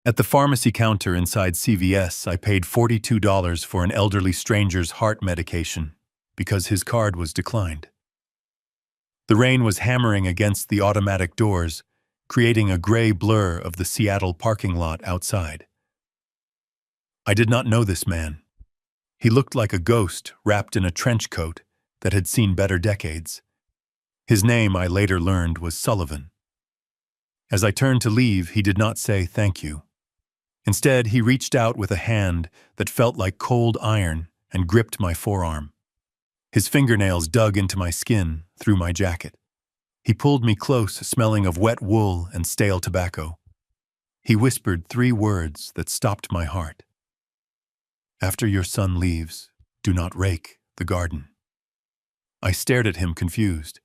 At the pharmacy counter inside CVS, I paid $42 for an elderly stranger's heart medication because his card was declined. The rain was hammering against the automatic doors, creating a gray blur of the Seattle parking lot outside. I did not know this man. He looked like a ghost wrapped in a trench coat that had seen better decades. His name, I later learned, was Sullivan. As I turned to leave, he did not say thank you. Instead, he reached out with a hand that felt like cold iron and gripped my forearm. His fingernails dug into my skin through my jacket. He pulled me close, smelling of wet wool and stale tobacco. He whispered 3 words that stopped my heart. "After your son leaves, do not rake the garden." I stared at him confused.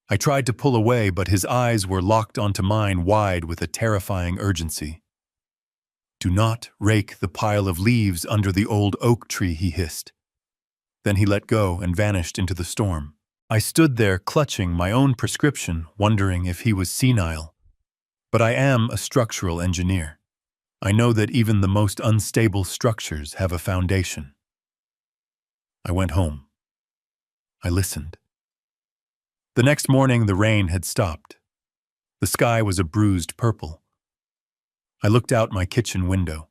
I tried to pull away, but his eyes were locked onto mine wide with a terrifying urgency. "Do not rake the pile of leaves under the old oak tree," he hissed. Then he let go and vanished into the storm. I stood there clutching my own prescription, wondering if he was senile. But I am a structural engineer. I know that even the most unstable structures have a foundation. I went home. I listened. The next morning, the rain had stopped. The sky was a bruised purple. I looked out my kitchen window.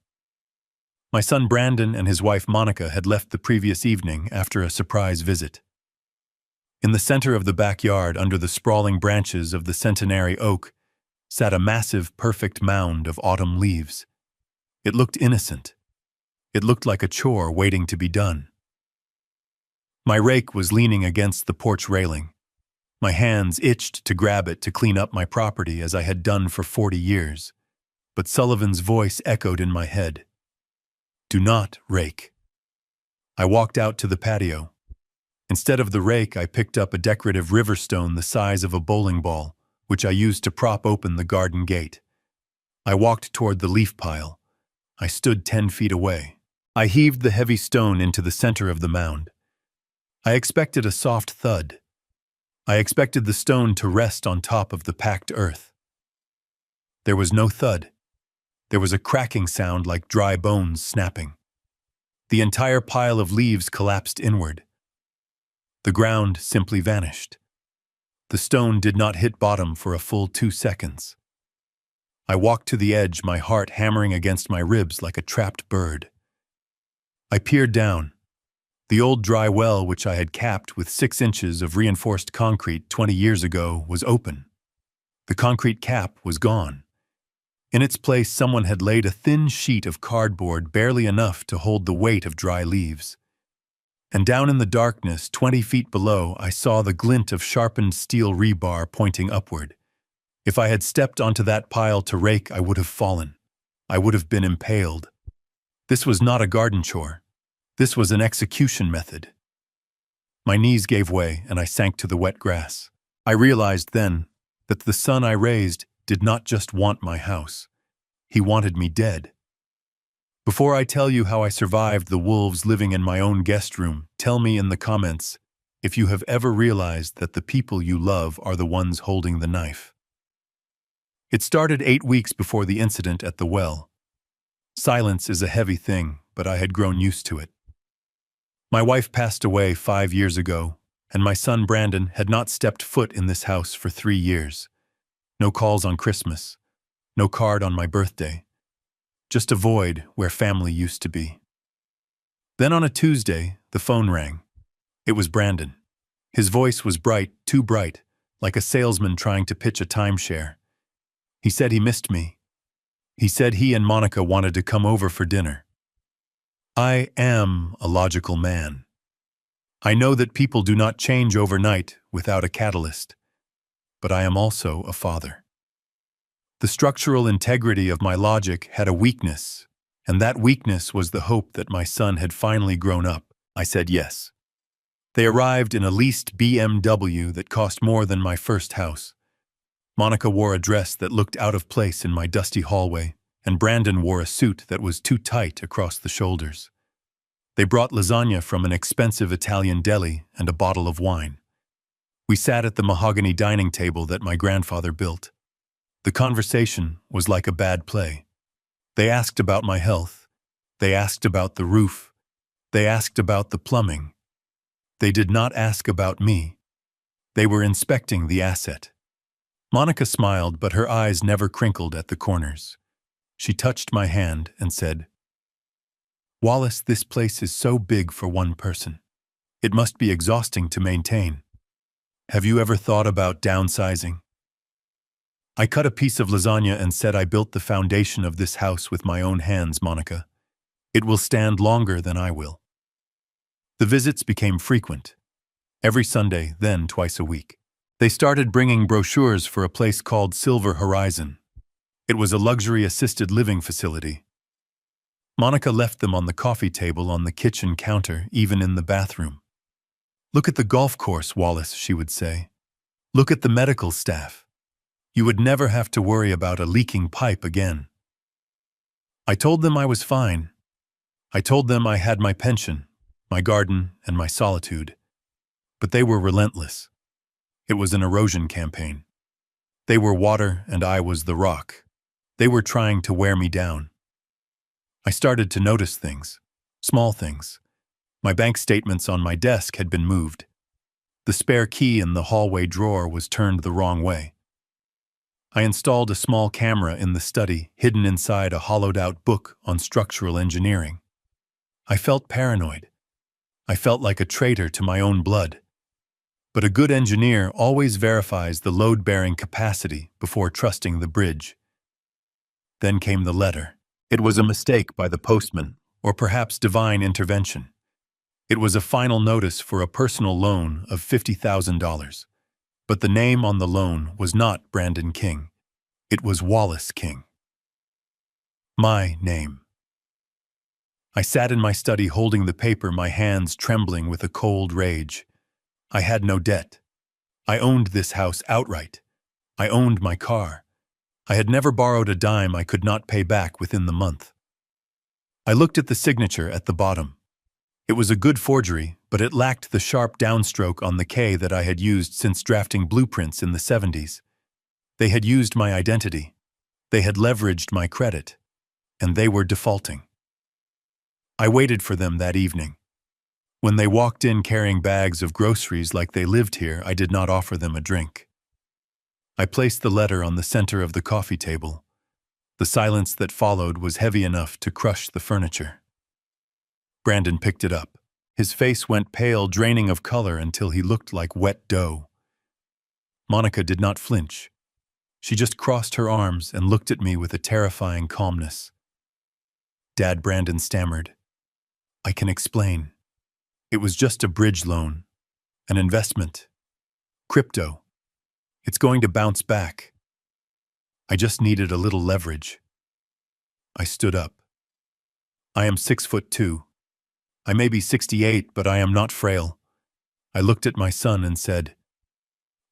My son Brandon and his wife Monica had left the previous evening after a surprise visit. In the center of the backyard, under the sprawling branches of the centenary oak, sat a massive, perfect mound of autumn leaves. It looked innocent. It looked like a chore waiting to be done. My rake was leaning against the porch railing. My hands itched to grab it to clean up my property as I had done for 40 years. But Sullivan's voice echoed in my head. "Do not rake." I walked out to the patio. Instead of the rake, I picked up a decorative river stone the size of a bowling ball, which I used to prop open the garden gate. I walked toward the leaf pile. I stood 10 feet away. I heaved the heavy stone into the center of the mound. I expected a soft thud. I expected the stone to rest on top of the packed earth. There was no thud. There was a cracking sound like dry bones snapping. The entire pile of leaves collapsed inward. The ground simply vanished. The stone did not hit bottom for a full 2 seconds. I walked to the edge, my heart hammering against my ribs like a trapped bird. I peered down. The old dry well, which I had capped with 6 inches of reinforced concrete 20 years ago, was open. The concrete cap was gone. In its place, someone had laid a thin sheet of cardboard barely enough to hold the weight of dry leaves. And down in the darkness, 20 feet below, I saw the glint of sharpened steel rebar pointing upward. If I had stepped onto that pile to rake, I would have fallen. I would have been impaled. This was not a garden chore. This was an execution method. My knees gave way, and I sank to the wet grass. I realized then that the son I raised did not just want my house. He wanted me dead. Before I tell you how I survived the wolves living in my own guest room, tell me in the comments if you have ever realized that the people you love are the ones holding the knife. It started 8 weeks before the incident at the well. Silence is a heavy thing, but I had grown used to it. My wife passed away 5 years ago, and my son Brandon had not stepped foot in this house for 3 years. No calls on Christmas. No card on my birthday. Just a void where family used to be. Then on a Tuesday, the phone rang. It was Brandon. His voice was bright, too bright, like a salesman trying to pitch a timeshare. He said he missed me. He said he and Monica wanted to come over for dinner. I am a logical man. I know that people do not change overnight without a catalyst. But I am also a father. The structural integrity of my logic had a weakness, and that weakness was the hope that my son had finally grown up. I said yes. They arrived in a leased BMW that cost more than my first house. Monica wore a dress that looked out of place in my dusty hallway, and Brandon wore a suit that was too tight across the shoulders. They brought lasagna from an expensive Italian deli and a bottle of wine. We sat at the mahogany dining table that my grandfather built. The conversation was like a bad play. They asked about my health. They asked about the roof. They asked about the plumbing. They did not ask about me. They were inspecting the asset. Monica smiled, but her eyes never crinkled at the corners. She touched my hand and said, "Wallace, this place is so big for one person. It must be exhausting to maintain. Have you ever thought about downsizing?" I cut a piece of lasagna and said, "I built the foundation of this house with my own hands, Monica. It will stand longer than I will." The visits became frequent. Every Sunday, then twice a week. They started bringing brochures for a place called Silver Horizon. It was a luxury assisted living facility. Monica left them on the coffee table, on the kitchen counter, even in the bathroom. "Look at the golf course, Wallace," she would say. "Look at the medical staff. You would never have to worry about a leaking pipe again." I told them I was fine. I told them I had my pension, my garden, and my solitude. But they were relentless. It was an erosion campaign. They were water and I was the rock. They were trying to wear me down. I started to notice things, small things. My bank statements on my desk had been moved. The spare key in the hallway drawer was turned the wrong way. I installed a small camera in the study, hidden inside a hollowed-out book on structural engineering. I felt paranoid. I felt like a traitor to my own blood. But a good engineer always verifies the load-bearing capacity before trusting the bridge. Then came the letter. It was a mistake by the postman, or perhaps divine intervention. It was a final notice for a personal loan of $50,000. But the name on the loan was not Brandon King. It was Wallace King. My name. I sat in my study holding the paper, my hands trembling with a cold rage. I had no debt. I owned this house outright. I owned my car. I had never borrowed a dime I could not pay back within the month. I looked at the signature at the bottom. It was a good forgery, but it lacked the sharp downstroke on the K that I had used since drafting blueprints in the 70s. They had used my identity. They had leveraged my credit. And they were defaulting. I waited for them that evening. When they walked in carrying bags of groceries like they lived here, I did not offer them a drink. I placed the letter on the center of the coffee table. The silence that followed was heavy enough to crush the furniture. Brandon picked it up. His face went pale, draining of color until he looked like wet dough. Monica did not flinch. She just crossed her arms and looked at me with a terrifying calmness. "Dad," Brandon stammered, "I can explain. It was just a bridge loan, an investment, crypto. It's going to bounce back. I just needed a little leverage." I stood up. I am 6'2". I may be 68, but I am not frail. I looked at my son and said,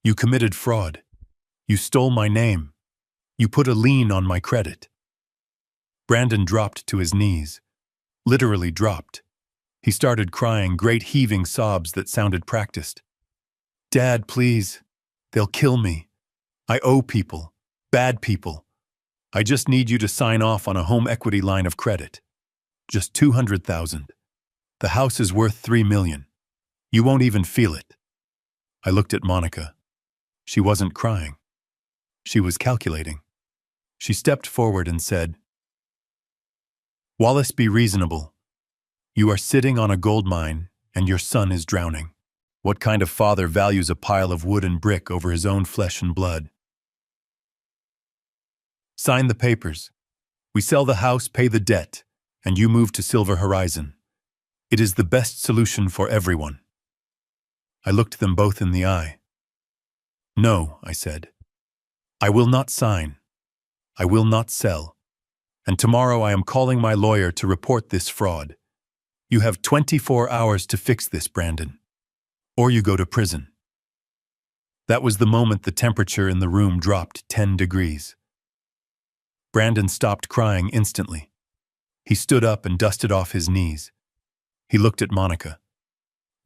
"You committed fraud. You stole my name. You put a lien on my credit." Brandon dropped to his knees. Literally dropped. He started crying, great heaving sobs that sounded practiced. "Dad, please. They'll kill me. I owe people. Bad people. I just need you to sign off on a home equity line of credit. Just $200,000. The house is worth $3 million. You won't even feel it." I looked at Monica. She wasn't crying. She was calculating. She stepped forward and said, "Wallace, be reasonable. You are sitting on a gold mine, and your son is drowning. What kind of father values a pile of wood and brick over his own flesh and blood? Sign the papers. We sell the house, pay the debt, and you move to Silver Horizon. It is the best solution for everyone." I looked them both in the eye. "No," I said. "I will not sign. I will not sell. And tomorrow I am calling my lawyer to report this fraud. You have 24 hours to fix this, Brandon. Or you go to prison." That was the moment the temperature in the room dropped 10 degrees. Brandon stopped crying instantly. He stood up and dusted off his knees. He looked at Monica.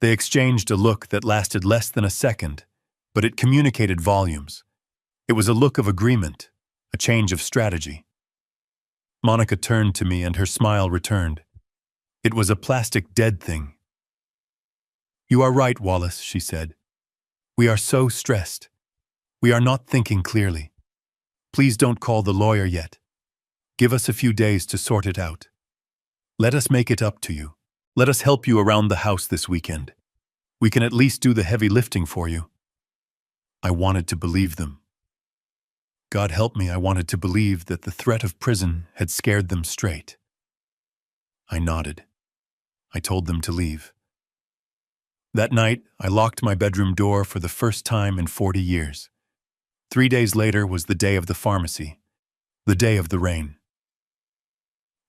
They exchanged a look that lasted less than a second, but it communicated volumes. It was a look of agreement, a change of strategy. Monica turned to me and her smile returned. It was a plastic dead thing. "You are right, Wallace," she said. "We are so stressed. We are not thinking clearly. Please don't call the lawyer yet. Give us a few days to sort it out. Let us make it up to you. Let us help you around the house this weekend. We can at least do the heavy lifting for you." I wanted to believe them. God help me, I wanted to believe that the threat of prison had scared them straight. I nodded. I told them to leave. That night, I locked my bedroom door for the first time in 40 years. 3 days later was the day of the pharmacy, the day of the rain.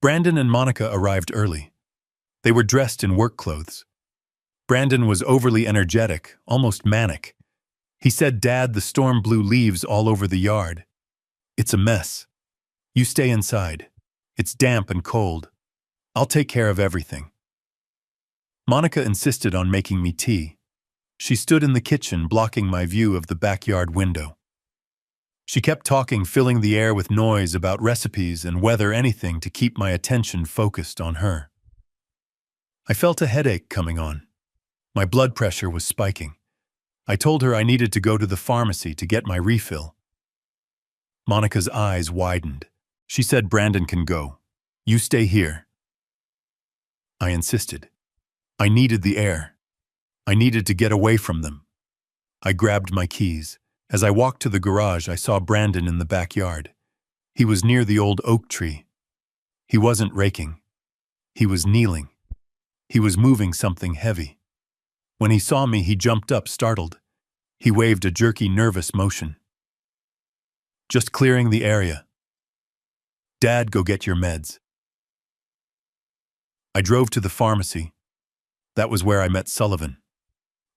Brandon and Monica arrived early. They were dressed in work clothes. Brandon was overly energetic, almost manic. He said, "Dad, the storm blew leaves all over the yard. It's a mess. You stay inside. It's damp and cold. I'll take care of everything." Monica insisted on making me tea. She stood in the kitchen, blocking my view of the backyard window. She kept talking, filling the air with noise about recipes and weather, anything to keep my attention focused on her. I felt a headache coming on. My blood pressure was spiking. I told her I needed to go to the pharmacy to get my refill. Monica's eyes widened. She said, "Brandon can go. You stay here." I insisted. I needed the air. I needed to get away from them. I grabbed my keys. As I walked to the garage, I saw Brandon in the backyard. He was near the old oak tree. He wasn't raking. He was kneeling. He was moving something heavy. When he saw me, he jumped up, startled. He waved a jerky, nervous motion. "Just clearing the area. Dad, go get your meds." I drove to the pharmacy. That was where I met Sullivan.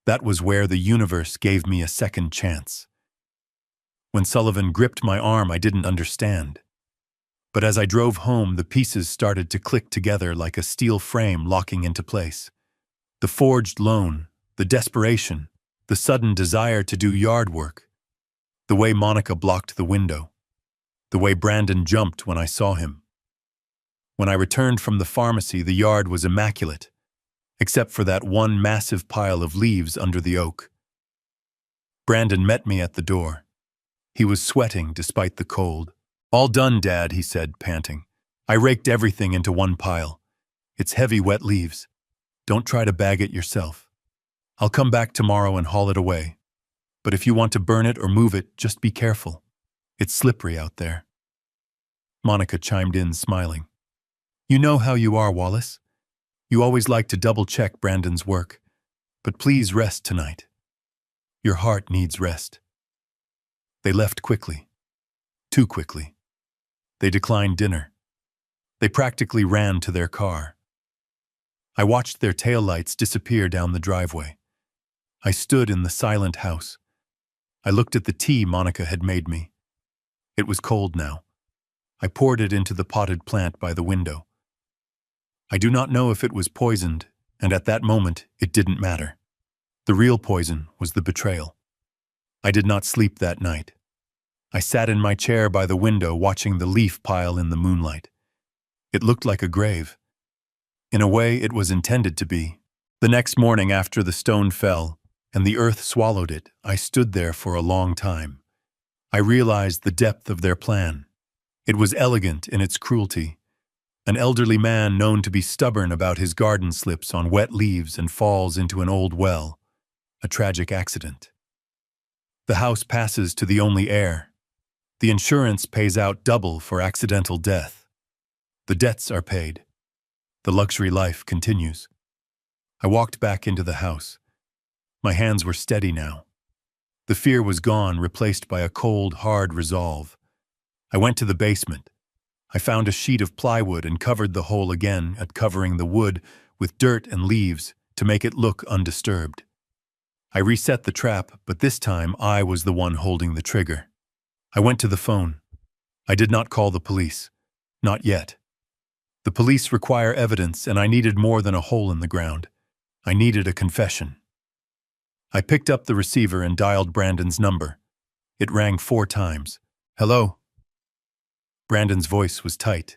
That was where the universe gave me a second chance. When Sullivan gripped my arm, I didn't understand. But as I drove home, the pieces started to click together like a steel frame locking into place. The forged loan, the desperation, the sudden desire to do yard work. The way Monica blocked the window. The way Brandon jumped when I saw him. When I returned from the pharmacy, the yard was immaculate, except for that one massive pile of leaves under the oak. Brandon met me at the door. He was sweating despite the cold. "All done, Dad," he said, panting. "I raked everything into one pile. It's heavy, wet leaves. Don't try to bag it yourself. I'll come back tomorrow and haul it away. But if you want to burn it or move it, just be careful. It's slippery out there." Monica chimed in, smiling. "You know how you are, Wallace. You always like to double-check Brandon's work. But please rest tonight. Your heart needs rest." They left quickly. Too quickly. They declined dinner. They practically ran to their car. I watched their taillights disappear down the driveway. I stood in the silent house. I looked at the tea Monica had made me. It was cold now. I poured it into the potted plant by the window. I do not know if it was poisoned, and at that moment it didn't matter. The real poison was the betrayal. I did not sleep that night. I sat in my chair by the window watching the leaf pile in the moonlight. It looked like a grave. In a way, it was intended to be. The next morning, after the stone fell and the earth swallowed it, I stood there for a long time. I realized the depth of their plan. It was elegant in its cruelty. An elderly man known to be stubborn about his garden slips on wet leaves and falls into an old well. A tragic accident. The house passes to the only heir. The insurance pays out double for accidental death. The debts are paid. The luxury life continues. I walked back into the house. My hands were steady now. The fear was gone, replaced by a cold, hard resolve. I went to the basement. I found a sheet of plywood and covered the hole again at covering the wood with dirt and leaves to make it look undisturbed. I reset the trap, but this time I was the one holding the trigger. I went to the phone. I did not call the police. Not yet. The police require evidence, and I needed more than a hole in the ground. I needed a confession. I picked up the receiver and dialed Brandon's number. It rang 4 times. "Hello?" Brandon's voice was tight.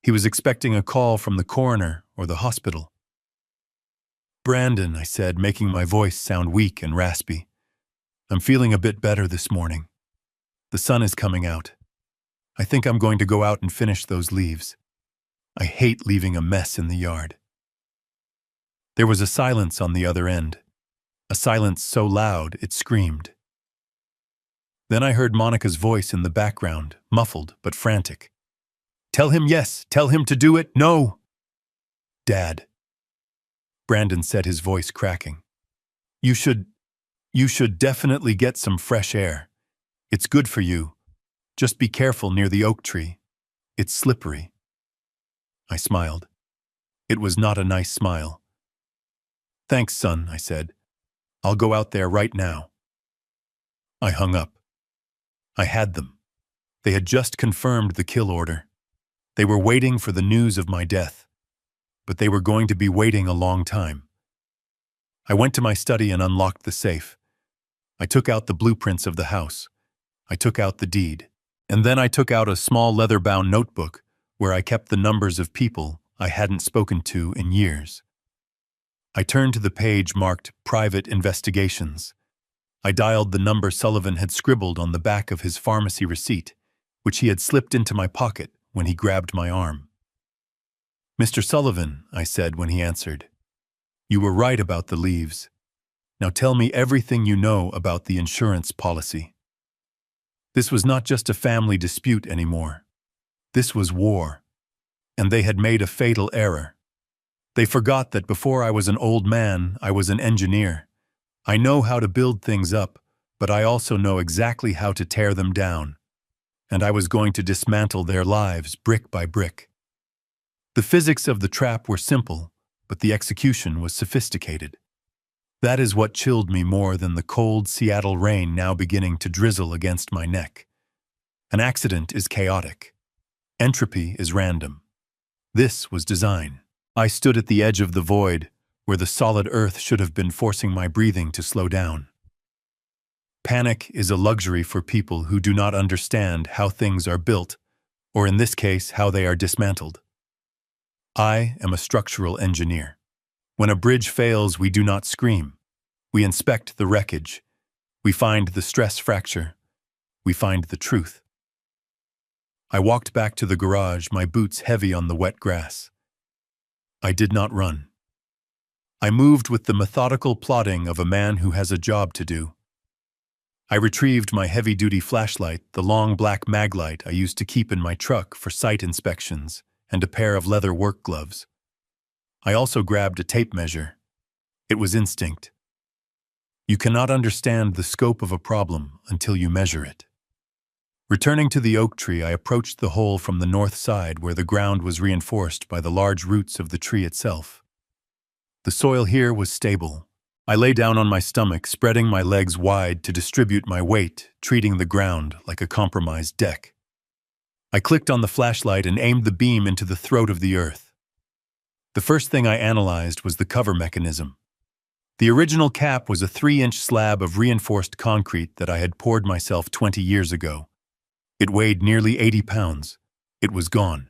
He was expecting a call from the coroner or the hospital. "Brandon," I said, making my voice sound weak and raspy. "I'm feeling a bit better this morning. The sun is coming out. I think I'm going to go out and finish those leaves. I hate leaving a mess in the yard." There was a silence on the other end, a silence so loud it screamed. Then I heard Monica's voice in the background, muffled but frantic. "Tell him yes, tell him to do it, no!" "Dad," Brandon said, his voice cracking. You should definitely get some fresh air. It's good for you. Just be careful near the oak tree. It's slippery." I smiled. It was not a nice smile. "Thanks, son," I said. "I'll go out there right now." I hung up. I had them. They had just confirmed the kill order. They were waiting for the news of my death. But they were going to be waiting a long time. I went to my study and unlocked the safe. I took out the blueprints of the house. I took out the deed. And then I took out a small leather-bound notebook where I kept the numbers of people I hadn't spoken to in years. I turned to the page marked Private Investigations. I dialed the number Sullivan had scribbled on the back of his pharmacy receipt, which he had slipped into my pocket when he grabbed my arm. "Mr. Sullivan," I said when he answered, "you were right about the leaves. Now tell me everything you know about the insurance policy." This was not just a family dispute anymore. This was war. And they had made a fatal error. They forgot that before I was an old man, I was an engineer. I know how to build things up, but I also know exactly how to tear them down. And I was going to dismantle their lives brick by brick. The physics of the trap were simple, but the execution was sophisticated. That is what chilled me more than the cold Seattle rain now beginning to drizzle against my neck. An accident is chaotic. Entropy is random. This was design. I stood at the edge of the void, where the solid earth should have been forcing my breathing to slow down. Panic is a luxury for people who do not understand how things are built, or in this case, how they are dismantled. I am a structural engineer. When a bridge fails, we do not scream. We inspect the wreckage. We find the stress fracture. We find the truth. I walked back to the garage, my boots heavy on the wet grass. I did not run. I moved with the methodical plodding of a man who has a job to do. I retrieved my heavy-duty flashlight, the long black maglite I used to keep in my truck for site inspections, and a pair of leather work gloves. I also grabbed a tape measure. It was instinct. You cannot understand the scope of a problem until you measure it. Returning to the oak tree, I approached the hole from the north side where the ground was reinforced by the large roots of the tree itself. The soil here was stable. I lay down on my stomach, spreading my legs wide to distribute my weight, treating the ground like a compromised deck. I clicked on the flashlight and aimed the beam into the throat of the earth. The first thing I analyzed was the cover mechanism. The original cap was a 3-inch slab of reinforced concrete that I had poured myself 20 years ago. It weighed nearly 80 pounds. It was gone.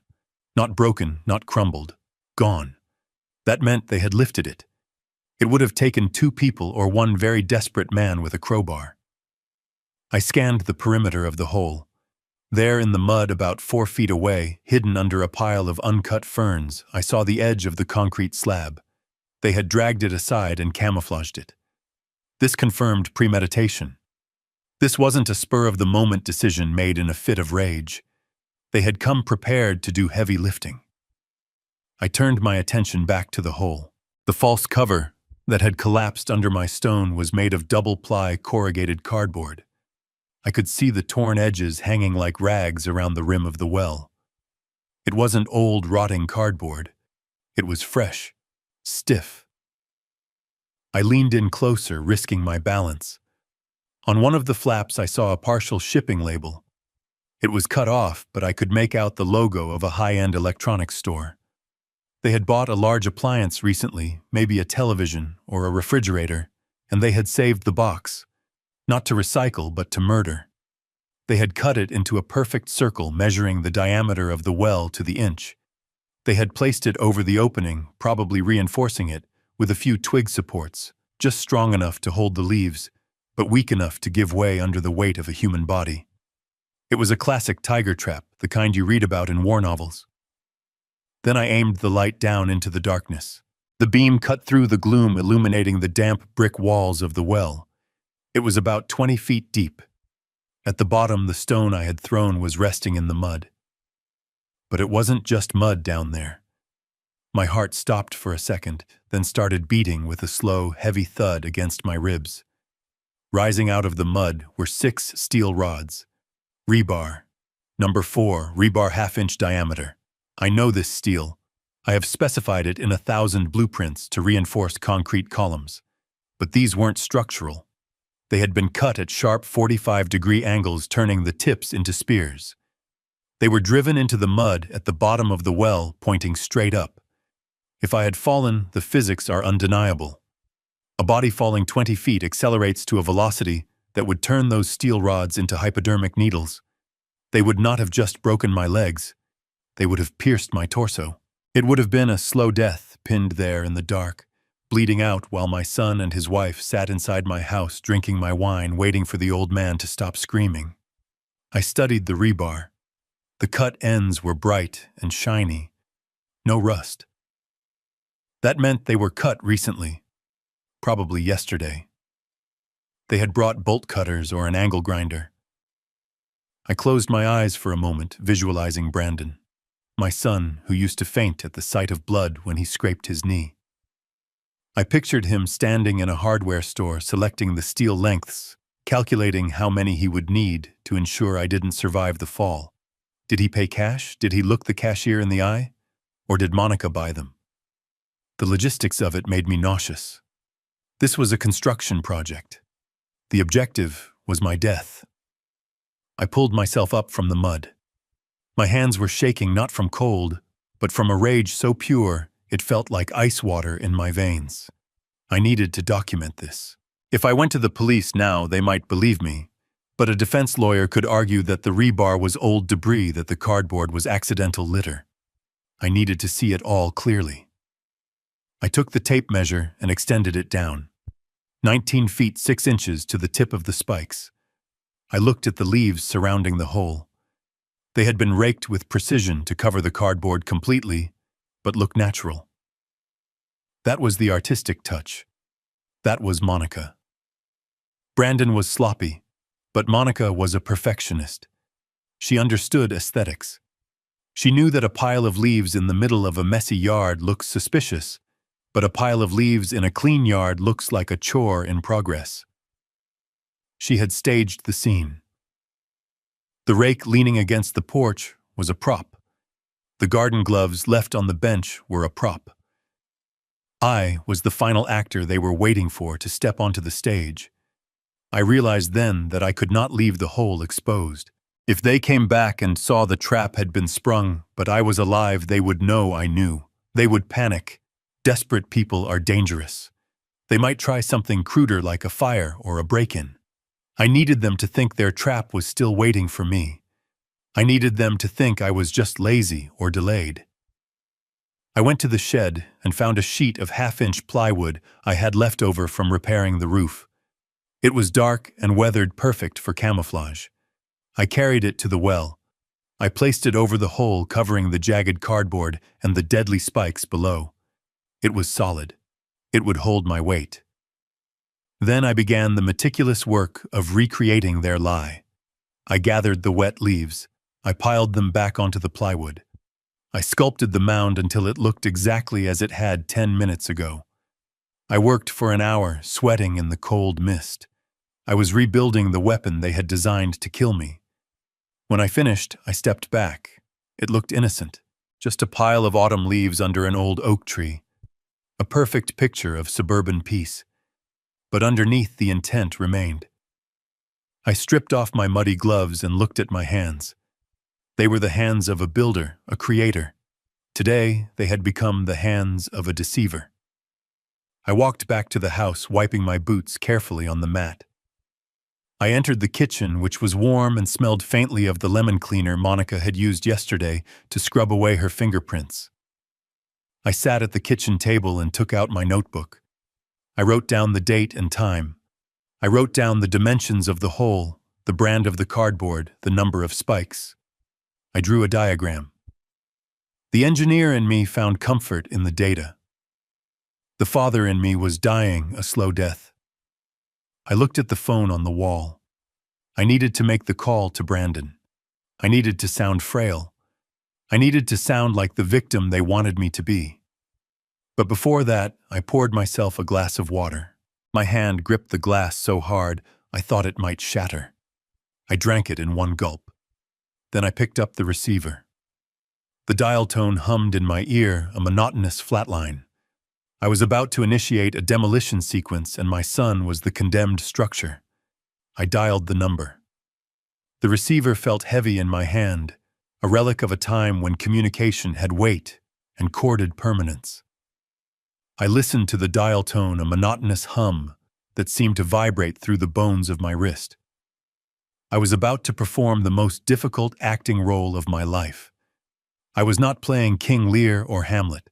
Not broken, not crumbled. Gone. That meant they had lifted it. It would have taken 2 people or one very desperate man with a crowbar. I scanned the perimeter of the hole. There in the mud about 4 feet away, hidden under a pile of uncut ferns, I saw the edge of the concrete slab. They had dragged it aside and camouflaged it. This confirmed premeditation. This wasn't a spur-of-the-moment decision made in a fit of rage. They had come prepared to do heavy lifting. I turned my attention back to the hole. The false cover that had collapsed under my stone was made of double-ply corrugated cardboard. I could see the torn edges hanging like rags around the rim of the well. It wasn't old, rotting cardboard. It was fresh, stiff. I leaned in closer, risking my balance. On one of the flaps, I saw a partial shipping label. It was cut off, but I could make out the logo of a high-end electronics store. They had bought a large appliance recently, maybe a television or a refrigerator, and they had saved the box. Not to recycle, but to murder. They had cut it into a perfect circle measuring the diameter of the well to the inch. They had placed it over the opening, probably reinforcing it, with a few twig supports, just strong enough to hold the leaves, but weak enough to give way under the weight of a human body. It was a classic tiger trap, the kind you read about in war novels. Then I aimed the light down into the darkness. The beam cut through the gloom, illuminating the damp brick walls of the well. It was about 20 feet deep. At the bottom, the stone I had thrown was resting in the mud. But it wasn't just mud down there. My heart stopped for a second, then started beating with a slow, heavy thud against my ribs. Rising out of the mud were 6 steel rods. Rebar. Number 4, rebar half-inch diameter. I know this steel. I have specified it in 1,000 blueprints to reinforce concrete columns. But these weren't structural. They had been cut at sharp 45-degree angles, turning the tips into spears. They were driven into the mud at the bottom of the well, pointing straight up. If I had fallen, the physics are undeniable. A body falling 20 feet accelerates to a velocity that would turn those steel rods into hypodermic needles. They would not have just broken my legs. They would have pierced my torso. It would have been a slow death, pinned there in the dark, bleeding out while my son and his wife sat inside my house drinking my wine, waiting for the old man to stop screaming. I studied the rebar. The cut ends were bright and shiny. No rust. That meant they were cut recently, probably yesterday. They had brought bolt cutters or an angle grinder. I closed my eyes for a moment, visualizing Brandon, my son who used to faint at the sight of blood when he scraped his knee. I pictured him standing in a hardware store, selecting the steel lengths, calculating how many he would need to ensure I didn't survive the fall. Did he pay cash? Did he look the cashier in the eye? Or did Monica buy them? The logistics of it made me nauseous. This was a construction project. The objective was my death. I pulled myself up from the mud. My hands were shaking not from cold, but from a rage so pure it felt like ice water in my veins. I needed to document this. If I went to the police now, they might believe me, but a defense lawyer could argue that the rebar was old debris, that the cardboard was accidental litter. I needed to see it all clearly. I took the tape measure and extended it down. 19 feet 6 inches to the tip of the spikes. I looked at the leaves surrounding the hole. They had been raked with precision to cover the cardboard completely, but look natural. That was the artistic touch. That was Monica. Brandon was sloppy, but Monica was a perfectionist. She understood aesthetics. She knew that a pile of leaves in the middle of a messy yard looks suspicious, but a pile of leaves in a clean yard looks like a chore in progress. She had staged the scene. The rake leaning against the porch was a prop. The garden gloves left on the bench were a prop. I was the final actor they were waiting for to step onto the stage. I realized then that I could not leave the hole exposed. If they came back and saw the trap had been sprung, but I was alive, they would know I knew. They would panic. Desperate people are dangerous. They might try something cruder like a fire or a break-in. I needed them to think their trap was still waiting for me. I needed them to think I was just lazy or delayed. I went to the shed and found a sheet of half-inch plywood I had left over from repairing the roof. It was dark and weathered, perfect for camouflage. I carried it to the well. I placed it over the hole, covering the jagged cardboard and the deadly spikes below. It was solid. It would hold my weight. Then I began the meticulous work of recreating their lie. I gathered the wet leaves. I piled them back onto the plywood. I sculpted the mound until it looked exactly as it had 10 minutes ago. I worked for an hour, sweating in the cold mist. I was rebuilding the weapon they had designed to kill me. When I finished, I stepped back. It looked innocent, just a pile of autumn leaves under an old oak tree. A perfect picture of suburban peace. But underneath, the intent remained. I stripped off my muddy gloves and looked at my hands. They were the hands of a builder, a creator. Today, they had become the hands of a deceiver. I walked back to the house, wiping my boots carefully on the mat. I entered the kitchen, which was warm and smelled faintly of the lemon cleaner Monica had used yesterday to scrub away her fingerprints. I sat at the kitchen table and took out my notebook. I wrote down the date and time. I wrote down the dimensions of the hole, the brand of the cardboard, the number of spikes. I drew a diagram. The engineer in me found comfort in the data. The father in me was dying a slow death. I looked at the phone on the wall. I needed to make the call to Brandon. I needed to sound frail. I needed to sound like the victim they wanted me to be. But before that, I poured myself a glass of water. My hand gripped the glass so hard, I thought it might shatter. I drank it in one gulp. Then I picked up the receiver. The dial tone hummed in my ear, a monotonous flatline. I was about to initiate a demolition sequence, and my son was the condemned structure. I dialed the number. The receiver felt heavy in my hand, a relic of a time when communication had weight and courted permanence. I listened to the dial tone, a monotonous hum that seemed to vibrate through the bones of my wrist. I was about to perform the most difficult acting role of my life. I was not playing King Lear or Hamlet.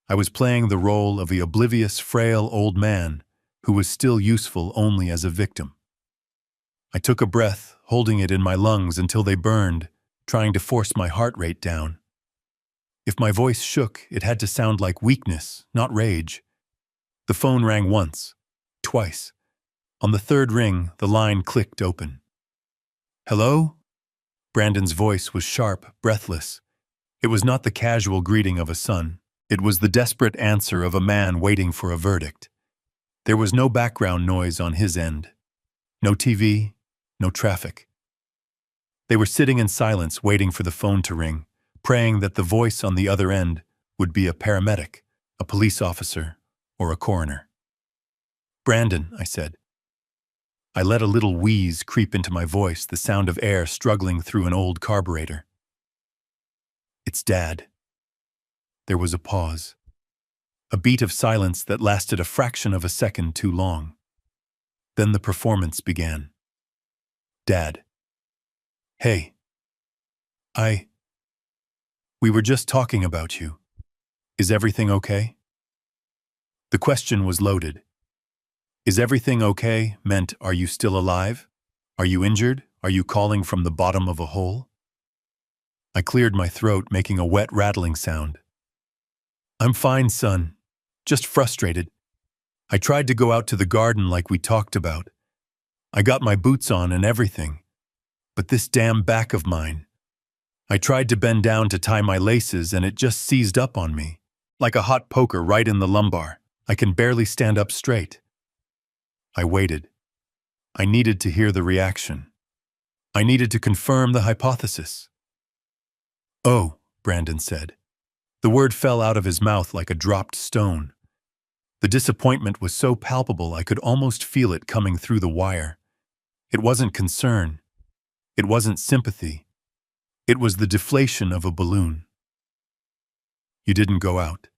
I was playing the role of the oblivious, frail old man who was still useful only as a victim. I took a breath, holding it in my lungs until they burned, trying to force my heart rate down. If my voice shook, it had to sound like weakness, not rage. The phone rang once, twice. On the third ring, the line clicked open. "Hello?" Brandon's voice was sharp, breathless. It was not the casual greeting of a son. It was the desperate answer of a man waiting for a verdict. There was no background noise on his end. No TV, no traffic. They were sitting in silence, waiting for the phone to ring, praying that the voice on the other end would be a paramedic, a police officer, or a coroner. "Brandon," I said. I let a little wheeze creep into my voice, the sound of air struggling through an old carburetor. "It's Dad." There was a pause. A beat of silence that lasted a fraction of a second too long. Then the performance began. "Dad." "Hey. We were just talking about you. Is everything okay?" The question was loaded. Is everything okay meant, are you still alive? Are you injured? Are you calling from the bottom of a hole? I cleared my throat, making a wet rattling sound. "I'm fine, son. Just frustrated. I tried to go out to the garden like we talked about. I got my boots on and everything. But this damn back of mine. I tried to bend down to tie my laces and it just seized up on me. Like a hot poker right in the lumbar. I can barely stand up straight." I waited. I needed to hear the reaction. I needed to confirm the hypothesis. "Oh," Brandon said. The word fell out of his mouth like a dropped stone. The disappointment was so palpable I could almost feel it coming through the wire. It wasn't concern. It wasn't sympathy. It was the deflation of a balloon. "You didn't go out.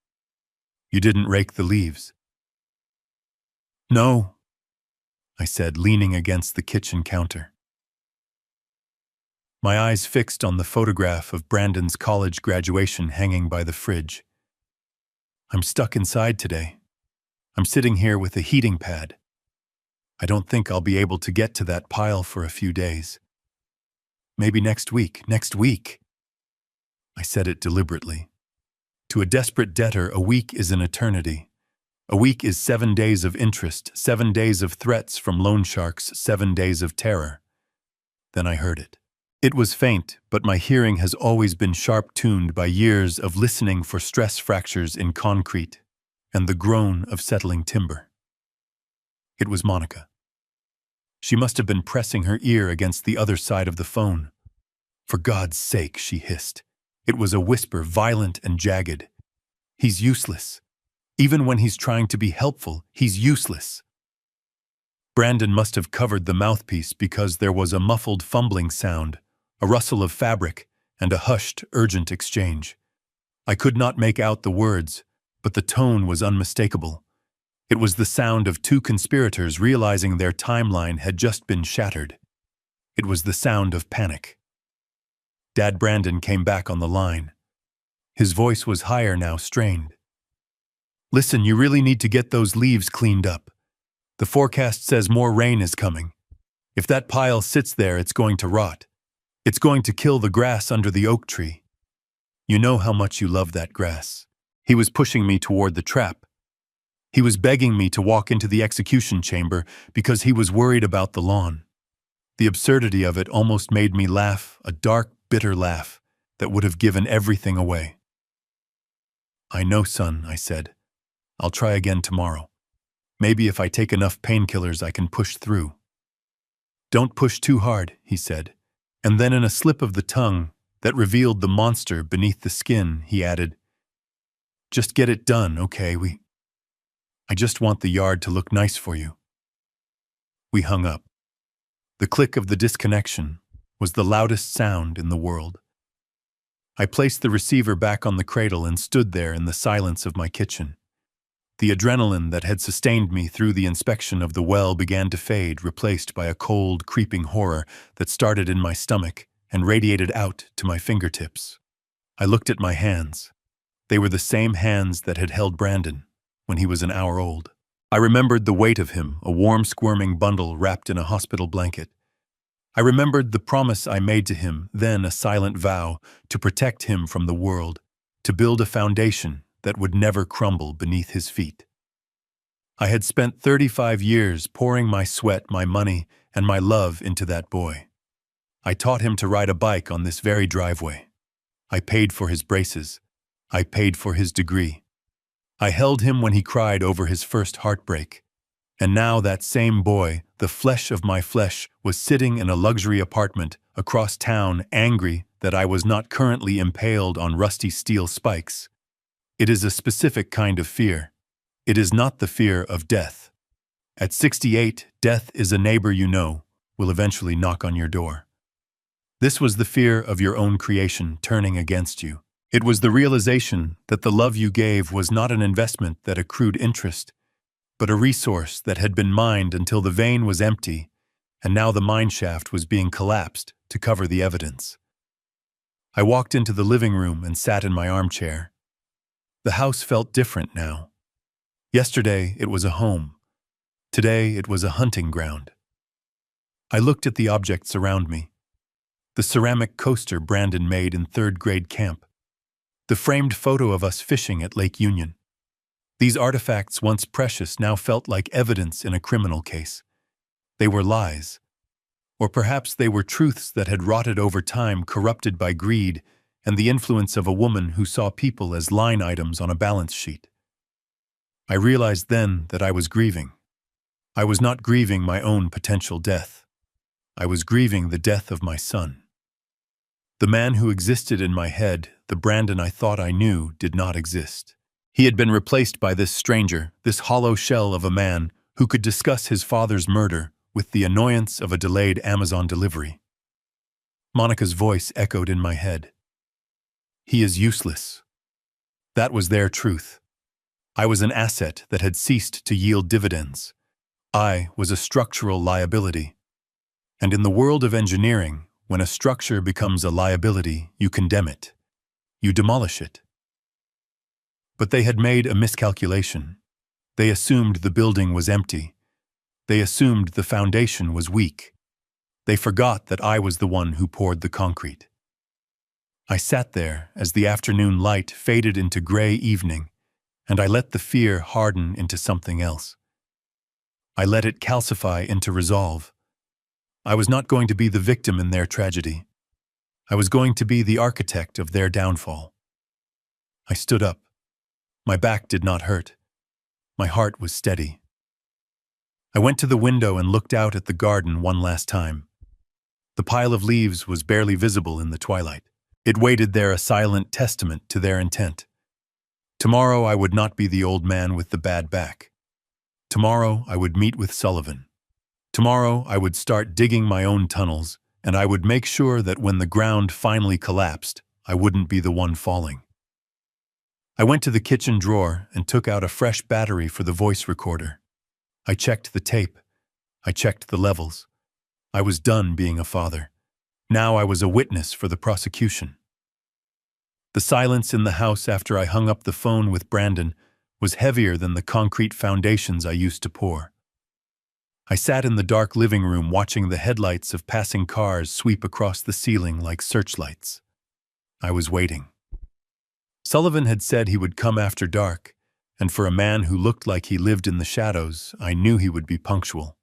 You didn't rake the leaves." "No," I said, leaning against the kitchen counter. My eyes fixed on the photograph of Brandon's college graduation hanging by the fridge. "I'm stuck inside today. I'm sitting here with a heating pad. I don't think I'll be able to get to that pile for a few days. Maybe next week. I said it deliberately. To a desperate debtor, a week is an eternity. A week is 7 days of interest, 7 days of threats from loan sharks, 7 days of terror. Then I heard it. It was faint, but my hearing has always been sharp-tuned by years of listening for stress fractures in concrete and the groan of settling timber. It was Monica. She must have been pressing her ear against the other side of the phone. "For God's sake," she hissed. It was a whisper, violent and jagged. "He's useless. Even when he's trying to be helpful, he's useless." Brandon must have covered the mouthpiece because there was a muffled fumbling sound, a rustle of fabric, and a hushed, urgent exchange. I could not make out the words, but the tone was unmistakable. It was the sound of two conspirators realizing their timeline had just been shattered. It was the sound of panic. Dad Brandon came back on the line. His voice was higher now, strained. Listen, you really need to get those leaves cleaned up. The forecast says more rain is coming. If that pile sits there, it's going to rot. It's going to kill the grass under the oak tree. You know how much you love that grass. He was pushing me toward the trap. He was begging me to walk into the execution chamber because he was worried about the lawn. The absurdity of it almost made me laugh, a dark, bitter laugh that would have given everything away. I know, son, I said. I'll try again tomorrow. Maybe if I take enough painkillers I can push through. Don't push too hard, he said. And then in a slip of the tongue that revealed the monster beneath the skin, he added, just get it done, okay? I just want the yard to look nice for you. We hung up. The click of the disconnection was the loudest sound in the world. I placed the receiver back on the cradle and stood there in the silence of my kitchen. The adrenaline that had sustained me through the inspection of the well began to fade, replaced by a cold, creeping horror that started in my stomach and radiated out to my fingertips. I looked at my hands. They were the same hands that had held Brandon when he was an hour old. I remembered the weight of him, a warm, squirming bundle wrapped in a hospital blanket. I remembered the promise I made to him, then a silent vow, to protect him from the world, to build a foundation that would never crumble beneath his feet. I had spent 35 years pouring my sweat, my money, and my love into that boy. I taught him to ride a bike on this very driveway. I paid for his braces. I paid for his degree. I held him when he cried over his first heartbreak. And now that same boy, the flesh of my flesh, was sitting in a luxury apartment across town, angry that I was not currently impaled on rusty steel spikes. It is a specific kind of fear. It is not the fear of death. At 68, death is a neighbor you know will eventually knock on your door. This was the fear of your own creation turning against you. It was the realization that the love you gave was not an investment that accrued interest, but a resource that had been mined until the vein was empty, and now the mine shaft was being collapsed to cover the evidence. I walked into the living room and sat in my armchair. The house felt different now. Yesterday it was a home. Today it was a hunting ground. I looked at the objects around me. The ceramic coaster Brandon made in third-grade camp. The framed photo of us fishing at Lake Union. These artifacts, once precious, now felt like evidence in a criminal case. They were lies. Or perhaps they were truths that had rotted over time, corrupted by greed and the influence of a woman who saw people as line items on a balance sheet. I realized then that I was grieving. I was not grieving my own potential death. I was grieving the death of my son. The man who existed in my head, the Brandon I thought I knew, did not exist. He had been replaced by this stranger, this hollow shell of a man who could discuss his father's murder with the annoyance of a delayed Amazon delivery. Monica's voice echoed in my head. He is useless. That was their truth. I was an asset that had ceased to yield dividends. I was a structural liability. And in the world of engineering, when a structure becomes a liability, you condemn it. You demolish it. But they had made a miscalculation. They assumed the building was empty. They assumed the foundation was weak. They forgot that I was the one who poured the concrete. I sat there as the afternoon light faded into gray evening, and I let the fear harden into something else. I let it calcify into resolve. I was not going to be the victim in their tragedy. I was going to be the architect of their downfall. I stood up. My back did not hurt. My heart was steady. I went to the window and looked out at the garden one last time. The pile of leaves was barely visible in the twilight. It waited there, a silent testament to their intent. Tomorrow I would not be the old man with the bad back. Tomorrow I would meet with Sullivan. Tomorrow I would start digging my own tunnels, and I would make sure that when the ground finally collapsed, I wouldn't be the one falling. I went to the kitchen drawer and took out a fresh battery for the voice recorder. I checked the tape. I checked the levels. I was done being a father. Now I was a witness for the prosecution. The silence in the house after I hung up the phone with Brandon was heavier than the concrete foundations I used to pour. I sat in the dark living room watching the headlights of passing cars sweep across the ceiling like searchlights. I was waiting. Sullivan had said he would come after dark, and for a man who looked like he lived in the shadows, I knew he would be punctual.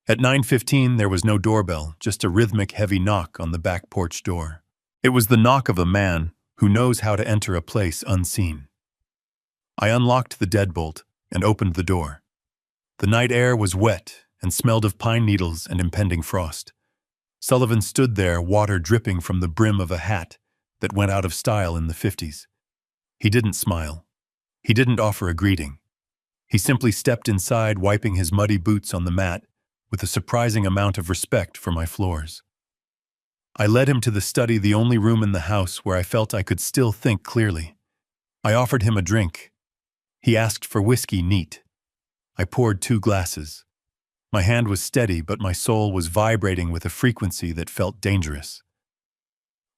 At 9:15, there was no doorbell, just a rhythmic heavy knock on the back porch door. It was the knock of a man who knows how to enter a place unseen. I unlocked the deadbolt and opened the door. The night air was wet and smelled of pine needles and impending frost. Sullivan stood there, water dripping from the brim of a hat that went out of style in the 50s. He didn't smile. He didn't offer a greeting. He simply stepped inside, wiping his muddy boots on the mat with a surprising amount of respect for my floors. I led him to the study, the only room in the house where I felt I could still think clearly. I offered him a drink. He asked for whiskey neat. I poured 2 glasses. My hand was steady, but my soul was vibrating with a frequency that felt dangerous.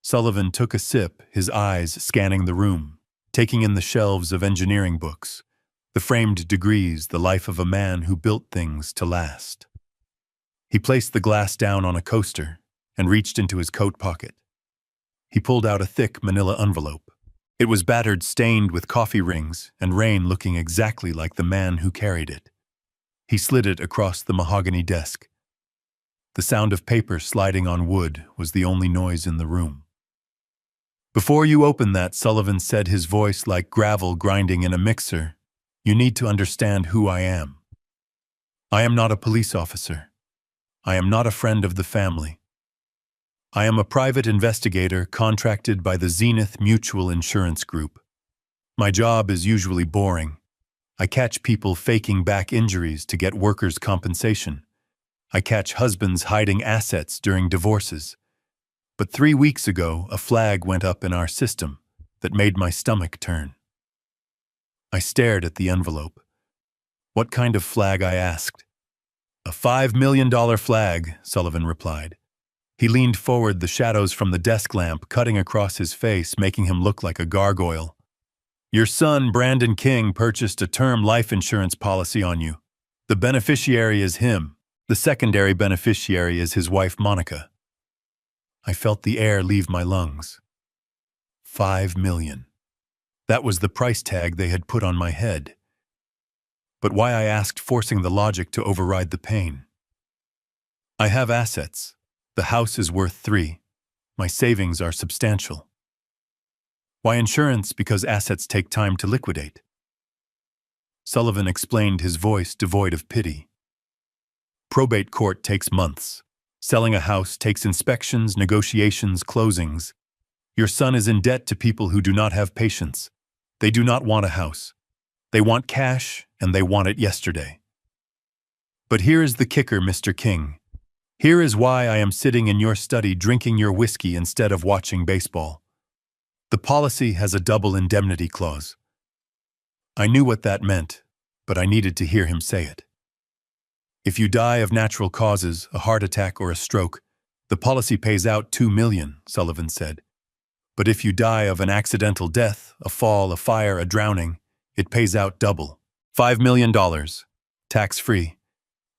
Sullivan took a sip, his eyes scanning the room, taking in the shelves of engineering books, the framed degrees, the life of a man who built things to last. He placed the glass down on a coaster and reached into his coat pocket. He pulled out a thick manila envelope. It was battered, stained with coffee rings and rain, looking exactly like the man who carried it. He slid it across the mahogany desk. The sound of paper sliding on wood was the only noise in the room. "Before you open that," Sullivan said, his voice like gravel grinding in a mixer, "you need to understand who I am. I am not a police officer. I am not a friend of the family. I am a private investigator contracted by the Zenith Mutual Insurance Group. My job is usually boring. I catch people faking back injuries to get workers' compensation. I catch husbands hiding assets during divorces. But 3 weeks ago, a flag went up in our system that made my stomach turn." I stared at the envelope. "What kind of flag?" I asked. "A $5 million flag," Sullivan replied. He leaned forward, the shadows from the desk lamp cutting across his face, making him look like a gargoyle. "Your son, Brandon King, purchased a term life insurance policy on you. The beneficiary is him. The secondary beneficiary is his wife, Monica." I felt the air leave my lungs. $5 million. That was the price tag they had put on my head. But why, I asked, forcing the logic to override the pain. "I have assets. The house is worth 3. My savings are substantial." "Why insurance?" "Because assets take time to liquidate." Sullivan explained, his voice devoid of pity. "Probate court takes months. Selling a house takes inspections, negotiations, closings. Your son is in debt to people who do not have patience. They do not want a house. They want cash, and they want it yesterday. But here is the kicker, Mr. King. Here is why I am sitting in your study drinking your whiskey instead of watching baseball. The policy has a double indemnity clause." I knew what that meant, but I needed to hear him say it. "If you die of natural causes, a heart attack or a stroke, the policy pays out $2 million, Sullivan said. But if you die of an accidental death, a fall, a fire, a drowning, it pays out double. $5 million, tax-free.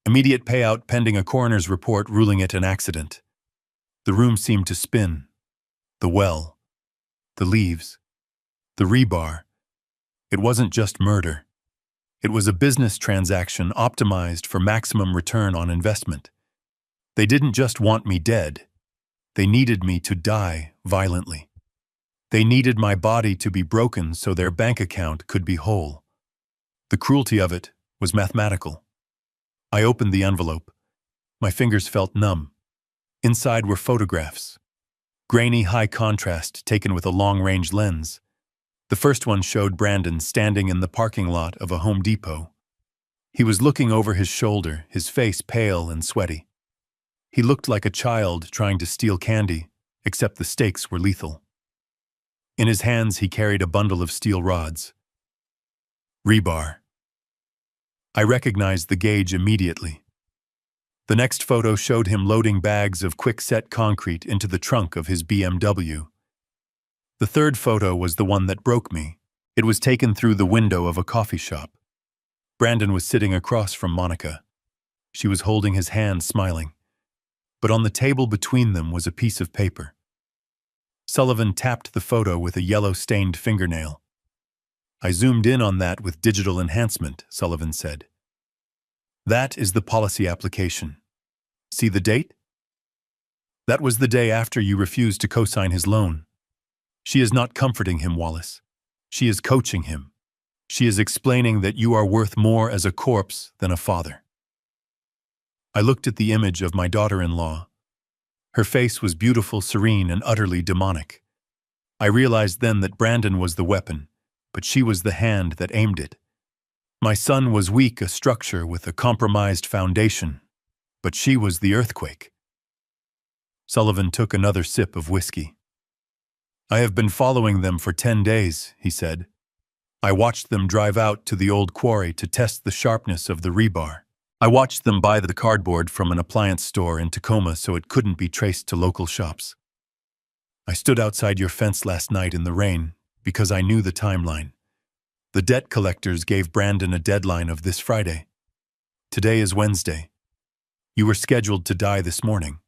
Immediate payout pending a coroner's report ruling it an accident." The room seemed to spin. The well, the leaves, the rebar. It wasn't just murder. It was a business transaction optimized for maximum return on investment. They didn't just want me dead. They needed me to die violently. They needed my body to be broken so their bank account could be whole. The cruelty of it was mathematical. I opened the envelope. My fingers felt numb. Inside were photographs. Grainy, high contrast, taken with a long-range lens. The first one showed Brandon standing in the parking lot of a Home Depot. He was looking over his shoulder, his face pale and sweaty. He looked like a child trying to steal candy, except the stakes were lethal. In his hands he carried a bundle of steel rods. Rebar. I recognized the gauge immediately. The next photo showed him loading bags of quick-set concrete into the trunk of his BMW. The third photo was the one that broke me. It was taken through the window of a coffee shop. Brandon was sitting across from Monica. She was holding his hand, smiling. But on the table between them was a piece of paper. Sullivan tapped the photo with a yellow-stained fingernail. "I zoomed in on that with digital enhancement," Sullivan said. "That is the policy application. See the date? That was the day after you refused to co-sign his loan. She is not comforting him, Wallace. She is coaching him. She is explaining that you are worth more as a corpse than a father." I looked at the image of my daughter-in-law. Her face was beautiful, serene, and utterly demonic. I realized then that Brandon was the weapon, but she was the hand that aimed it. My son was weak, a structure with a compromised foundation, but she was the earthquake. Sullivan took another sip of whiskey. "I have been following them for 10 days, he said. "I watched them drive out to the old quarry to test the sharpness of the rebar. I watched them buy the cardboard from an appliance store in Tacoma so it couldn't be traced to local shops. I stood outside your fence last night in the rain because I knew the timeline. The debt collectors gave Brandon a deadline of this Friday. Today is Wednesday. You were scheduled to die this morning."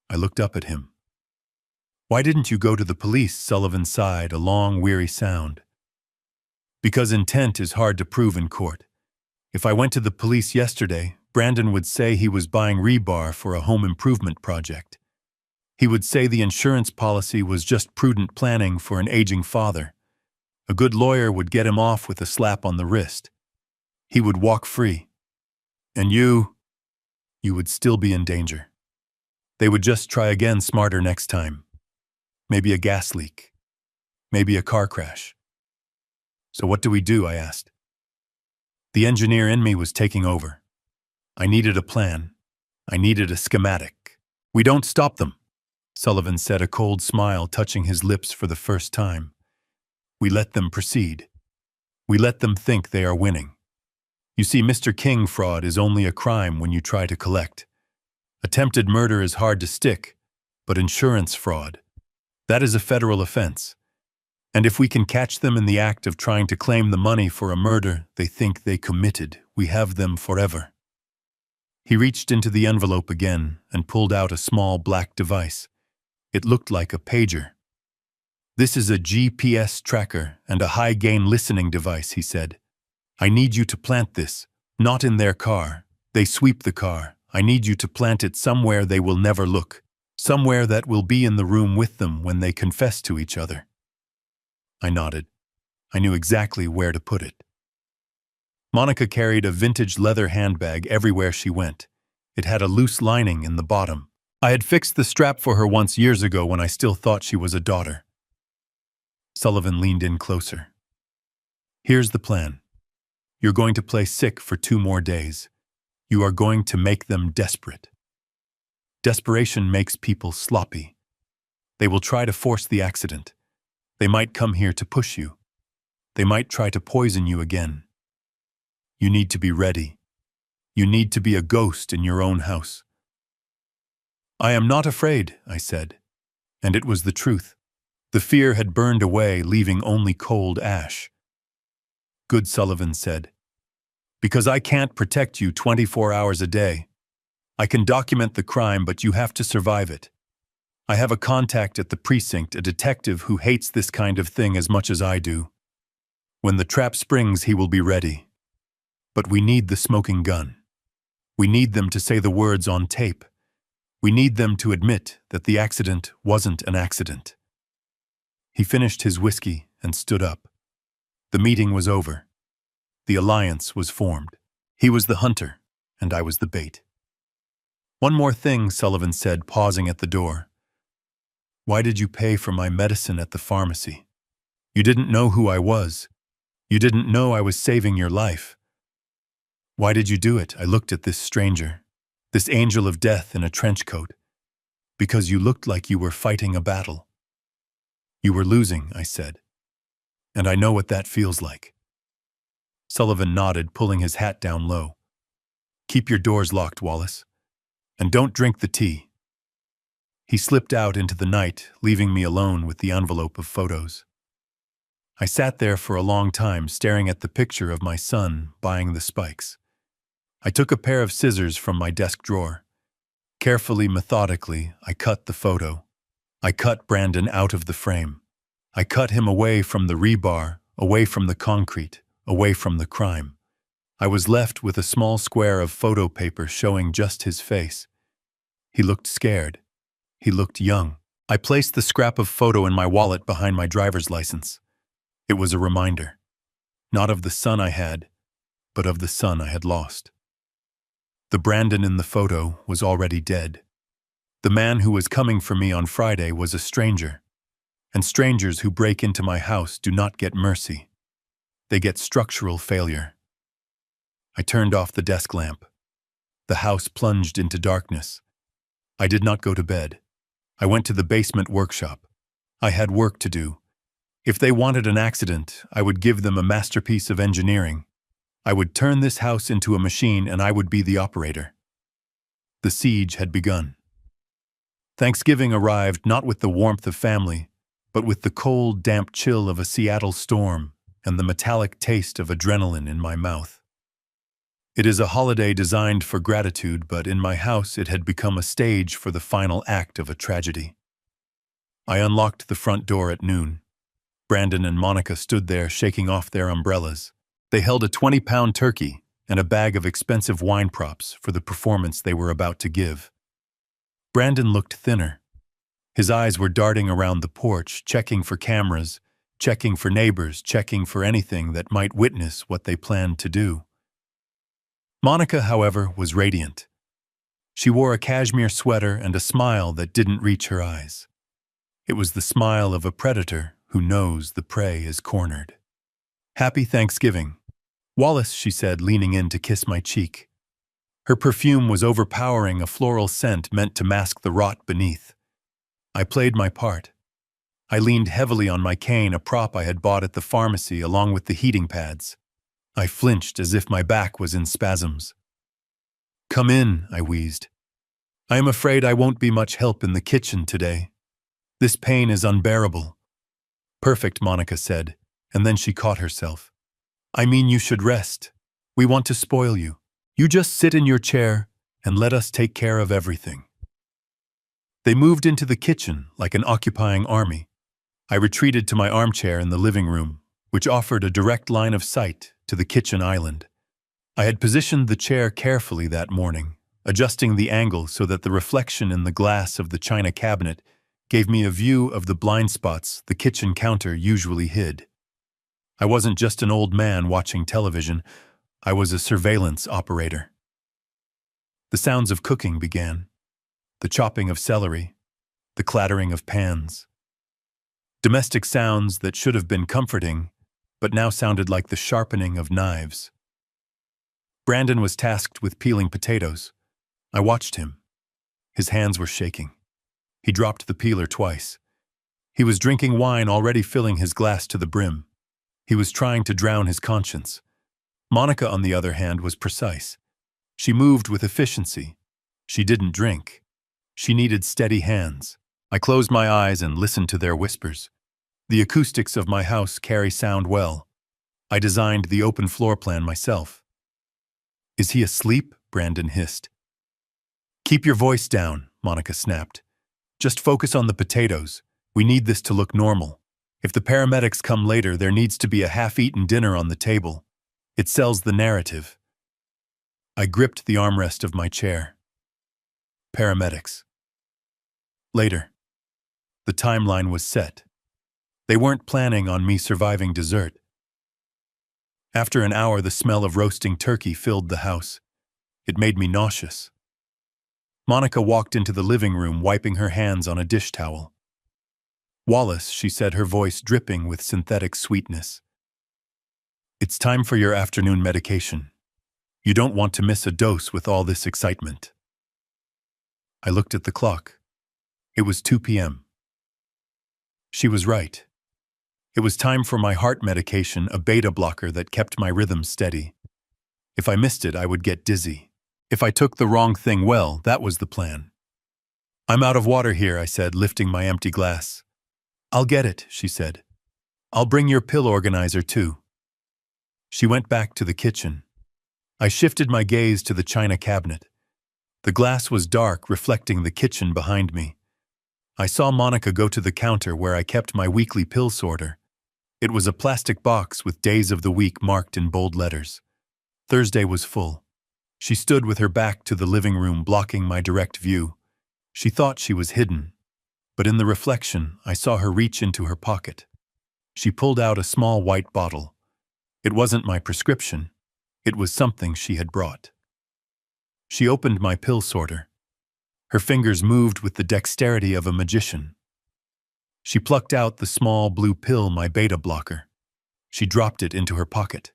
I looked up at him. "Why didn't you go to the police?" Sullivan sighed, a long, weary sound. "Because intent is hard to prove in court. If I went to the police yesterday, Brandon would say he was buying rebar for a home improvement project. He would say the insurance policy was just prudent planning for an aging father. A good lawyer would get him off with a slap on the wrist. He would walk free. And you would still be in danger. They would just try again, smarter next time. Maybe a gas leak. Maybe a car crash." "So what do we do?" I asked. The engineer in me was taking over. I needed a plan. I needed a schematic. "We don't stop them," Sullivan said, a cold smile touching his lips for the first time. "We let them proceed. We let them think they are winning. You see, Mr. King, fraud is only a crime when you try to collect. Attempted murder is hard to stick, but insurance fraud, that is a federal offense. And if we can catch them in the act of trying to claim the money for a murder they think they committed, we have them forever." He reached into the envelope again and pulled out a small black device. It looked like a pager. "This is a GPS tracker and a high-gain listening device," he said. "I need you to plant this, not in their car. They sweep the car. I need you to plant it somewhere they will never look, somewhere that will be in the room with them when they confess to each other." I nodded. I knew exactly where to put it. Monica carried a vintage leather handbag everywhere she went. It had a loose lining in the bottom. I had fixed the strap for her once years ago when I still thought she was a daughter. Sullivan leaned in closer. "Here's the plan. You're going to play sick for 2 more days. You are going to make them desperate. Desperation makes people sloppy. They will try to force the accident. They might come here to push you. They might try to poison you again. You need to be ready. You need to be a ghost in your own house." "I am not afraid," I said. And it was the truth. The fear had burned away, leaving only cold ash. "Good," Sullivan said. "Because I can't protect you 24 hours a day. I can document the crime, but you have to survive it. I have a contact at the precinct, a detective who hates this kind of thing as much as I do. When the trap springs, he will be ready. But we need the smoking gun. We need them to say the words on tape. We need them to admit that the accident wasn't an accident." He finished his whiskey and stood up. The meeting was over. The alliance was formed. He was the hunter, and I was the bait. "One more thing," Sullivan said, pausing at the door. "Why did you pay for my medicine at the pharmacy? You didn't know who I was. You didn't know I was saving your life. Why did you do it?" I looked at this stranger, this angel of death in a trench coat. "Because you looked like you were fighting a battle." "You were losing," I said. "And I know what that feels like." Sullivan nodded, pulling his hat down low. "Keep your doors locked, Wallace. And don't drink the tea." He slipped out into the night, leaving me alone with the envelope of photos. I sat there for a long time staring at the picture of my son buying the spikes. I took a pair of scissors from my desk drawer. Carefully, methodically, I cut the photo. I cut Brandon out of the frame. I cut him away from the rebar, away from the concrete, away from the crime. I was left with a small square of photo paper showing just his face. He looked scared. He looked young. I placed the scrap of photo in my wallet behind my driver's license. It was a reminder, not of the son I had, but of the son I had lost. The Brandon in the photo was already dead. The man who was coming for me on Friday was a stranger, and strangers who break into my house do not get mercy. They get structural failure. I turned off the desk lamp. The house plunged into darkness. I did not go to bed. I went to the basement workshop. I had work to do. If they wanted an accident, I would give them a masterpiece of engineering. I would turn this house into a machine and I would be the operator. The siege had begun. Thanksgiving arrived not with the warmth of family, but with the cold, damp chill of a Seattle storm and the metallic taste of adrenaline in my mouth. It is a holiday designed for gratitude, but in my house it had become a stage for the final act of a tragedy. I unlocked the front door at noon. Brandon and Monica stood there shaking off their umbrellas. They held a 20-pound turkey and a bag of expensive wine props for the performance they were about to give. Brandon looked thinner. His eyes were darting around the porch, checking for cameras, checking for neighbors, checking for anything that might witness what they planned to do. Monica, however, was radiant. She wore a cashmere sweater and a smile that didn't reach her eyes. It was the smile of a predator who knows the prey is cornered. "Happy Thanksgiving." "Wallace," she said, leaning in to kiss my cheek. Her perfume was overpowering, a floral scent meant to mask the rot beneath. I played my part. I leaned heavily on my cane, a prop I had bought at the pharmacy along with the heating pads. I flinched as if my back was in spasms. "Come in," I wheezed. "I am afraid I won't be much help in the kitchen today. This pain is unbearable." "Perfect," Monica said, and then she caught herself. "I mean, you should rest. We want to spoil you. You just sit in your chair and let us take care of everything." They moved into the kitchen like an occupying army. I retreated to my armchair in the living room, which offered a direct line of sight to the kitchen island. I had positioned the chair carefully that morning, adjusting the angle so that the reflection in the glass of the china cabinet gave me a view of the blind spots the kitchen counter usually hid. I wasn't just an old man watching television, I was a surveillance operator. The sounds of cooking began. The chopping of celery, the clattering of pans. Domestic sounds that should have been comforting, but now sounded like the sharpening of knives. Brandon was tasked with peeling potatoes. I watched him. His hands were shaking. He dropped the peeler twice. He was drinking wine, already filling his glass to the brim. He was trying to drown his conscience. Monica, on the other hand, was precise. She moved with efficiency. She didn't drink. She needed steady hands. I closed my eyes and listened to their whispers. The acoustics of my house carry sound well. I designed the open floor plan myself. "Is he asleep?" Brandon hissed. "Keep your voice down," Monica snapped. "Just focus on the potatoes. We need this to look normal. If the paramedics come later, there needs to be a half-eaten dinner on the table. It sells the narrative." I gripped the armrest of my chair. Paramedics. Later. The timeline was set. They weren't planning on me surviving dessert. After an hour, the smell of roasting turkey filled the house. It made me nauseous. Monica walked into the living room, wiping her hands on a dish towel. "Wallace," she said, her voice dripping with synthetic sweetness. "It's time for your afternoon medication. You don't want to miss a dose with all this excitement." I looked at the clock. It was 2 p.m. She was right. It was time for my heart medication, a beta blocker that kept my rhythm steady. If I missed it, I would get dizzy. If I took the wrong thing, well, that was the plan. I'm out of water here, I said, lifting my empty glass. I'll get it, she said. I'll bring your pill organizer too. She went back to the kitchen. I shifted my gaze to the china cabinet. The glass was dark, reflecting the kitchen behind me. I saw Monica go to the counter where I kept my weekly pill sorter. It was a plastic box with days of the week marked in bold letters. Thursday was full. She stood with her back to the living room, blocking my direct view. She thought she was hidden, but in the reflection, I saw her reach into her pocket. She pulled out a small white bottle. It wasn't my prescription. It was something she had brought. She opened my pill sorter. Her fingers moved with the dexterity of a magician. She plucked out the small blue pill, my beta blocker. She dropped it into her pocket.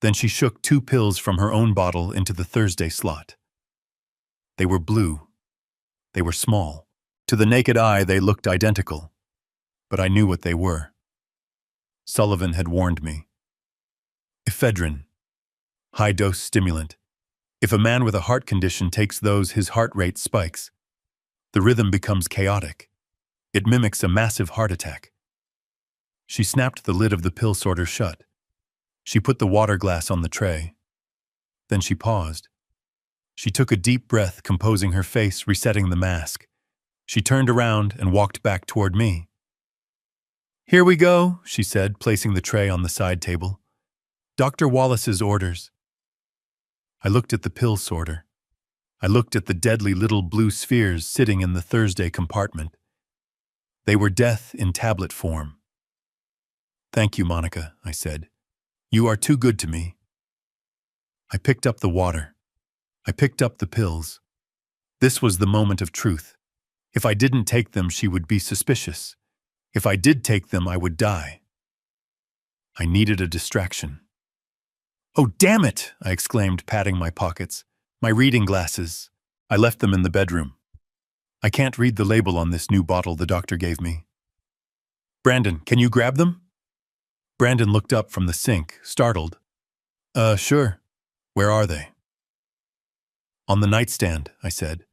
Then she shook 2 pills from her own bottle into the Thursday slot. They were blue. They were small. To the naked eye, they looked identical. But I knew what they were. Sullivan had warned me. Ephedrine. High-dose stimulant. If a man with a heart condition takes those, his heart rate spikes. The rhythm becomes chaotic. It mimics a massive heart attack. She snapped the lid of the pill sorter shut. She put the water glass on the tray. Then she paused. She took a deep breath, composing her face, resetting the mask. She turned around and walked back toward me. "Here we go," she said, placing the tray on the side table. "Dr. Wallace's orders." I looked at the pill sorter. I looked at the deadly little blue spheres sitting in the Thursday compartment. They were death in tablet form. "Thank you, Monica," I said. "You are too good to me." I picked up the water. I picked up the pills. This was the moment of truth. If I didn't take them, she would be suspicious. If I did take them, I would die. I needed a distraction. "Oh, damn it!" I exclaimed, patting my pockets. "My reading glasses. I left them in the bedroom. I can't read the label on this new bottle the doctor gave me." "Brandon, can you grab them?" Brandon looked up from the sink, startled. Sure. Where are they?" "On the nightstand," I said.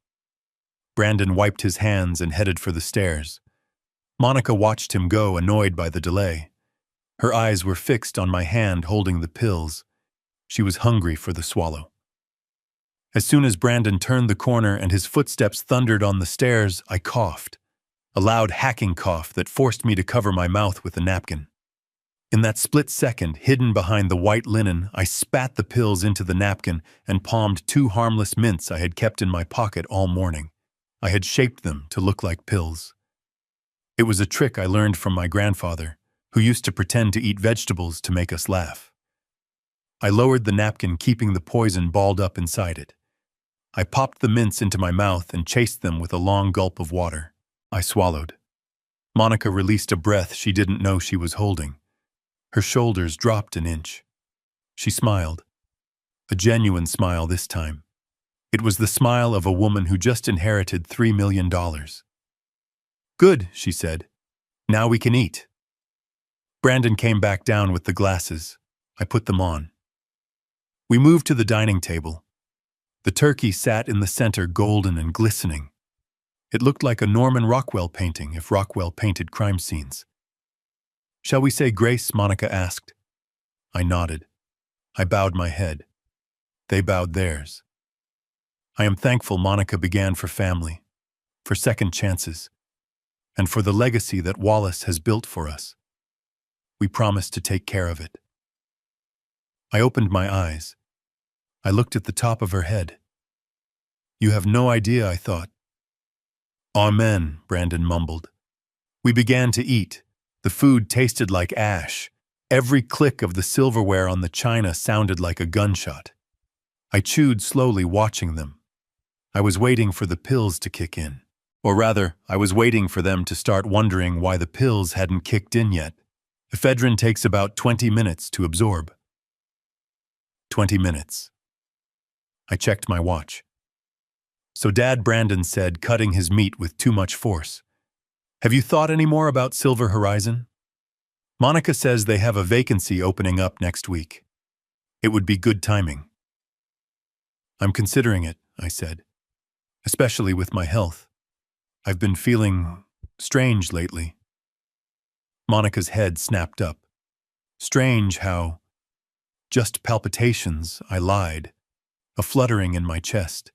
Brandon wiped his hands and headed for the stairs. Monica watched him go, annoyed by the delay. Her eyes were fixed on my hand holding the pills. She was hungry for the swallow. As soon as Brandon turned the corner and his footsteps thundered on the stairs, I coughed. A loud hacking cough that forced me to cover my mouth with a napkin. In that split second, hidden behind the white linen, I spat the pills into the napkin and palmed 2 harmless mints I had kept in my pocket all morning. I had shaped them to look like pills. It was a trick I learned from my grandfather, who used to pretend to eat vegetables to make us laugh. I lowered the napkin, keeping the poison balled up inside it. I popped the mints into my mouth and chased them with a long gulp of water. I swallowed. Monica released a breath she didn't know she was holding. Her shoulders dropped an inch. She smiled. A genuine smile this time. It was the smile of a woman who just inherited $3 million. "Good," she said. "Now we can eat." Brandon came back down with the glasses. I put them on. We moved to the dining table. The turkey sat in the center, golden and glistening. It looked like a Norman Rockwell painting if Rockwell painted crime scenes. "Shall we say grace?" Monica asked. I nodded. I bowed my head. They bowed theirs. "I am thankful," Monica began, "for family, for second chances, and for the legacy that Wallace has built for us. We promise to take care of it." I opened my eyes. I looked at the top of her head. "You have no idea," I thought. "Amen," Brandon mumbled. We began to eat. The food tasted like ash. Every click of the silverware on the china sounded like a gunshot. I chewed slowly, watching them. I was waiting for the pills to kick in. Or rather, I was waiting for them to start wondering why the pills hadn't kicked in yet. Ephedrine takes about 20 minutes to absorb. 20 minutes. I checked my watch. "So Dad," Brandon said, cutting his meat with too much force. "Have you thought any more about Silver Horizon? Monica says they have a vacancy opening up next week. It would be good timing." "I'm considering it," I said, "especially with my health. I've been feeling strange lately. Monica's head snapped up. Strange how, just palpitations, I lied, a fluttering in my chest.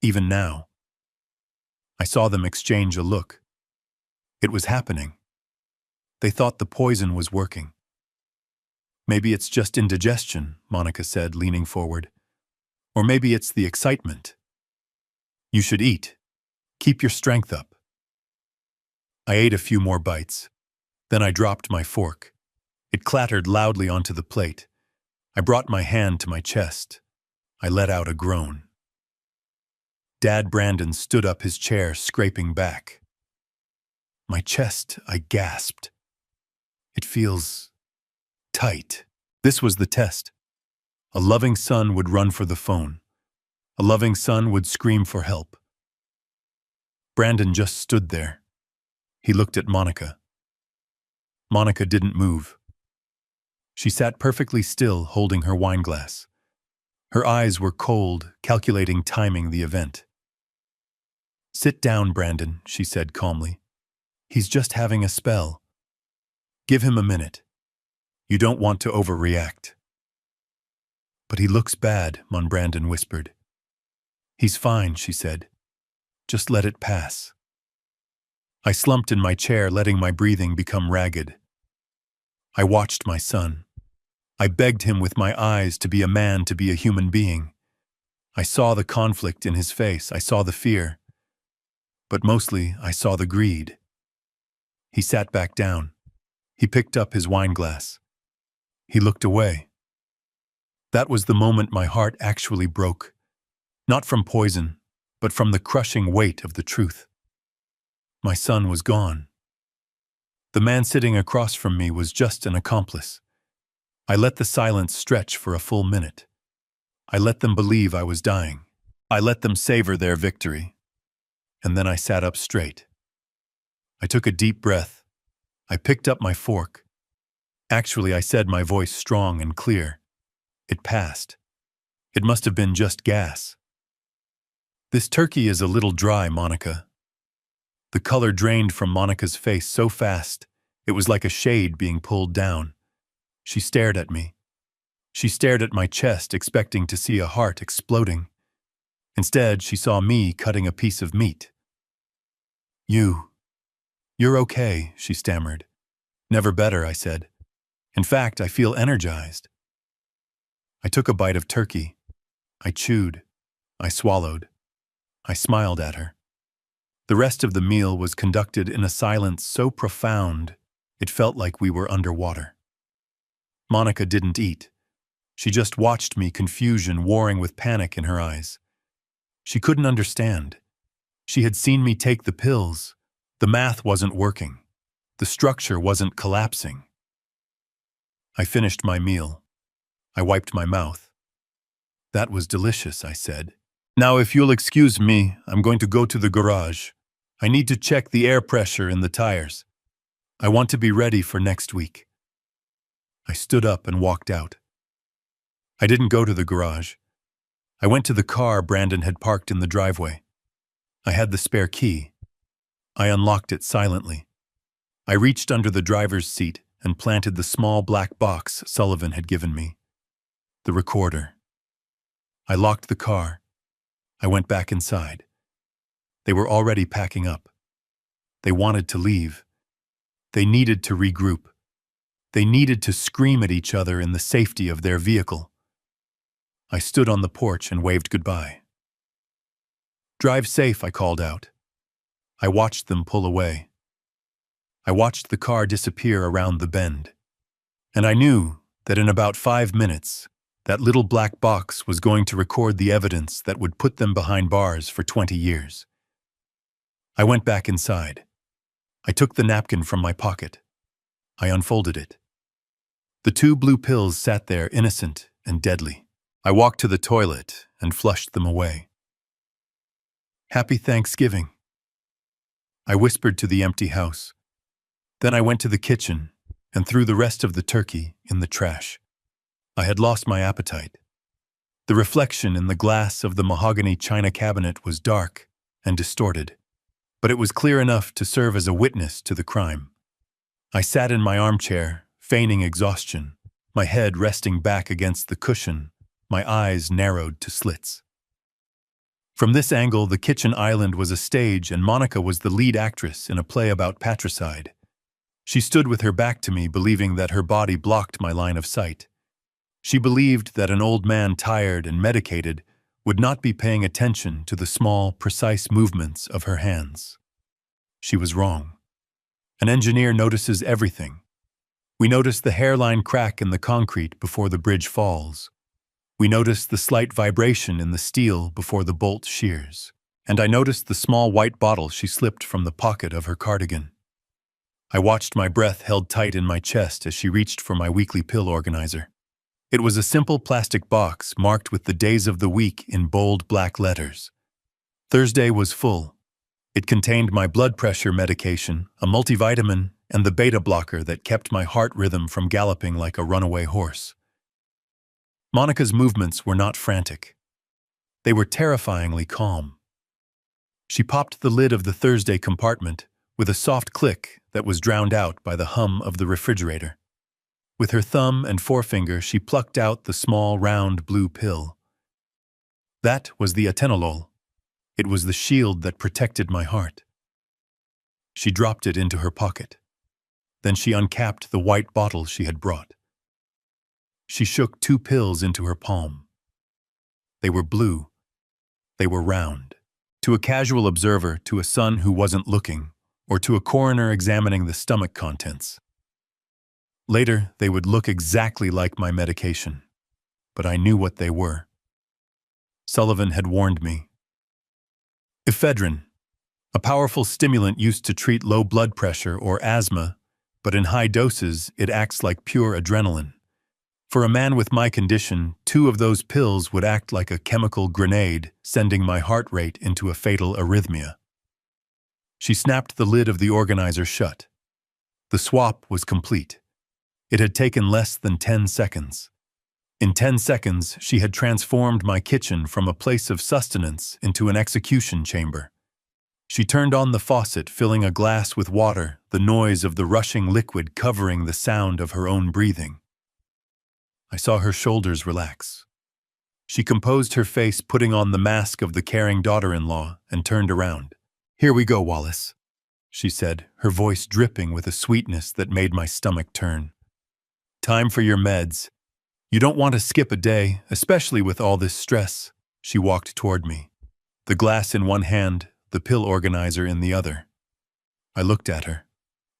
Even now. I saw them exchange a look. It was happening. They thought the poison was working. Maybe it's just indigestion, Monica said, leaning forward. Or maybe it's the excitement. You should eat. Keep your strength up. I ate a few more bites. Then I dropped my fork. It clattered loudly onto the plate. I brought my hand to my chest. I let out a groan. Dad Brandon stood up his chair, scraping back. My chest, I gasped. It feels tight. This was the test. A loving son would run for the phone. A loving son would scream for help. Brandon just stood there. He looked at Monica. Monica didn't move. She sat perfectly still, holding her wineglass. Her eyes were cold, calculating timing the event. Sit down, Brandon, she said calmly. He's just having a spell. Give him a minute. You don't want to overreact. But he looks bad, Brandon whispered. He's fine, she said. Just let it pass. I slumped in my chair, letting my breathing become ragged. I watched my son. I begged him with my eyes to be a man, to be a human being. I saw the conflict in his face. I saw the fear. But mostly, I saw the greed. He sat back down. He picked up his wineglass. He looked away. That was the moment my heart actually broke. Not from poison, but from the crushing weight of the truth. My son was gone. The man sitting across from me was just an accomplice. I let the silence stretch for a full minute. I let them believe I was dying. I let them savor their victory. And then I sat up straight. I took a deep breath. I picked up my fork. Actually, I said, my voice strong and clear. It passed. It must have been just gas. This turkey is a little dry, Monica. The color drained from Monica's face so fast, it was like a shade being pulled down. She stared at me. She stared at my chest, expecting to see a heart exploding. Instead, she saw me cutting a piece of meat. You're okay, she stammered. Never better, I said. In fact, I feel energized. I took a bite of turkey. I chewed. I swallowed. I smiled at her. The rest of the meal was conducted in a silence so profound, it felt like we were underwater. Monica didn't eat. She just watched me, confusion warring with panic in her eyes. She couldn't understand. She had seen me take the pills. The math wasn't working. The structure wasn't collapsing. I finished my meal. I wiped my mouth. That was delicious, I said. Now, if you'll excuse me, I'm going to go to the garage. I need to check the air pressure in the tires. I want to be ready for next week. I stood up and walked out. I didn't go to the garage. I went to the car Brandon had parked in the driveway. I had the spare key. I unlocked it silently. I reached under the driver's seat and planted the small black box Sullivan had given me. The recorder. I locked the car. I went back inside. They were already packing up. They wanted to leave. They needed to regroup. They needed to scream at each other in the safety of their vehicle. I stood on the porch and waved goodbye. Drive safe, I called out. I watched them pull away. I watched the car disappear around the bend. And I knew that in about 5 minutes, that little black box was going to record the evidence that would put them behind bars for 20 years. I went back inside. I took the napkin from my pocket. I unfolded it. The 2 blue pills sat there, innocent and deadly. I walked to the toilet and flushed them away. Happy Thanksgiving. I whispered to the empty house. Then I went to the kitchen and threw the rest of the turkey in the trash. I had lost my appetite. The reflection in the glass of the mahogany china cabinet was dark and distorted. but it was clear enough to serve as a witness to the crime. I sat in my armchair, feigning exhaustion, my head resting back against the cushion, my eyes narrowed to slits. From this angle, the kitchen island was a stage and Monica was the lead actress in a play about patricide. She stood with her back to me, believing that her body blocked my line of sight. She believed that an old man tired and medicated would not be paying attention to the small, precise movements of her hands. She was wrong. An engineer notices everything. We notice the hairline crack in the concrete before the bridge falls. We notice the slight vibration in the steel before the bolt shears. And I noticed the small white bottle she slipped from the pocket of her cardigan. I watched my breath held tight in my chest as she reached for my weekly pill organizer. It was a simple plastic box marked with the days of the week in bold black letters. Thursday was full. It contained my blood pressure medication, a multivitamin, and the beta blocker that kept my heart rhythm from galloping like a runaway horse. Monica's movements were not frantic. They were terrifyingly calm. She popped the lid of the Thursday compartment with a soft click that was drowned out by the hum of the refrigerator. With her thumb and forefinger, she plucked out the small, round blue pill. That was the atenolol. It was the shield that protected my heart. She dropped it into her pocket. Then she uncapped the white bottle she had brought. She shook 2 pills into her palm. They were blue. They were round. To a casual observer, to a son who wasn't looking, or to a coroner examining the stomach contents. Later, they would look exactly like my medication. But I knew what they were. Sullivan had warned me. Ephedrine, a powerful stimulant used to treat low blood pressure or asthma, but in high doses, it acts like pure adrenaline. For a man with my condition, 2 of those pills would act like a chemical grenade, sending my heart rate into a fatal arrhythmia. She snapped the lid of the organizer shut. The swap was complete. It had taken less than 10 seconds. In 10 seconds, she had transformed my kitchen from a place of sustenance into an execution chamber. She turned on the faucet, filling a glass with water, the noise of the rushing liquid covering the sound of her own breathing. I saw her shoulders relax. She composed her face, putting on the mask of the caring daughter-in-law, and turned around. "Here we go, Wallace," she said, her voice dripping with a sweetness that made my stomach turn. "Time for your meds. You don't want to skip a day, especially with all this stress." She walked toward me, the glass in one hand, the pill organizer in the other. I looked at her.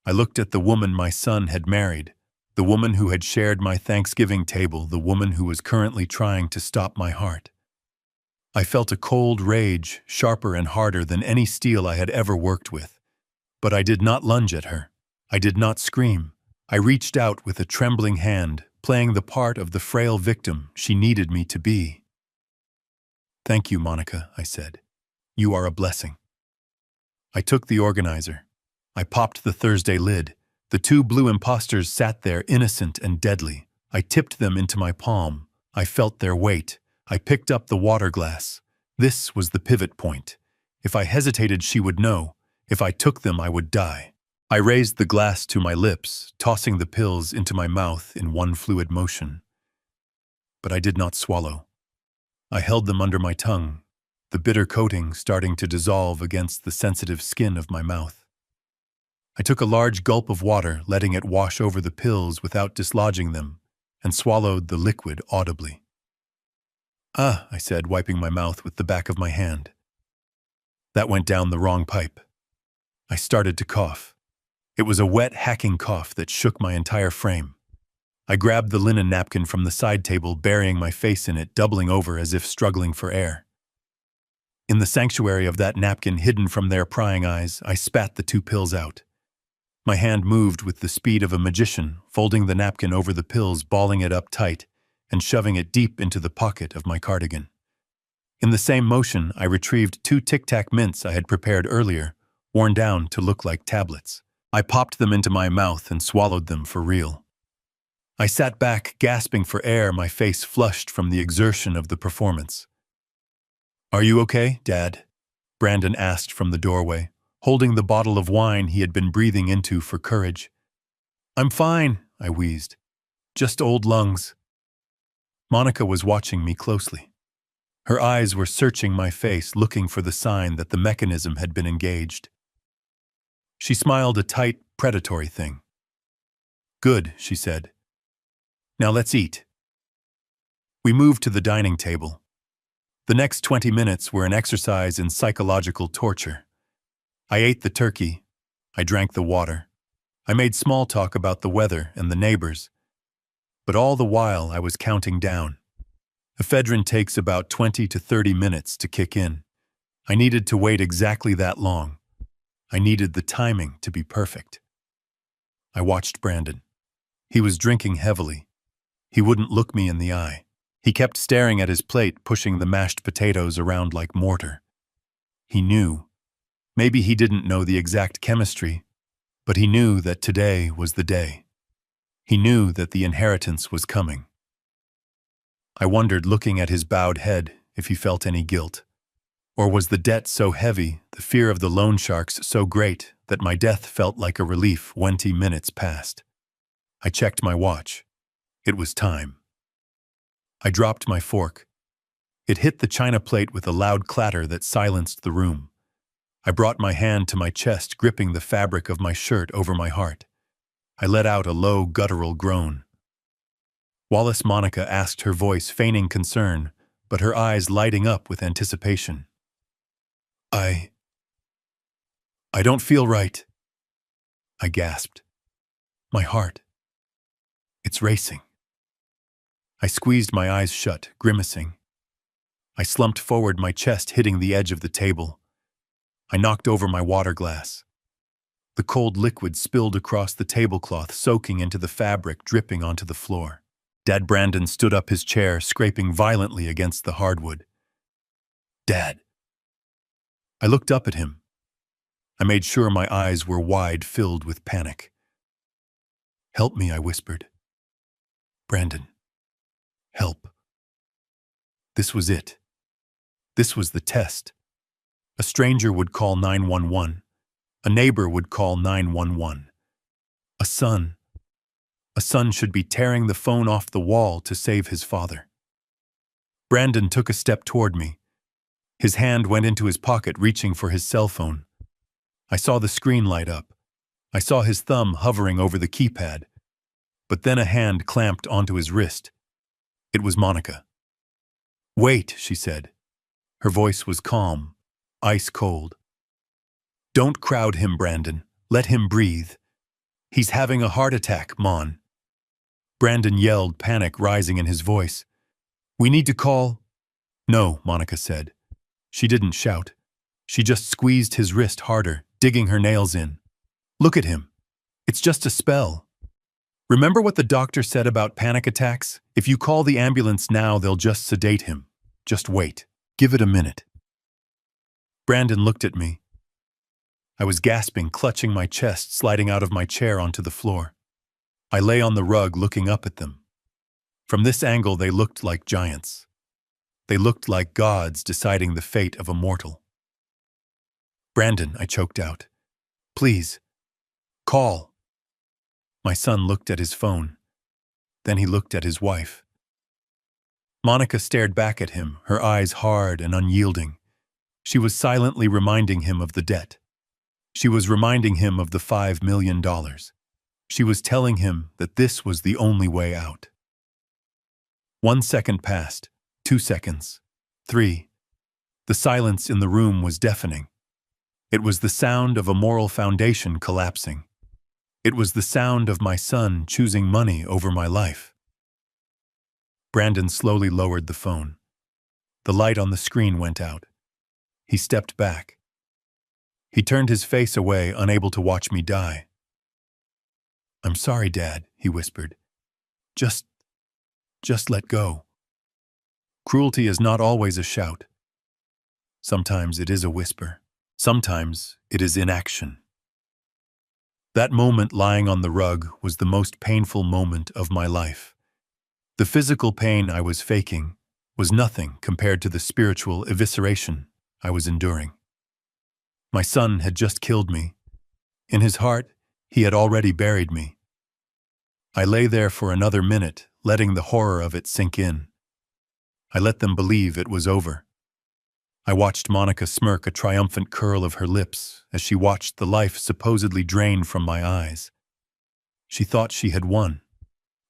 I looked at the woman my son had married, the woman who had shared my Thanksgiving table, the woman who was currently trying to stop my heart. I felt a cold rage, sharper and harder than any steel I had ever worked with. But I did not lunge at her. I did not scream. I reached out with a trembling hand, playing the part of the frail victim she needed me to be. "Thank you, Monica," I said. "You are a blessing." I took the organizer. I popped the Thursday lid. The 2 blue imposters sat there, innocent and deadly. I tipped them into my palm. I felt their weight. I picked up the water glass. This was the pivot point. If I hesitated, she would know. If I took them, I would die. I raised the glass to my lips, tossing the pills into my mouth in one fluid motion. But I did not swallow. I held them under my tongue, the bitter coating starting to dissolve against the sensitive skin of my mouth. I took a large gulp of water, letting it wash over the pills without dislodging them, and swallowed the liquid audibly. "Ah," I said, wiping my mouth with the back of my hand. That went down the wrong pipe. I started to cough. It was a wet, hacking cough that shook my entire frame. I grabbed the linen napkin from the side table, burying my face in it, doubling over as if struggling for air. In the sanctuary of that napkin, hidden from their prying eyes, I spat the 2 pills out. My hand moved with the speed of a magician, folding the napkin over the pills, balling it up tight, and shoving it deep into the pocket of my cardigan. In the same motion, I retrieved 2 Tic Tac mints I had prepared earlier, worn down to look like tablets. I popped them into my mouth and swallowed them for real. I sat back, gasping for air, my face flushed from the exertion of the performance. "Are you okay, Dad?" Brandon asked from the doorway, holding the bottle of wine he had been breathing into for courage. "I'm fine," I wheezed. "Just old lungs." Monica was watching me closely. Her eyes were searching my face, looking for the sign that the mechanism had been engaged. She smiled a tight, predatory thing. "Good," she said. "Now let's eat." We moved to the dining table. The next 20 minutes were an exercise in psychological torture. I ate the turkey. I drank the water. I made small talk about the weather and the neighbors. But all the while I was counting down. Ephedrine takes about 20 to 30 minutes to kick in. I needed to wait exactly that long. I needed the timing to be perfect. I watched Brandon. He was drinking heavily. He wouldn't look me in the eye. He kept staring at his plate, pushing the mashed potatoes around like mortar. He knew. Maybe he didn't know the exact chemistry, but he knew that today was the day. He knew that the inheritance was coming. I wondered, looking at his bowed head, if he felt any guilt. Or was the debt so heavy, the fear of the loan sharks so great, that my death felt like a relief 20 minutes past? I checked my watch. It was time. I dropped my fork. It hit the china plate with a loud clatter that silenced the room. I brought my hand to my chest, gripping the fabric of my shirt over my heart. I let out a low, guttural groan. Wallace, Monica asked, her voice feigning concern, but her eyes lighting up with anticipation. I don't feel right," I gasped. "My heart. It's racing." I squeezed my eyes shut, grimacing. I slumped forward, my chest hitting the edge of the table. I knocked over my water glass. The cold liquid spilled across the tablecloth, soaking into the fabric, dripping onto the floor. Dad Brandon stood up his chair, scraping violently against the hardwood. "Dad." I looked up at him. I made sure my eyes were wide, filled with panic. "Help me," I whispered. "Brandon, help." This was it. This was the test. A stranger would call 911. A neighbor would call 911. A son should be tearing the phone off the wall to save his father. Brandon took a step toward me. His hand went into his pocket, reaching for his cell phone. I saw the screen light up. I saw his thumb hovering over the keypad. But then a hand clamped onto his wrist. It was Monica. "Wait," she said. Her voice was calm, ice cold. "Don't crowd him, Brandon. Let him breathe. He's having a heart attack, Mon." Brandon yelled, panic rising in his voice. "We need to call—" "No," Monica said. She didn't shout. She just squeezed his wrist harder, digging her nails in. "Look at him. It's just a spell. Remember what the doctor said about panic attacks? If you call the ambulance now, they'll just sedate him. Just wait. Give it a minute." Brandon looked at me. I was gasping, clutching my chest, sliding out of my chair onto the floor. I lay on the rug, looking up at them. From this angle, they looked like giants. They looked like gods deciding the fate of a mortal. "Brandon," I choked out. "Please, call." My son looked at his phone. Then he looked at his wife. Monica stared back at him, her eyes hard and unyielding. She was silently reminding him of the debt. She was reminding him of the $5 million. She was telling him that this was the only way out. 1 second passed, 2 seconds, 3. The silence in the room was deafening. It was the sound of a moral foundation collapsing. It was the sound of my son choosing money over my life. Brandon slowly lowered the phone. The light on the screen went out. He stepped back. He turned his face away, unable to watch me die. "I'm sorry, Dad," he whispered. Just let go. Cruelty is not always a shout. Sometimes it is a whisper. Sometimes it is inaction. That moment lying on the rug was the most painful moment of my life. The physical pain I was faking was nothing compared to the spiritual evisceration I was enduring. My son had just killed me. In his heart, he had already buried me. I lay there for another minute, letting the horror of it sink in. I let them believe it was over. I watched Monica smirk a triumphant curl of her lips as she watched the life supposedly drained from my eyes. She thought she had won.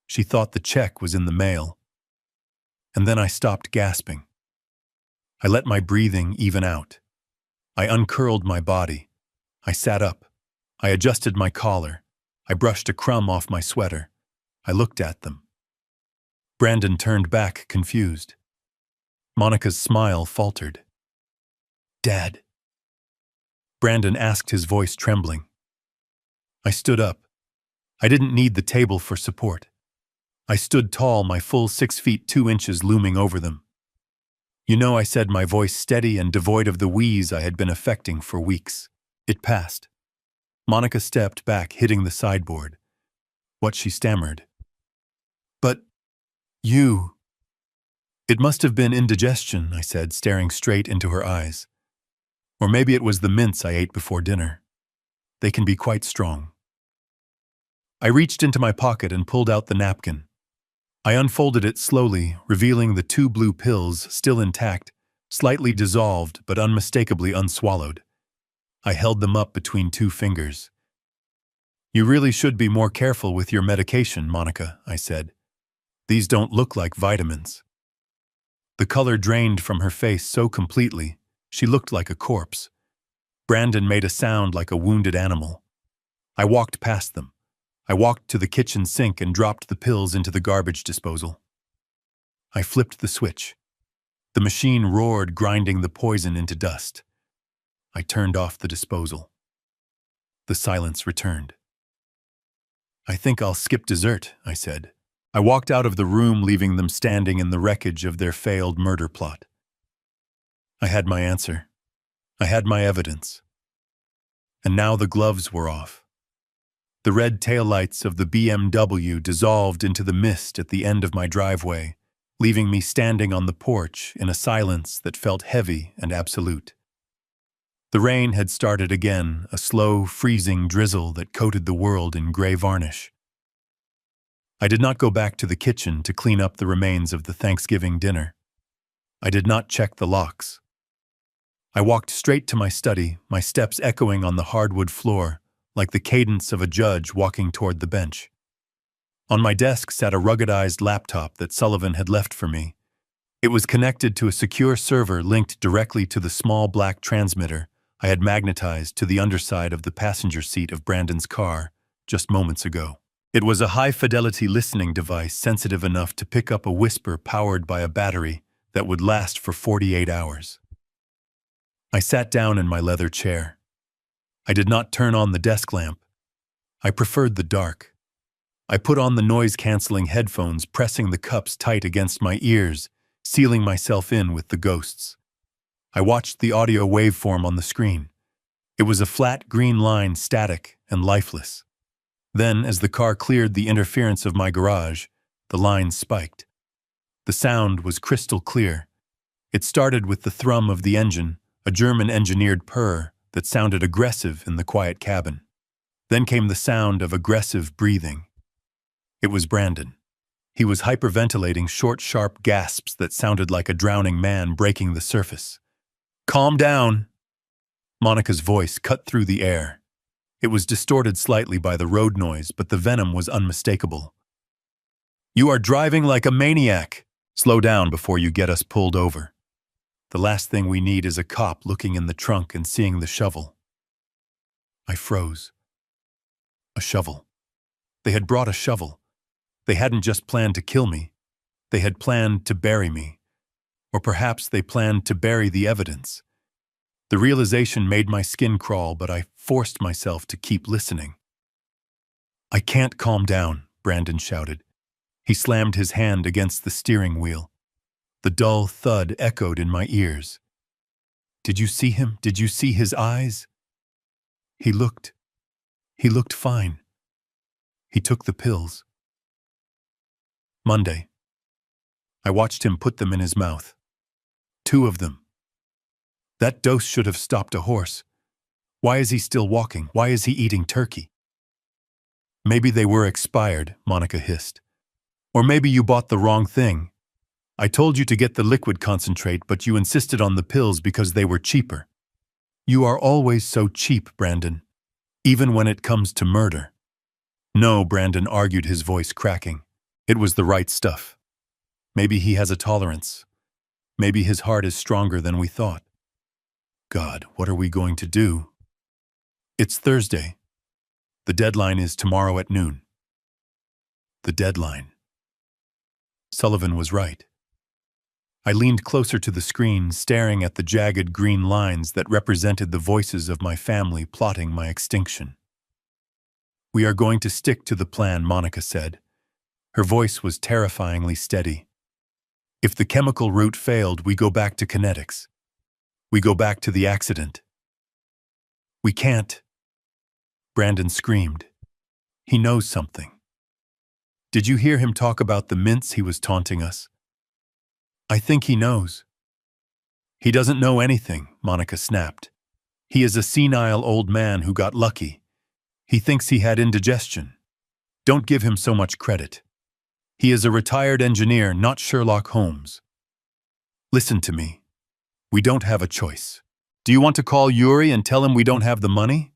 She thought the check was in the mail. And then I stopped gasping. I let my breathing even out. I uncurled my body. I sat up. I adjusted my collar. I brushed a crumb off my sweater. I looked at them. Brandon turned back, confused. Monica's smile faltered. "Dad?" Brandon asked, his voice trembling. I stood up. I didn't need the table for support. I stood tall, my full 6 feet 2 inches looming over them. "You know," I said, my voice steady and devoid of the wheeze I had been affecting for weeks. It passed. Monica stepped back, hitting the sideboard. What she stammered. "But you..." "It must have been indigestion," I said, staring straight into her eyes. "Or maybe it was the mints I ate before dinner. They can be quite strong." I reached into my pocket and pulled out the napkin. I unfolded it slowly, revealing the 2 blue pills still intact, slightly dissolved but unmistakably unswallowed. I held them up between 2 fingers. "You really should be more careful with your medication, Monica," I said. "These don't look like vitamins." The color drained from her face so completely, she looked like a corpse. Brandon made a sound like a wounded animal. I walked past them. I walked to the kitchen sink and dropped the pills into the garbage disposal. I flipped the switch. The machine roared, grinding the poison into dust. I turned off the disposal. The silence returned. "I think I'll skip dessert," I said. I walked out of the room, leaving them standing in the wreckage of their failed murder plot. I had my answer. I had my evidence. And now the gloves were off. The red taillights of the BMW dissolved into the mist at the end of my driveway, leaving me standing on the porch in a silence that felt heavy and absolute. The rain had started again, a slow, freezing drizzle that coated the world in gray varnish. I did not go back to the kitchen to clean up the remains of the Thanksgiving dinner. I did not check the locks. I walked straight to my study, my steps echoing on the hardwood floor, like the cadence of a judge walking toward the bench. On my desk sat a ruggedized laptop that Sullivan had left for me. It was connected to a secure server linked directly to the small black transmitter I had magnetized to the underside of the passenger seat of Brandon's car just moments ago. It was a high-fidelity listening device sensitive enough to pick up a whisper powered by a battery that would last for 48 hours. I sat down in my leather chair. I did not turn on the desk lamp. I preferred the dark. I put on the noise-canceling headphones, pressing the cups tight against my ears, sealing myself in with the ghosts. I watched the audio waveform on the screen. It was a flat green line, static and lifeless. Then, as the car cleared the interference of my garage, the line spiked. The sound was crystal clear. It started with the thrum of the engine, a German-engineered purr that sounded aggressive in the quiet cabin. Then came the sound of aggressive breathing. It was Brandon. He was hyperventilating short, sharp gasps that sounded like a drowning man breaking the surface. "Calm down!" Monica's voice cut through the air. It was distorted slightly by the road noise, but the venom was unmistakable. "You are driving like a maniac. Slow down before you get us pulled over. The last thing we need is a cop looking in the trunk and seeing the shovel." I froze. A shovel. They had brought a shovel. They hadn't just planned to kill me. They had planned to bury me. Or perhaps they planned to bury the evidence. The realization made my skin crawl, but I forced myself to keep listening. "I can't calm down," Brandon shouted. He slammed his hand against the steering wheel. The dull thud echoed in my ears. "Did you see him? Did you see his eyes?" He looked fine. He took the pills. Monday. I watched him put them in his mouth. 2 of them. That dose should have stopped a horse. Why is he still walking? Why is he eating turkey? Maybe they were expired, Monica hissed. Or maybe you bought the wrong thing. I told you to get the liquid concentrate, but you insisted on the pills because they were cheaper. You are always so cheap, Brandon. Even when it comes to murder. No, Brandon argued, his voice cracking. It was the right stuff. Maybe he has a tolerance. Maybe his heart is stronger than we thought. God, what are we going to do? It's Thursday. The deadline is tomorrow at noon. The deadline. Sullivan was right. I leaned closer to the screen, staring at the jagged green lines that represented the voices of my family plotting my extinction. We are going to stick to the plan, Monica said. Her voice was terrifyingly steady. If the chemical route failed, we go back to kinetics. We go back to the accident. We can't. Brandon screamed. He knows something. Did you hear him talk about the mints he was taunting us? I think he knows. He doesn't know anything, Monica snapped. He is a senile old man who got lucky. He thinks he had indigestion. Don't give him so much credit. He is a retired engineer, not Sherlock Holmes. Listen to me. We don't have a choice. Do you want to call Yuri and tell him we don't have the money?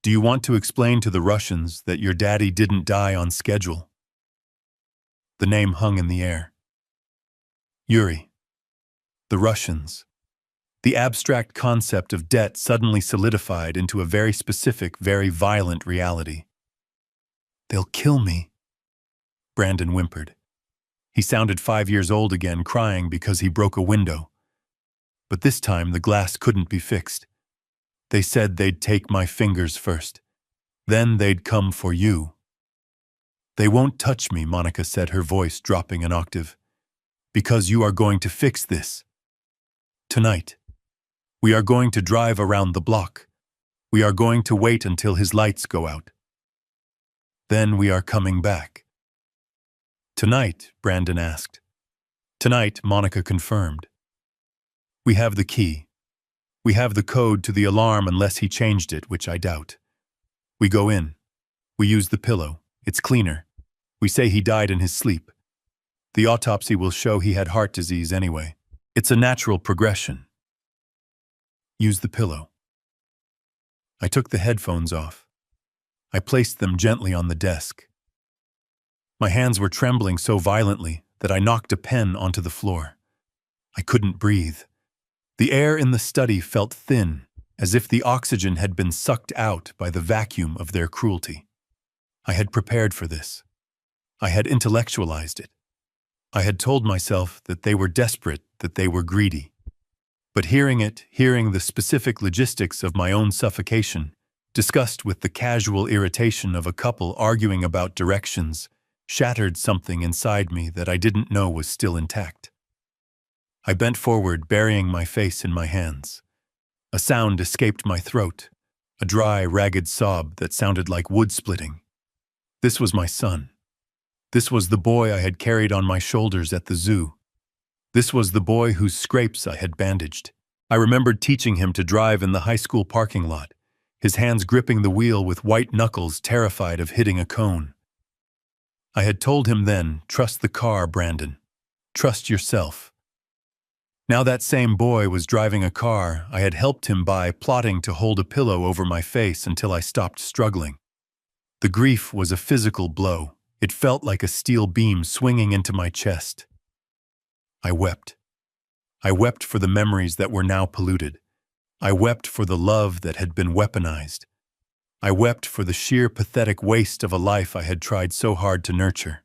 Do you want to explain to the Russians that your daddy didn't die on schedule? The name hung in the air. Yuri. The Russians. The abstract concept of debt suddenly solidified into a very specific, very violent reality. They'll kill me, Brandon whimpered. He sounded 5 years old again, crying because he broke a window. But this time the glass couldn't be fixed. They said they'd take my fingers first. Then they'd come for you. They won't touch me, Monica said, her voice dropping an octave. Because you are going to fix this. Tonight. We are going to drive around the block. We are going to wait until his lights go out. Then we are coming back. Tonight, Brandon asked. Tonight, Monica confirmed. We have the key. We have the code to the alarm unless he changed it, which I doubt. We go in. We use the pillow. It's cleaner. We say he died in his sleep. The autopsy will show he had heart disease anyway. It's a natural progression. Use the pillow. I took the headphones off. I placed them gently on the desk. My hands were trembling so violently that I knocked a pen onto the floor. I couldn't breathe. The air in the study felt thin, as if the oxygen had been sucked out by the vacuum of their cruelty. I had prepared for this. I had intellectualized it. I had told myself that they were desperate, that they were greedy. But hearing the specific logistics of my own suffocation, discussed with the casual irritation of a couple arguing about directions, shattered something inside me that I didn't know was still intact. I bent forward, burying my face in my hands. A sound escaped my throat, a dry, ragged sob that sounded like wood splitting. This was my son. This was the boy I had carried on my shoulders at the zoo. This was the boy whose scrapes I had bandaged. I remembered teaching him to drive in the high school parking lot, his hands gripping the wheel with white knuckles, terrified of hitting a cone. I had told him then, trust the car, Brandon. Trust yourself. Now that same boy was driving a car I had helped him by, plotting to hold a pillow over my face until I stopped struggling. The grief was a physical blow. It felt like a steel beam swinging into my chest. I wept. I wept for the memories that were now polluted. I wept for the love that had been weaponized. I wept for the sheer pathetic waste of a life I had tried so hard to nurture.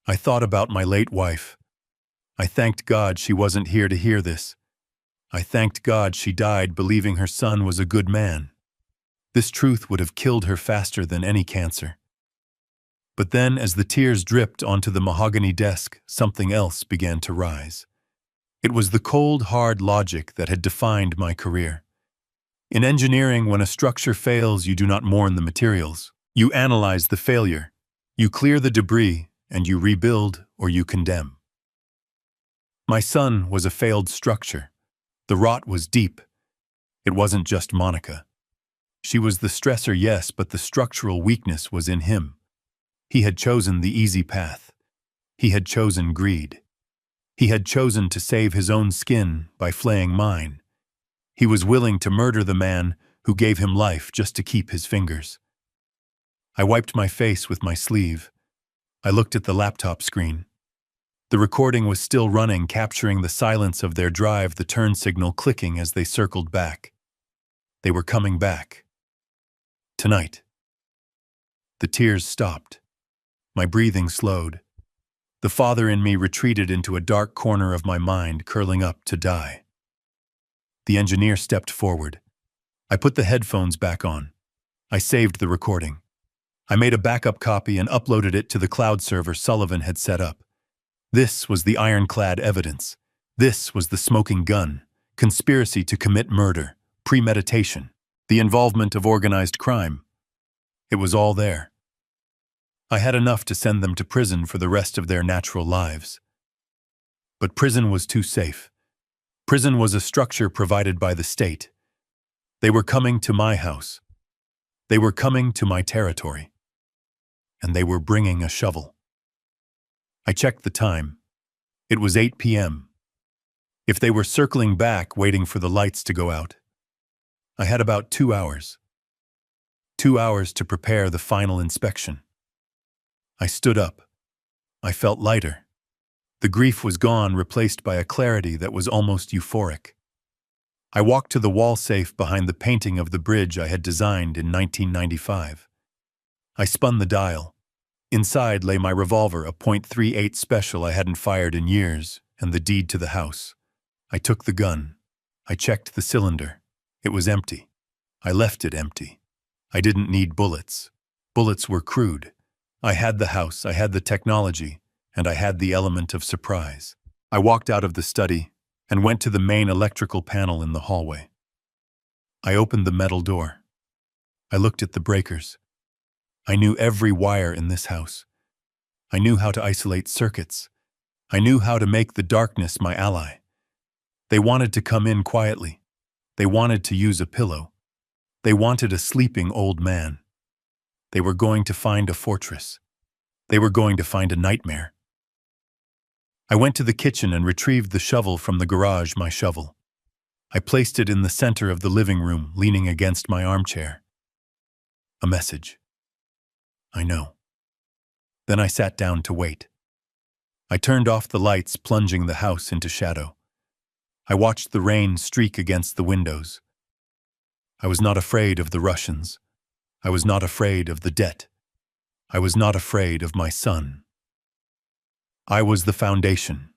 I thought about my late wife. I thanked God she wasn't here to hear this. I thanked God she died believing her son was a good man. This truth would have killed her faster than any cancer. But then, as the tears dripped onto the mahogany desk, something else began to rise. It was the cold, hard logic that had defined my career. In engineering, when a structure fails, you do not mourn the materials. You analyze the failure. You clear the debris, and you rebuild or you condemn. My son was a failed structure. The rot was deep. It wasn't just Monica. She was the stressor, yes, but the structural weakness was in him. He had chosen the easy path. He had chosen greed. He had chosen to save his own skin by flaying mine. He was willing to murder the man who gave him life just to keep his fingers. I wiped my face with my sleeve. I looked at the laptop screen. The recording was still running, capturing the silence of their drive, the turn signal clicking as they circled back. They were coming back. Tonight. The tears stopped. My breathing slowed. The father in me retreated into a dark corner of my mind, curling up to die. The engineer stepped forward. I put the headphones back on. I saved the recording. I made a backup copy and uploaded it to the cloud server Sullivan had set up. This was the ironclad evidence. This was the smoking gun, conspiracy to commit murder, premeditation, the involvement of organized crime. It was all there. I had enough to send them to prison for the rest of their natural lives. But prison was too safe. Prison was a structure provided by the state. They were coming to my house. They were coming to my territory. And they were bringing a shovel. I checked the time. It was 8 p.m. If they were circling back, waiting for the lights to go out, I had about 2 hours. 2 hours to prepare the final inspection. I stood up. I felt lighter. The grief was gone, replaced by a clarity that was almost euphoric. I walked to the wall safe behind the painting of the bridge I had designed in 1995. I spun the dial. Inside lay my revolver, a .38 special I hadn't fired in years, and the deed to the house. I took the gun. I checked the cylinder. It was empty. I left it empty. I didn't need bullets. Bullets were crude. I had the house, I had the technology, and I had the element of surprise. I walked out of the study and went to the main electrical panel in the hallway. I opened the metal door. I looked at the breakers. I knew every wire in this house. I knew how to isolate circuits. I knew how to make the darkness my ally. They wanted to come in quietly. They wanted to use a pillow. They wanted a sleeping old man. They were going to find a fortress. They were going to find a nightmare. I went to the kitchen and retrieved the shovel from the garage, my shovel. I placed it in the center of the living room, leaning against my armchair. A message. I know. Then I sat down to wait. I turned off the lights, plunging the house into shadow. I watched the rain streak against the windows. I was not afraid of the Russians. I was not afraid of the debt. I was not afraid of my son. I was the foundation.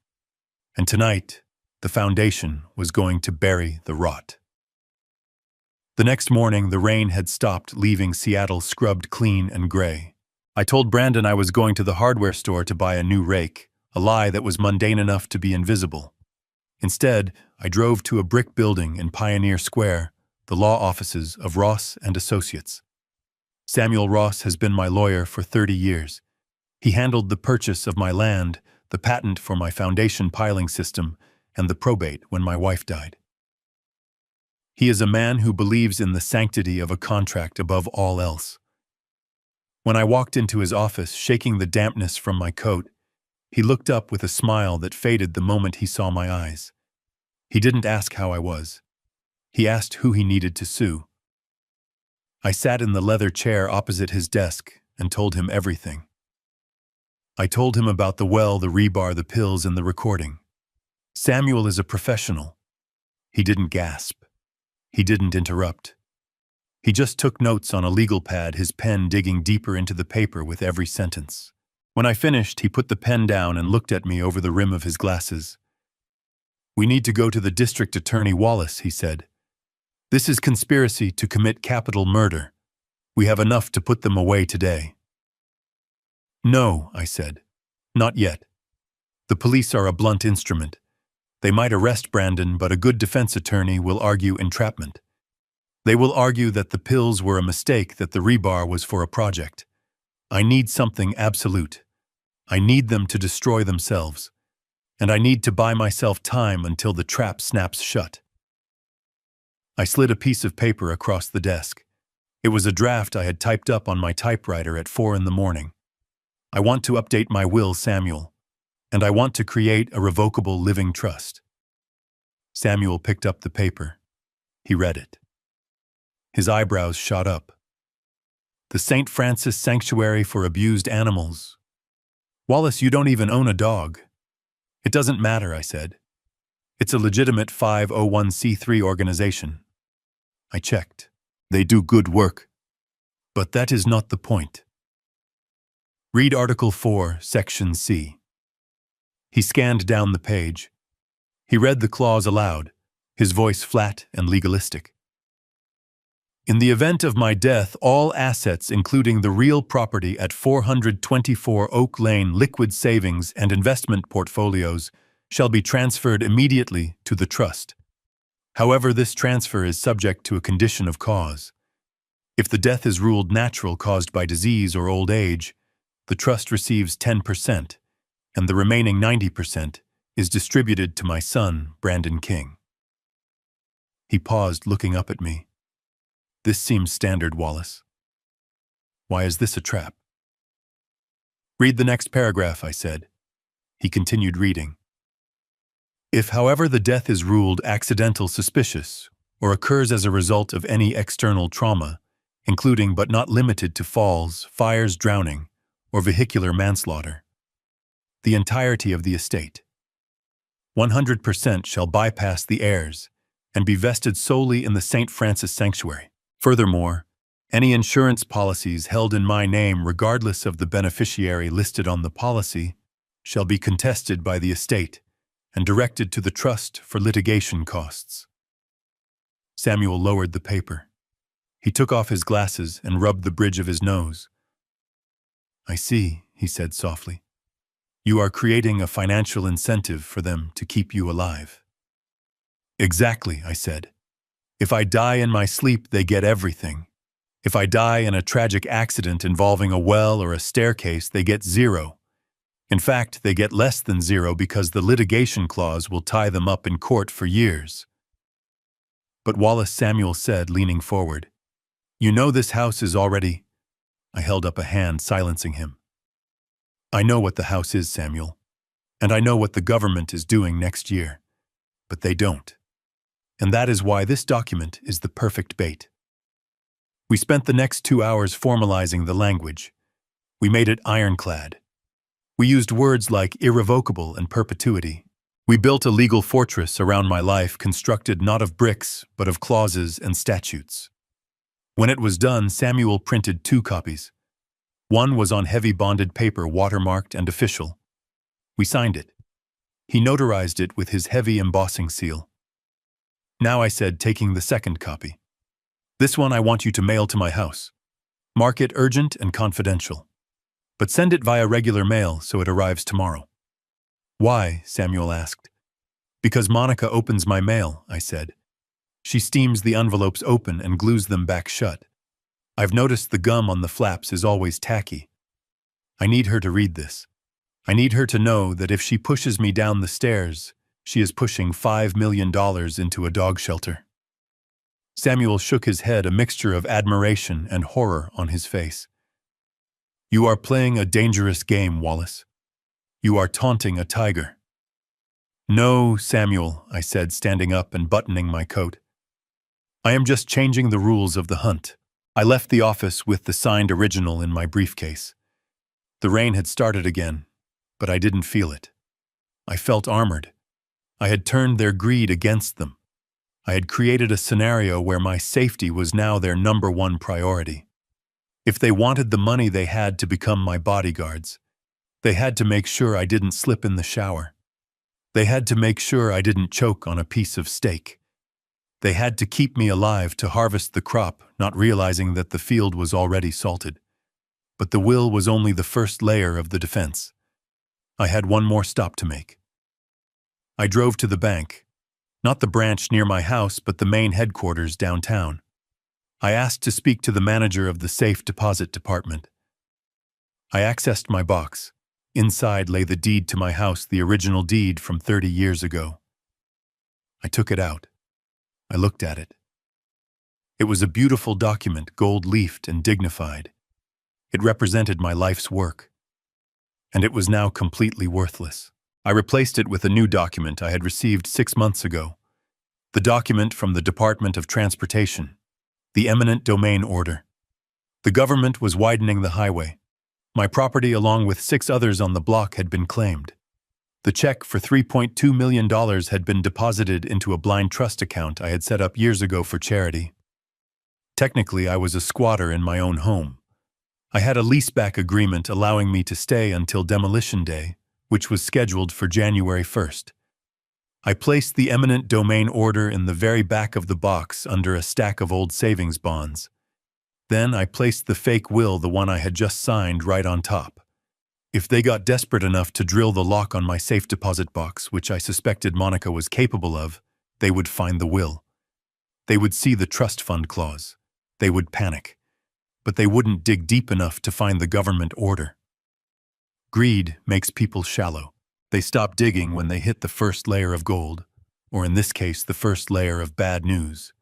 And tonight, the foundation was going to bury the rot. The next morning, the rain had stopped, leaving Seattle scrubbed clean and gray. I told Brandon I was going to the hardware store to buy a new rake, a lie that was mundane enough to be invisible. Instead, I drove to a brick building in Pioneer Square, the law offices of Ross and Associates. Samuel Ross has been my lawyer for 30 years. He handled the purchase of my land, the patent for my foundation piling system, and the probate when my wife died. He is a man who believes in the sanctity of a contract above all else. When I walked into his office, shaking the dampness from my coat, he looked up with a smile that faded the moment he saw my eyes. He didn't ask how I was. He asked who he needed to sue. I sat in the leather chair opposite his desk and told him everything. I told him about the well, the rebar, the pills, and the recording. Samuel is a professional. He didn't gasp. He didn't interrupt. He just took notes on a legal pad, his pen digging deeper into the paper with every sentence. When I finished, he put the pen down and looked at me over the rim of his glasses. "We need to go to the district attorney Wallace," he said. "This is conspiracy to commit capital murder. We have enough to put them away today." "No," I said. "Not yet. The police are a blunt instrument. They might arrest Brandon, but a good defense attorney will argue entrapment. They will argue that the pills were a mistake, that the rebar was for a project. I need something absolute. I need them to destroy themselves. And I need to buy myself time until the trap snaps shut." I slid a piece of paper across the desk. It was a draft I had typed up on my typewriter at 4 in the morning. I want to update my will, Samuel, and I want to create a revocable living trust. Samuel picked up the paper. He read it. His eyebrows shot up. The St. Francis Sanctuary for Abused Animals. Wallace, you don't even own a dog. It doesn't matter, I said. It's a legitimate 501c3 organization. I checked. They do good work. But that is not the point. Read Article 4, Section C. He scanned down the page. He read the clause aloud, his voice flat and legalistic. In the event of my death, all assets, including the real property at 424 Oak Lane liquid savings and investment portfolios, shall be transferred immediately to the trust. However, this transfer is subject to a condition of cause. If the death is ruled natural caused by disease or old age, the trust receives 10%, and the remaining 90% is distributed to my son, Brandon King. He paused, looking up at me. This seems standard, Wallace. Why is this a trap? Read the next paragraph, I said. He continued reading. If, however, the death is ruled accidental, suspicious, or occurs as a result of any external trauma, including but not limited to falls, fires, drowning, or vehicular manslaughter, the entirety of the estate, 100% shall bypass the heirs and be vested solely in the St. Francis Sanctuary. Furthermore, any insurance policies held in my name, regardless of the beneficiary listed on the policy, shall be contested by the estate and directed to the trust for litigation costs. Samuel lowered the paper. He took off his glasses and rubbed the bridge of his nose. I see, he said softly. You are creating a financial incentive for them to keep you alive. Exactly, I said. If I die in my sleep, they get everything. If I die in a tragic accident involving a well or a staircase, they get 0. In fact, they get less than 0 because the litigation clause will tie them up in court for years. But Wallace, Samuel said, leaning forward, you know this house is already... I held up a hand, silencing him. I know what the house is, Samuel, and I know what the government is doing next year, but they don't. And that is why this document is the perfect bait. We spent the next 2 hours formalizing the language. We made it ironclad. We used words like irrevocable and perpetuity. We built a legal fortress around my life constructed not of bricks, but of clauses and statutes. When it was done, Samuel printed 2 copies. One was on heavy bonded paper, watermarked and official. We signed it. He notarized it with his heavy embossing seal. Now, I said, taking the second copy. This one I want you to mail to my house. Mark it urgent and confidential. But send it via regular mail so it arrives tomorrow. Why? Samuel asked. Because Monica opens my mail, I said. She steams the envelopes open and glues them back shut. I've noticed the gum on the flaps is always tacky. I need her to read this. I need her to know that if she pushes me down the stairs, she is pushing $5 million into a dog shelter. Samuel shook his head, a mixture of admiration and horror on his face. You are playing a dangerous game, Wallace. You are taunting a tiger. No, Samuel, I said, standing up and buttoning my coat. I am just changing the rules of the hunt. I left the office with the signed original in my briefcase. The rain had started again, but I didn't feel it. I felt armored. I had turned their greed against them. I had created a scenario where my safety was now their number one priority. If they wanted the money, they had to become my bodyguards. They had to make sure I didn't slip in the shower. They had to make sure I didn't choke on a piece of steak. They had to keep me alive to harvest the crop, not realizing that the field was already salted. But the will was only the first layer of the defense. I had one more stop to make. I drove to the bank, not the branch near my house, but the main headquarters downtown. I asked to speak to the manager of the safe deposit department. I accessed my box. Inside lay the deed to my house, the original deed from 30 years ago. I took it out. I looked at it. It was a beautiful document, gold-leafed and dignified. It represented my life's work. And it was now completely worthless. I replaced it with a new document I had received 6 months ago. The document from the Department of Transportation. The eminent domain order. The government was widening the highway. My property, along with 6 others on the block, had been claimed. The check for $3.2 million had been deposited into a blind trust account I had set up years ago for charity. Technically, I was a squatter in my own home. I had a leaseback agreement allowing me to stay until demolition day, which was scheduled for January 1st. I placed the eminent domain order in the very back of the box under a stack of old savings bonds. Then I placed the fake will, the one I had just signed, right on top. If they got desperate enough to drill the lock on my safe deposit box, which I suspected Monica was capable of, they would find the will. They would see the trust fund clause. They would panic. But they wouldn't dig deep enough to find the government order. Greed makes people shallow. They stop digging when they hit the first layer of gold, or in this case, the first layer of bad news.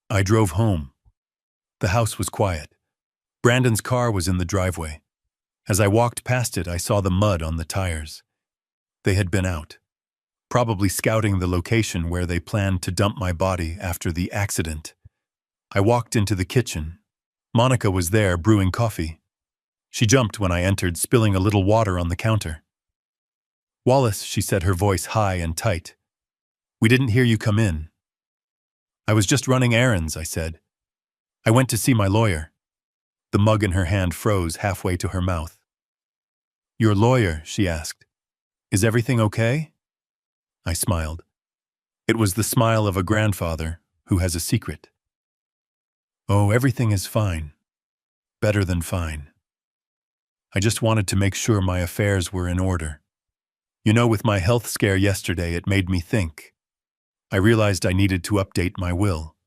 I drove home. The house was quiet. Brandon's car was in the driveway. As I walked past it, I saw the mud on the tires. They had been out, probably scouting the location where they planned to dump my body after the accident. I walked into the kitchen. Monica was there brewing coffee. She jumped when I entered, spilling a little water on the counter. "Wallace," she said, her voice high and tight. "We didn't hear you come in." "I was just running errands," I said. "I went to see my lawyer." The mug in her hand froze halfway to her mouth. "Your lawyer?" she asked. "Is everything okay?" I smiled. It was the smile of a grandfather who has a secret. "Oh, everything is fine. Better than fine. I just wanted to make sure my affairs were in order. You know, with my health scare yesterday, it made me think. I realized I needed to update my will,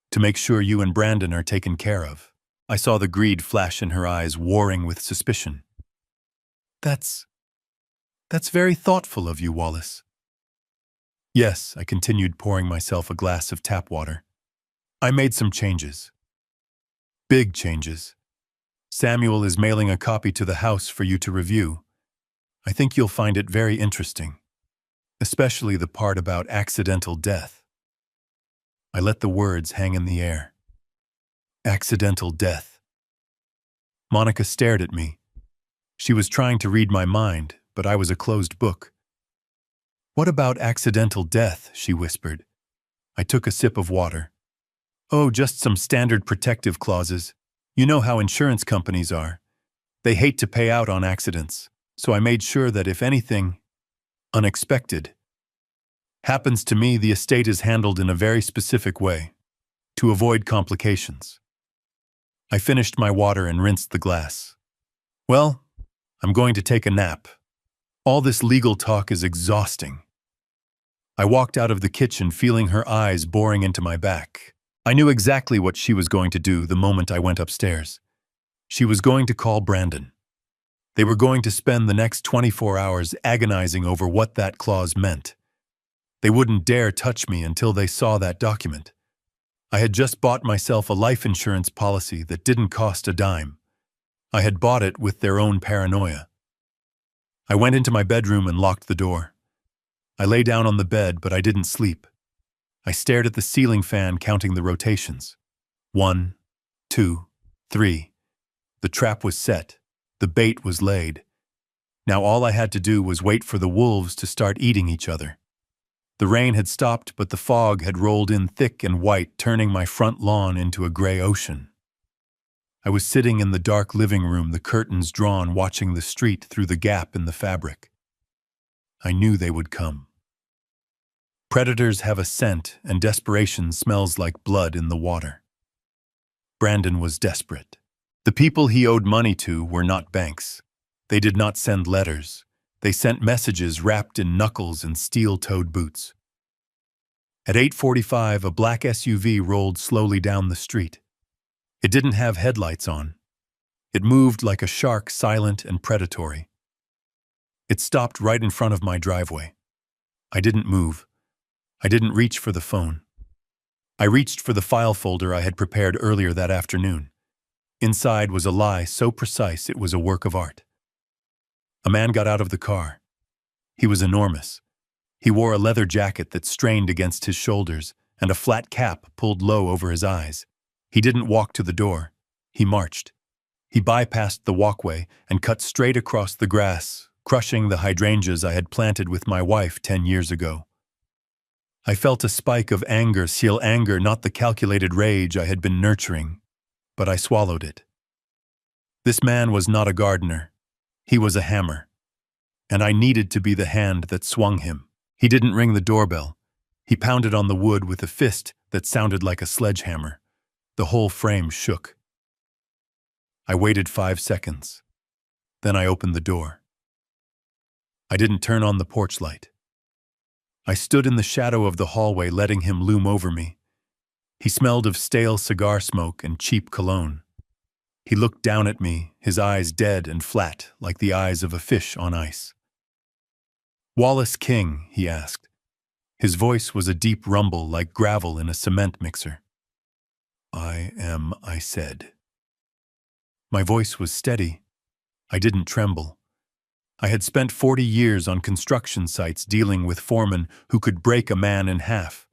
to make sure you and Brandon are taken care of." I saw the greed flash in her eyes, warring with suspicion. That's very thoughtful of you, Wallace." "Yes," I continued, pouring myself a glass of tap water. "I made some changes. Big changes. Samuel is mailing a copy to the house for you to review. I think you'll find it very interesting, especially the part about accidental death." I let the words hang in the air. Accidental death. Monica stared at me. She was trying to read my mind, but I was a closed book. "What about accidental death?" she whispered. I took a sip of water. "Oh, just some standard protective clauses. You know how insurance companies are. They hate to pay out on accidents, so I made sure that if anything unexpected happens to me, the estate is handled in a very specific way, to avoid complications." I finished my water and rinsed the glass. "Well, I'm going to take a nap. All this legal talk is exhausting." I walked out of the kitchen, feeling her eyes boring into my back. I knew exactly what she was going to do the moment I went upstairs. She was going to call Brandon. They were going to spend the next 24 hours agonizing over what that clause meant. They wouldn't dare touch me until they saw that document. I had just bought myself a life insurance policy that didn't cost a dime. I had bought it with their own paranoia. I went into my bedroom and locked the door. I lay down on the bed, but I didn't sleep. I stared at the ceiling fan, counting the rotations. 1, 2, 3. The trap was set. The bait was laid. Now all I had to do was wait for the wolves to start eating each other. The rain had stopped, but the fog had rolled in thick and white, turning my front lawn into a gray ocean. I was sitting in the dark living room, the curtains drawn, watching the street through the gap in the fabric. I knew they would come. Predators have a scent, and desperation smells like blood in the water. Brandon was desperate. The people he owed money to were not banks. They did not send letters. They sent messages wrapped in knuckles and steel-toed boots. At 8:45, a black SUV rolled slowly down the street. It didn't have headlights on. It moved like a shark, silent and predatory. It stopped right in front of my driveway. I didn't move. I didn't reach for the phone. I reached for the file folder I had prepared earlier that afternoon. Inside was a lie so precise it was a work of art. A man got out of the car. He was enormous. He wore a leather jacket that strained against his shoulders and a flat cap pulled low over his eyes. He didn't walk to the door. He marched. He bypassed the walkway and cut straight across the grass, crushing the hydrangeas I had planted with my wife 10 years ago. I felt a spike of anger, anger, not the calculated rage I had been nurturing, but I swallowed it. This man was not a gardener. He was a hammer. And I needed to be the hand that swung him. He didn't ring the doorbell. He pounded on the wood with a fist that sounded like a sledgehammer. The whole frame shook. I waited 5 seconds. Then I opened the door. I didn't turn on the porch light. I stood in the shadow of the hallway, letting him loom over me. He smelled of stale cigar smoke and cheap cologne. He looked down at me, his eyes dead and flat, like the eyes of a fish on ice. "Wallace King?" he asked. His voice was a deep rumble like gravel in a cement mixer. "I am," I said. My voice was steady. I didn't tremble. I had spent 40 years on construction sites dealing with foremen who could break a man in half.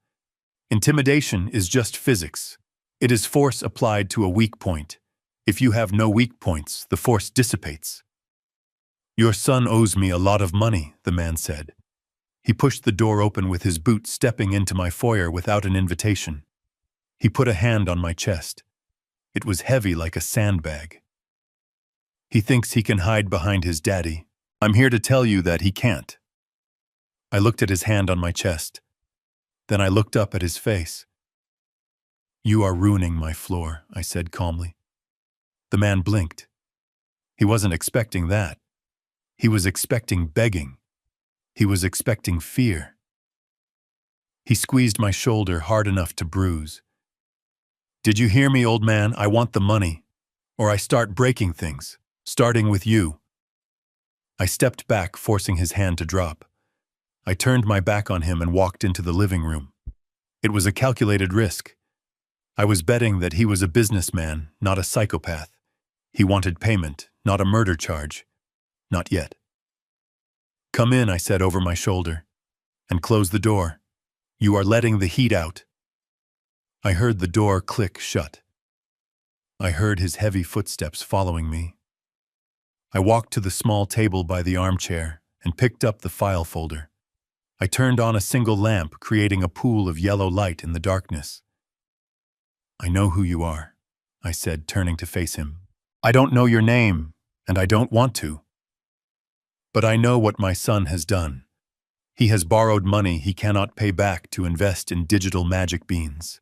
Intimidation is just physics. It is force applied to a weak point. If you have no weak points, the force dissipates. "Your son owes me a lot of money," the man said. He pushed the door open with his boot, stepping into my foyer without an invitation. He put a hand on my chest. It was heavy like a sandbag. "He thinks he can hide behind his daddy. I'm here to tell you that he can't." I looked at his hand on my chest. Then I looked up at his face. "You are ruining my floor," I said calmly. The man blinked. He wasn't expecting that. He was expecting begging. He was expecting fear. He squeezed my shoulder hard enough to bruise. "Did you hear me, old man? I want the money, or I start breaking things, starting with you." I stepped back, forcing his hand to drop. I turned my back on him and walked into the living room. It was a calculated risk. I was betting that he was a businessman, not a psychopath. He wanted payment, not a murder charge. Not yet. "Come in," I said over my shoulder, "and close the door. You are letting the heat out." I heard the door click shut. I heard his heavy footsteps following me. I walked to the small table by the armchair and picked up the file folder. I turned on a single lamp, creating a pool of yellow light in the darkness. "I know who you are," I said, turning to face him. "I don't know your name, and I don't want to. But I know what my son has done. He has borrowed money he cannot pay back to invest in digital magic beans.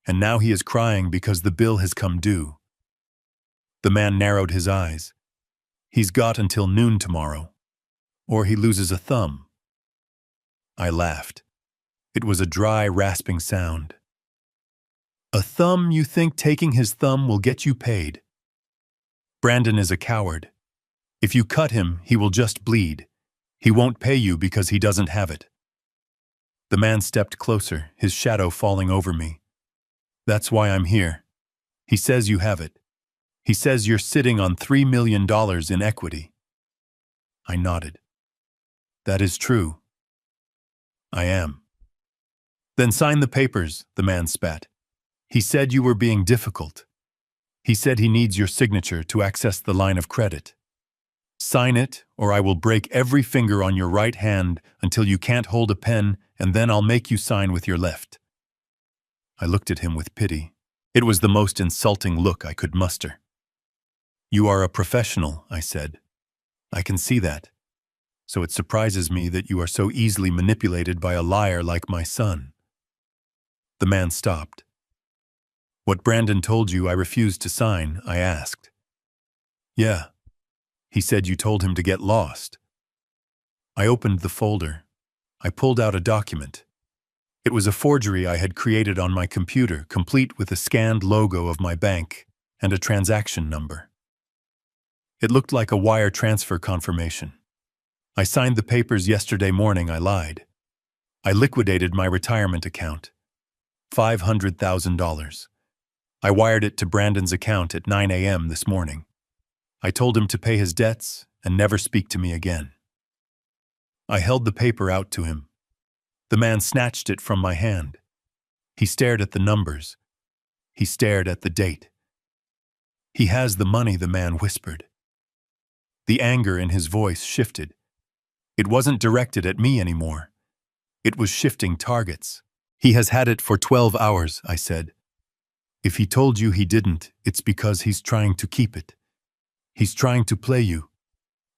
And now he is crying because the bill has come due." The man narrowed his eyes. "He's got until noon tomorrow, or he loses a thumb." I laughed. It was a dry, rasping sound. "A thumb? You think taking his thumb will get you paid? Brandon is a coward. If you cut him, he will just bleed. He won't pay you because he doesn't have it." The man stepped closer, his shadow falling over me. "That's why I'm here. He says you have it. He says you're sitting on $3 million in equity." I nodded. "That is true. I am." "Then sign the papers," the man spat. "He said you were being difficult. He said he needs your signature to access the line of credit. Sign it, or I will break every finger on your right hand until you can't hold a pen, and then I'll make you sign with your left." I looked at him with pity. It was the most insulting look I could muster. "You are a professional," I said. "I can see that. So it surprises me that you are so easily manipulated by a liar like my son." The man stopped. "What Brandon told you I refused to sign?" I asked. "Yeah. He said you told him to get lost." I opened the folder. I pulled out a document. It was a forgery I had created on my computer, complete with a scanned logo of my bank and a transaction number. It looked like a wire transfer confirmation. "I signed the papers yesterday morning," I lied. "I liquidated my retirement account. $500,000. I wired it to Brandon's account at 9 a.m. this morning. I told him to pay his debts and never speak to me again. I held the paper out to him. The man snatched it from my hand. He stared at the numbers. He stared at the date. "He has the money," the man whispered. The anger in his voice shifted. It wasn't directed at me anymore. It was shifting targets. "He has had it for 12 hours, I said. "If he told you he didn't, it's because he's trying to keep it. He's trying to play you.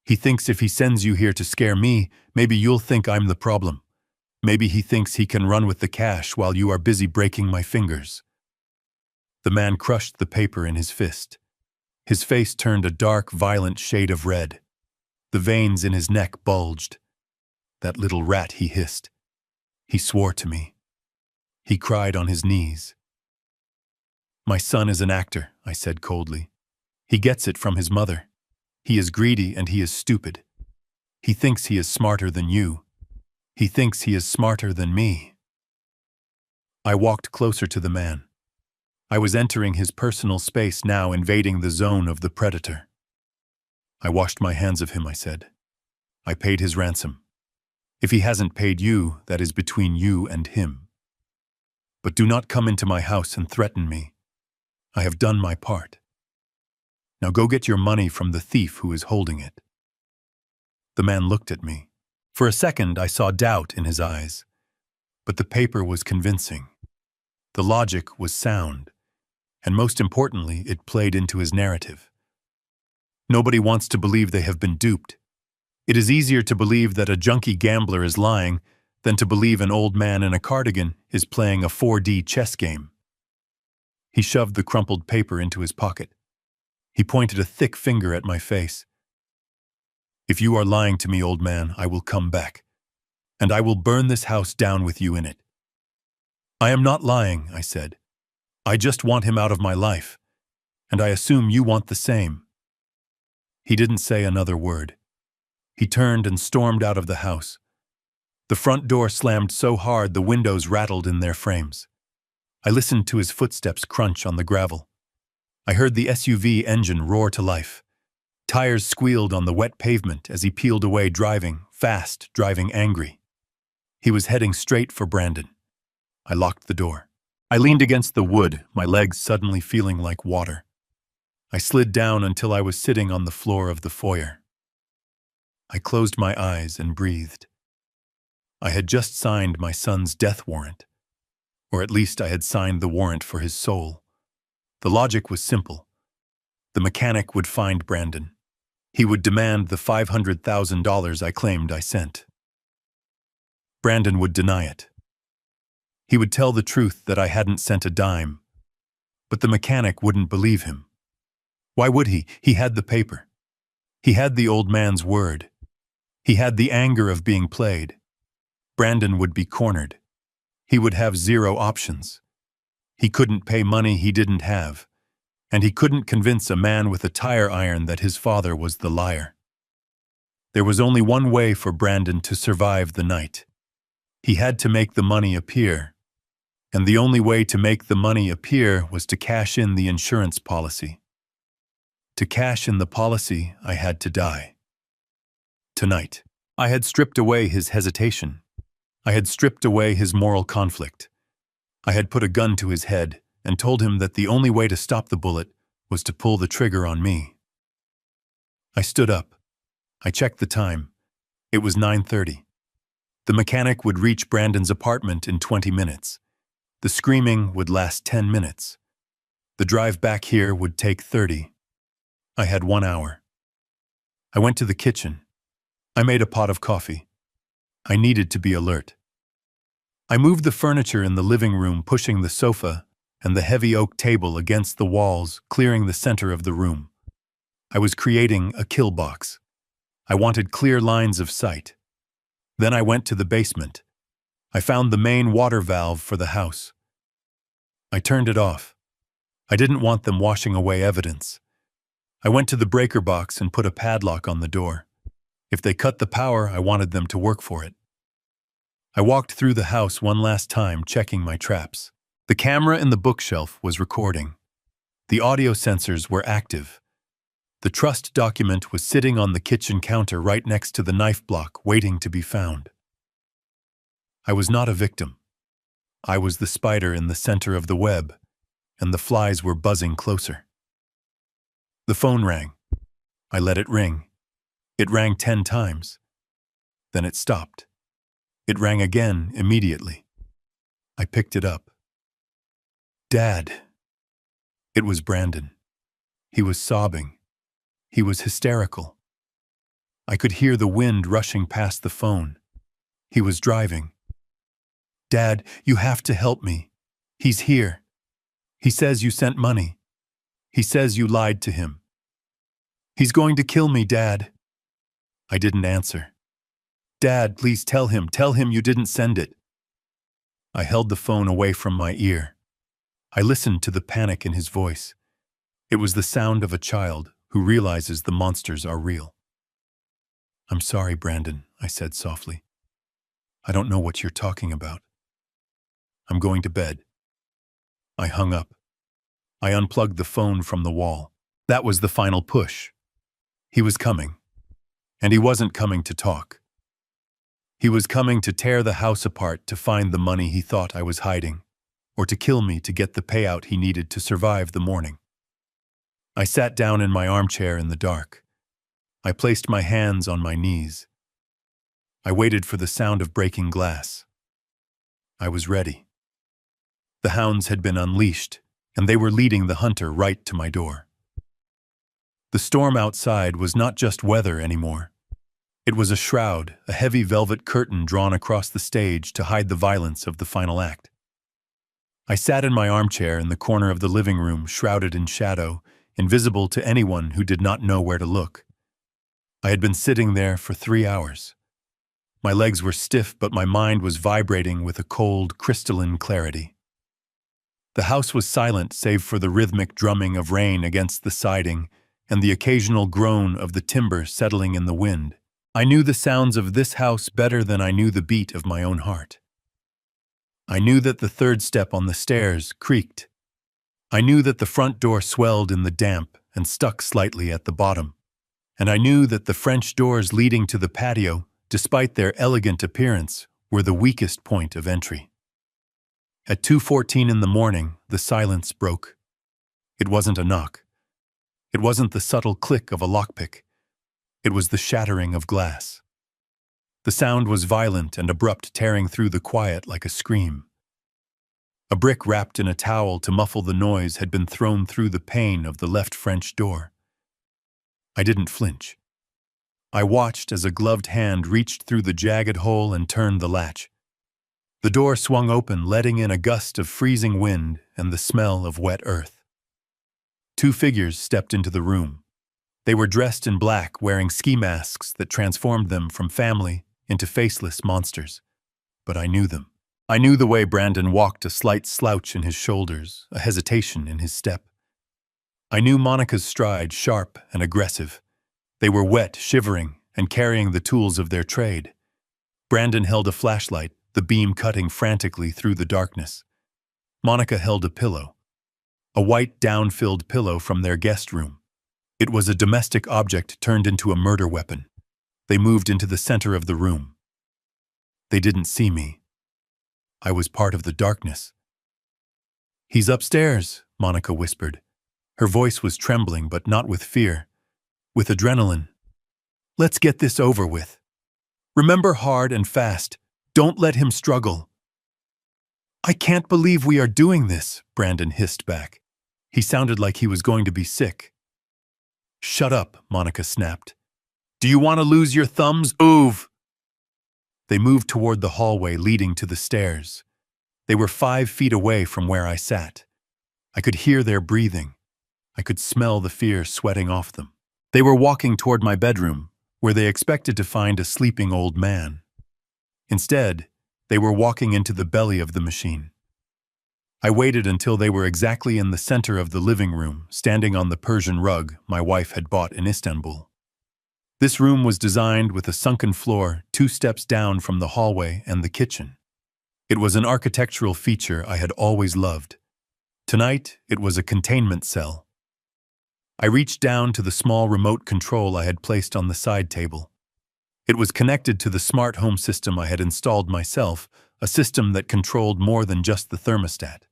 He thinks if he sends you here to scare me, maybe you'll think I'm the problem. Maybe he thinks he can run with the cash while you are busy breaking my fingers." The man crushed the paper in his fist. His face turned a dark, violent shade of red. The veins in his neck bulged. "That little rat," he hissed. He swore to me. He cried on his knees. "My son is an actor," I said coldly. "He gets it from his mother. He is greedy and he is stupid. He thinks he is smarter than you. He thinks he is smarter than me." I walked closer to the man. I was entering his personal space now, invading the zone of the predator. "I washed my hands of him," I said. "I paid his ransom. If he hasn't paid you, that is between you and him. But do not come into my house and threaten me. I have done my part. Now go get your money from the thief who is holding it." The man looked at me. For a second, I saw doubt in his eyes. But the paper was convincing. The logic was sound. And most importantly, it played into his narrative. Nobody wants to believe they have been duped. It is easier to believe that a junkie gambler is lying than to believe an old man in a cardigan is playing a 4D chess game. He shoved the crumpled paper into his pocket. He pointed a thick finger at my face. "If you are lying to me, old man, I will come back. And I will burn this house down with you in it." "I am not lying," I said. "I just want him out of my life. And I assume you want the same." He didn't say another word. He turned and stormed out of the house. The front door slammed so hard the windows rattled in their frames. I listened to his footsteps crunch on the gravel. I heard the SUV engine roar to life. Tires squealed on the wet pavement as he peeled away, driving fast, driving angry. He was heading straight for Brandon. I locked the door. I leaned against the wood, my legs suddenly feeling like water. I slid down until I was sitting on the floor of the foyer. I closed my eyes and breathed. I had just signed my son's death warrant. Or at least I had signed the warrant for his soul. The logic was simple. The mechanic would find Brandon. He would demand the $500,000 I claimed I sent. Brandon would deny it. He would tell the truth that I hadn't sent a dime. But the mechanic wouldn't believe him. Why would he? He had the paper. He had the old man's word. He had the anger of being played. Brandon would be cornered. He would have zero options. He couldn't pay money he didn't have. And he couldn't convince a man with a tire iron that his father was the liar. There was only one way for Brandon to survive the night. He had to make the money appear. And the only way to make the money appear was to cash in the insurance policy. To cash in the policy, I had to die. Tonight, I had stripped away his hesitation. I had stripped away his moral conflict. I had put a gun to his head and told him that the only way to stop the bullet was to pull the trigger on me. I stood up. I checked the time. It was 9:30. The mechanic would reach Brandon's apartment in 20 minutes. The screaming would last 10 minutes. The drive back here would take 30. I had 1 hour. I went to the kitchen. I made a pot of coffee. I needed to be alert. I moved the furniture in the living room, pushing the sofa and the heavy oak table against the walls, clearing the center of the room. I was creating a kill box. I wanted clear lines of sight. Then I went to the basement. I found the main water valve for the house. I turned it off. I didn't want them washing away evidence. I went to the breaker box and put a padlock on the door. If they cut the power, I wanted them to work for it. I walked through the house one last time, checking my traps. The camera in the bookshelf was recording. The audio sensors were active. The trust document was sitting on the kitchen counter right next to the knife block, waiting to be found. I was not a victim. I was the spider in the center of the web, and the flies were buzzing closer. The phone rang. I let it ring. It rang 10 times. Then it stopped. It rang again immediately. I picked it up. Dad. It was Brandon. He was sobbing. He was hysterical. I could hear the wind rushing past the phone. He was driving. Dad, you have to help me. He's here. He says you sent money. He says you lied to him. He's going to kill me, Dad. I didn't answer. Dad, please tell him you didn't send it. I held the phone away from my ear. I listened to the panic in his voice. It was the sound of a child who realizes the monsters are real. I'm sorry, Brandon, I said softly. I don't know what you're talking about. I'm going to bed. I hung up. I unplugged the phone from the wall. That was the final push. He was coming. And he wasn't coming to talk. He was coming to tear the house apart to find the money he thought I was hiding, or to kill me to get the payout he needed to survive the morning. I sat down in my armchair in the dark. I placed my hands on my knees. I waited for the sound of breaking glass. I was ready. The hounds had been unleashed, and they were leading the hunter right to my door. The storm outside was not just weather anymore. It was a shroud, a heavy velvet curtain drawn across the stage to hide the violence of the final act. I sat in my armchair in the corner of the living room, shrouded in shadow, invisible to anyone who did not know where to look. I had been sitting there for 3 hours. My legs were stiff, but my mind was vibrating with a cold, crystalline clarity. The house was silent save for the rhythmic drumming of rain against the siding and the occasional groan of the timber settling in the wind. I knew the sounds of this house better than I knew the beat of my own heart. I knew that the third step on the stairs creaked. I knew that the front door swelled in the damp and stuck slightly at the bottom. And I knew that the French doors leading to the patio, despite their elegant appearance, were the weakest point of entry. At 2:14 in the morning, the silence broke. It wasn't a knock. It wasn't the subtle click of a lockpick. It was the shattering of glass. The sound was violent and abrupt, tearing through the quiet like a scream. A brick wrapped in a towel to muffle the noise had been thrown through the pane of the left French door. I didn't flinch. I watched as a gloved hand reached through the jagged hole and turned the latch. The door swung open, letting in a gust of freezing wind and the smell of wet earth. 2 figures stepped into the room. They were dressed in black, wearing ski masks that transformed them from family into faceless monsters. But I knew them. I knew the way Brandon walked, a slight slouch in his shoulders, a hesitation in his step. I knew Monica's stride, sharp and aggressive. They were wet, shivering, and carrying the tools of their trade. Brandon held a flashlight, the beam cutting frantically through the darkness. Monica held a pillow. A white, down-filled pillow from their guest room. It was a domestic object turned into a murder weapon. They moved into the center of the room. They didn't see me. I was part of the darkness. "He's upstairs," Monica whispered. Her voice was trembling, but not with fear, with adrenaline. "Let's get this over with. Remember hard and fast. Don't let him struggle." "I can't believe we are doing this," Brandon hissed back. He sounded like he was going to be sick. "Shut up," Monica snapped. "Do you want to lose your thumbs? Move!" They moved toward the hallway leading to the stairs. They were 5 feet away from where I sat. I could hear their breathing. I could smell the fear sweating off them. They were walking toward my bedroom, where they expected to find a sleeping old man. Instead, they were walking into the belly of the machine. I waited until they were exactly in the center of the living room, standing on the Persian rug my wife had bought in Istanbul. This room was designed with a sunken floor 2 steps down from the hallway and the kitchen. It was an architectural feature I had always loved. Tonight, it was a containment cell. I reached down to the small remote control I had placed on the side table. It was connected to the smart home system I had installed myself, a system that controlled more than just the thermostat.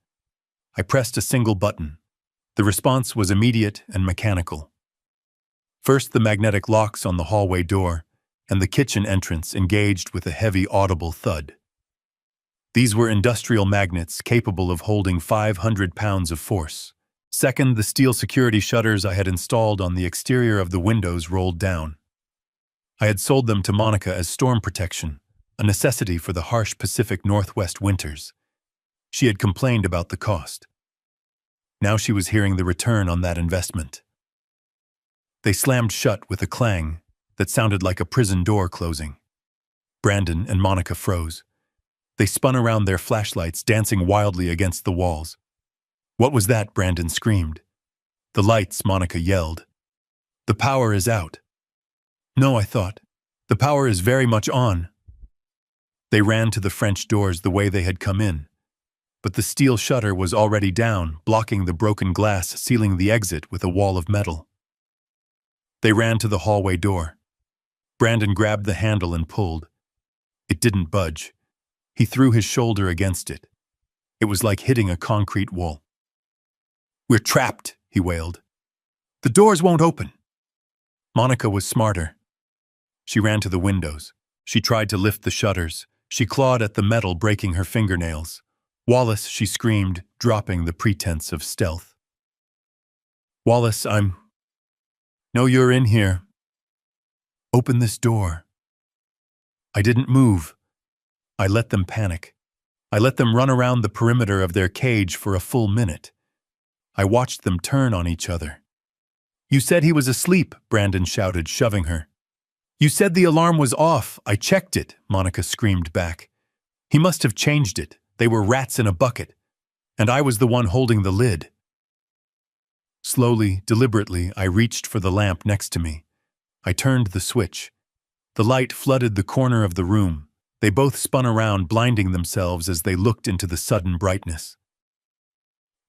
I pressed a single button. The response was immediate and mechanical. First, the magnetic locks on the hallway door, and the kitchen entrance engaged with a heavy, audible thud. These were industrial magnets capable of holding 500 pounds of force. Second, the steel security shutters I had installed on the exterior of the windows rolled down. I had sold them to Monica as storm protection, a necessity for the harsh Pacific Northwest winters. She had complained about the cost. Now she was hearing the return on that investment. They slammed shut with a clang that sounded like a prison door closing. Brandon and Monica froze. They spun around their flashlights, dancing wildly against the walls. "What was that?" Brandon screamed. "The lights," Monica yelled. "The power is out." "No," I thought. "The power is very much on." They ran to the French doors the way they had come in, but the steel shutter was already down, blocking the broken glass sealing the exit with a wall of metal. They ran to the hallway door. Brandon grabbed the handle and pulled. It didn't budge. He threw his shoulder against it. It was like hitting a concrete wall. "We're trapped," he wailed. "The doors won't open." Monica was smarter. She ran to the windows. She tried to lift the shutters. She clawed at the metal, breaking her fingernails. "Wallace," she screamed, dropping the pretense of stealth. "Wallace, No, you're in here. Open this door." I didn't move. I let them panic. I let them run around the perimeter of their cage for a full minute. I watched them turn on each other. "You said he was asleep," Brandon shouted, shoving her. "You said the alarm was off. I checked it," Monica screamed back. "He must have changed it. They were rats in a bucket. And I was the one holding the lid." Slowly, deliberately, I reached for the lamp next to me. I turned the switch. The light flooded the corner of the room. They both spun around, blinding themselves as they looked into the sudden brightness.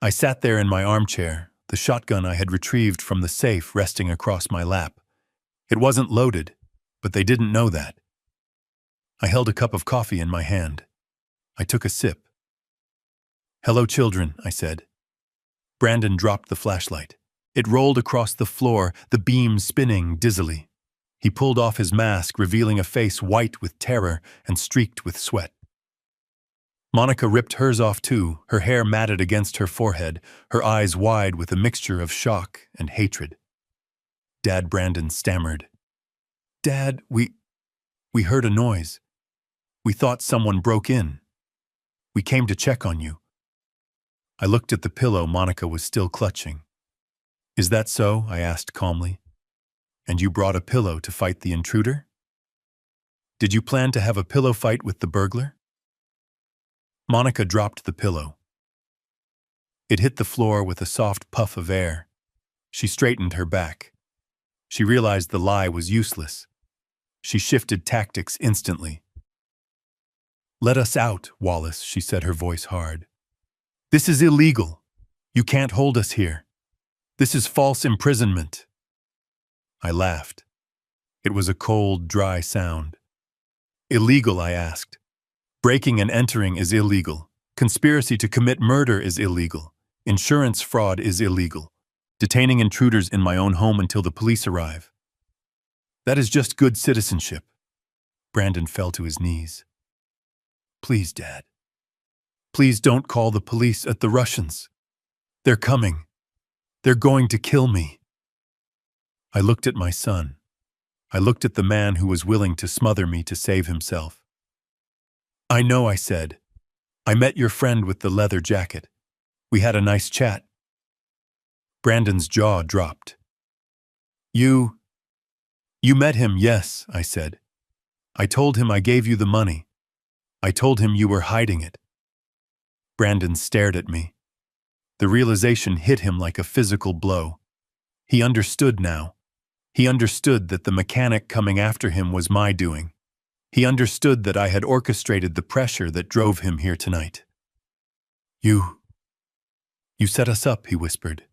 I sat there in my armchair, the shotgun I had retrieved from the safe resting across my lap. It wasn't loaded, but they didn't know that. I held a cup of coffee in my hand. I took a sip. "Hello, children," I said. Brandon dropped the flashlight. It rolled across the floor, the beam spinning dizzily. He pulled off his mask, revealing a face white with terror and streaked with sweat. Monica ripped hers off too, her hair matted against her forehead, her eyes wide with a mixture of shock and hatred. "Dad," Brandon stammered. "Dad, we heard a noise. We thought someone broke in. We came to check on you." I looked at the pillow Monica was still clutching. "Is that so?" I asked calmly. "And you brought a pillow to fight the intruder? Did you plan to have a pillow fight with the burglar?" Monica dropped the pillow. It hit the floor with a soft puff of air. She straightened her back. She realized the lie was useless. She shifted tactics instantly. "Let us out, Wallace," she said, her voice hard. "This is illegal. You can't hold us here. This is false imprisonment." I laughed. It was a cold, dry sound. "Illegal?" I asked. "Breaking and entering is illegal. Conspiracy to commit murder is illegal. Insurance fraud is illegal. Detaining intruders in my own home until the police arrive. That is just good citizenship." Brandon fell to his knees. "Please, Dad. Please don't call the police at the Russians. They're coming. They're going to kill me." I looked at my son. I looked at the man who was willing to smother me to save himself. "I know," I said. "I met your friend with the leather jacket. We had a nice chat." Brandon's jaw dropped. You met him?" "Yes," I said. "I told him I gave you the money. I told him you were hiding it." Brandon stared at me. The realization hit him like a physical blow. He understood now. He understood that the mechanic coming after him was my doing. He understood that I had orchestrated the pressure that drove him here tonight. You set us up, he whispered.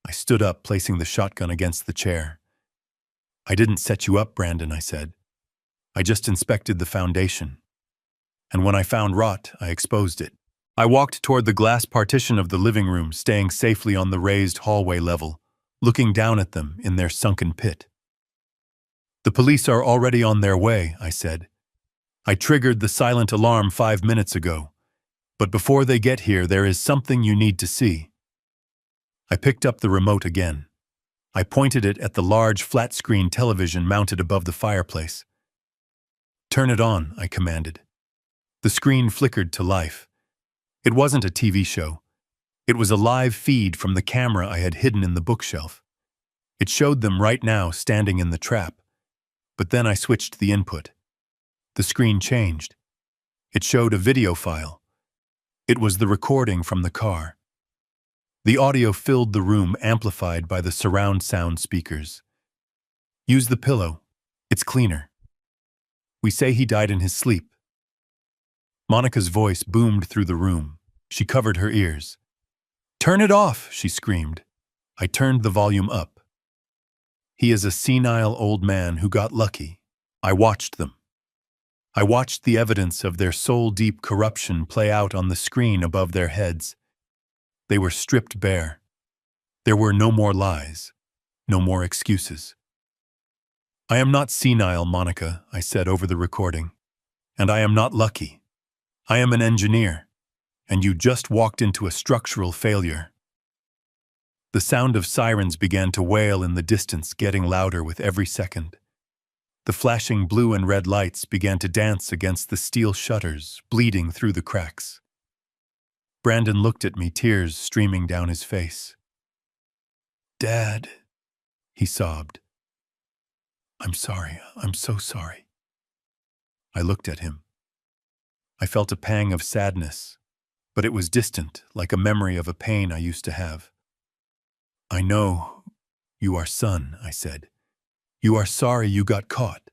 I stood up, placing the shotgun against the chair. I didn't set you up, Brandon, I said. I just inspected the foundation. And when I found rot, I exposed it. I walked toward the glass partition of the living room, staying safely on the raised hallway level, looking down at them in their sunken pit. The police are already on their way, I said. I triggered the silent alarm 5 minutes ago. But before they get here, there is something you need to see. I picked up the remote again. I pointed it at the large flat-screen television mounted above the fireplace. Turn it on, I commanded. The screen flickered to life. It wasn't a TV show. It was a live feed from the camera I had hidden in the bookshelf. It showed them right now standing in the trap. But then I switched the input. The screen changed. It showed a video file. It was the recording from the car. The audio filled the room, amplified by the surround sound speakers. Use the pillow. It's cleaner. We say he died in his sleep. Monica's voice boomed through the room. She covered her ears. Turn it off, she screamed. I turned the volume up. He is a senile old man who got lucky. I watched them. I watched the evidence of their soul-deep corruption play out on the screen above their heads. They were stripped bare. There were no more lies, no more excuses. I am not senile, Monica, I said over the recording. And I am not lucky. I am an engineer, and you just walked into a structural failure. The sound of sirens began to wail in the distance, getting louder with every second. The flashing blue and red lights began to dance against the steel shutters, bleeding through the cracks. Brandon looked at me, tears streaming down his face. Dad, he sobbed. I'm sorry, I'm so sorry. I looked at him. I felt a pang of sadness, but it was distant, like a memory of a pain I used to have. I know you are son, I said. You are sorry you got caught.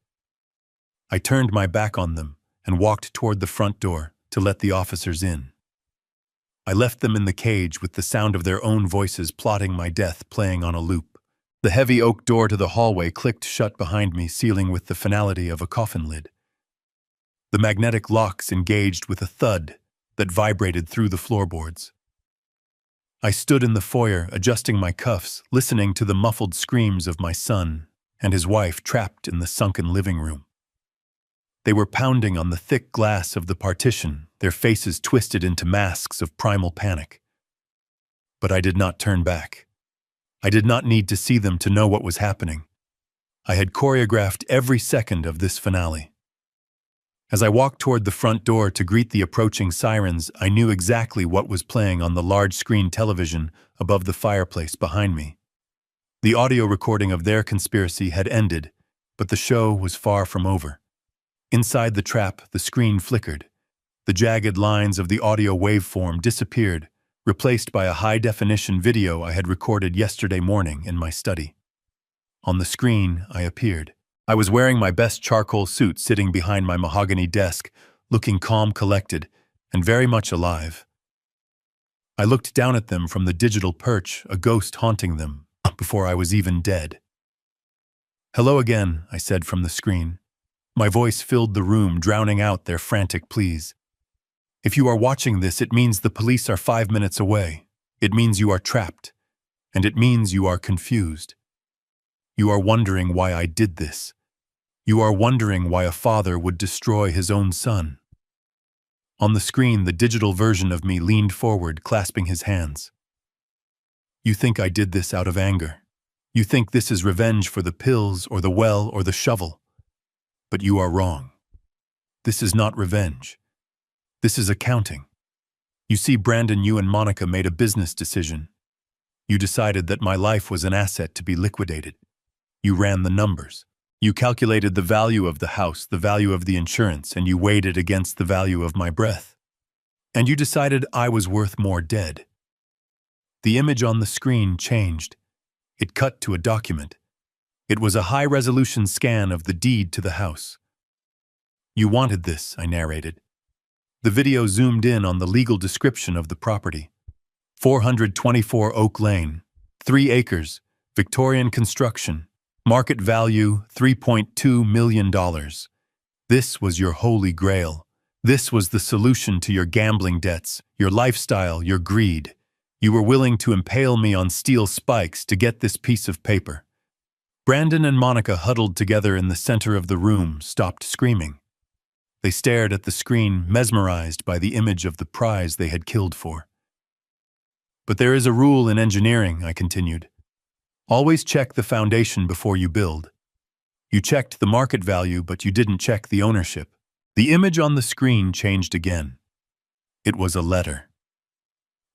I turned my back on them and walked toward the front door to let the officers in. I left them in the cage with the sound of their own voices plotting my death playing on a loop. The heavy oak door to the hallway clicked shut behind me, sealing with the finality of a coffin lid. The magnetic locks engaged with a thud that vibrated through the floorboards. I stood in the foyer, adjusting my cuffs, listening to the muffled screams of my son and his wife trapped in the sunken living room. They were pounding on the thick glass of the partition, their faces twisted into masks of primal panic. But I did not turn back. I did not need to see them to know what was happening. I had choreographed every second of this finale. As I walked toward the front door to greet the approaching sirens, I knew exactly what was playing on the large-screen television above the fireplace behind me. The audio recording of their conspiracy had ended, but the show was far from over. Inside the trap, the screen flickered. The jagged lines of the audio waveform disappeared, replaced by a high-definition video I had recorded yesterday morning in my study. On the screen, I appeared. I was wearing my best charcoal suit, sitting behind my mahogany desk, looking calm, collected, and very much alive. I looked down at them from the digital perch, a ghost haunting them, before I was even dead. Hello again, I said from the screen. My voice filled the room, drowning out their frantic pleas. If you are watching this, it means the police are 5 minutes away. It means you are trapped. And it means you are confused. You are wondering why I did this. You are wondering why a father would destroy his own son. On the screen, the digital version of me leaned forward, clasping his hands. You think I did this out of anger. You think this is revenge for the pills or the well or the shovel. But you are wrong. This is not revenge. This is accounting. You see, Brandon, you and Monica made a business decision. You decided that my life was an asset to be liquidated. You ran the numbers. You calculated the value of the house, the value of the insurance, and you weighed it against the value of my breath. And you decided I was worth more dead. The image on the screen changed. It cut to a document. It was a high-resolution scan of the deed to the house. You wanted this, I narrated. The video zoomed in on the legal description of the property. 424 Oak Lane, 3 acres, Victorian construction, market value $3.2 million. This was your holy grail. This was the solution to your gambling debts, your lifestyle, your greed. You were willing to impale me on steel spikes to get this piece of paper. Brandon and Monica, huddled together in the center of the room, stopped screaming. They stared at the screen, mesmerized by the image of the prize they had killed for. But there is a rule in engineering, I continued. Always check the foundation before you build. You checked the market value, but you didn't check the ownership. The image on the screen changed again. It was a letter.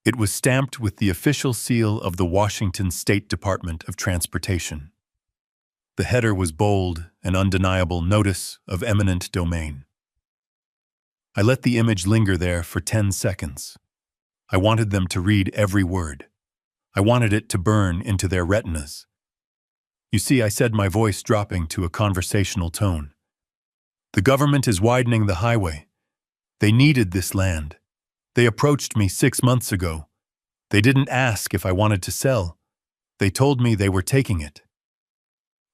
It was stamped with the official seal of the Washington State Department of Transportation. The header was bold, an undeniable notice of eminent domain. I let the image linger there for 10 seconds. I wanted them to read every word. I wanted it to burn into their retinas. You see, I said, my voice dropping to a conversational tone. The government is widening the highway. They needed this land. They approached me 6 months ago. They didn't ask if I wanted to sell. They told me they were taking it.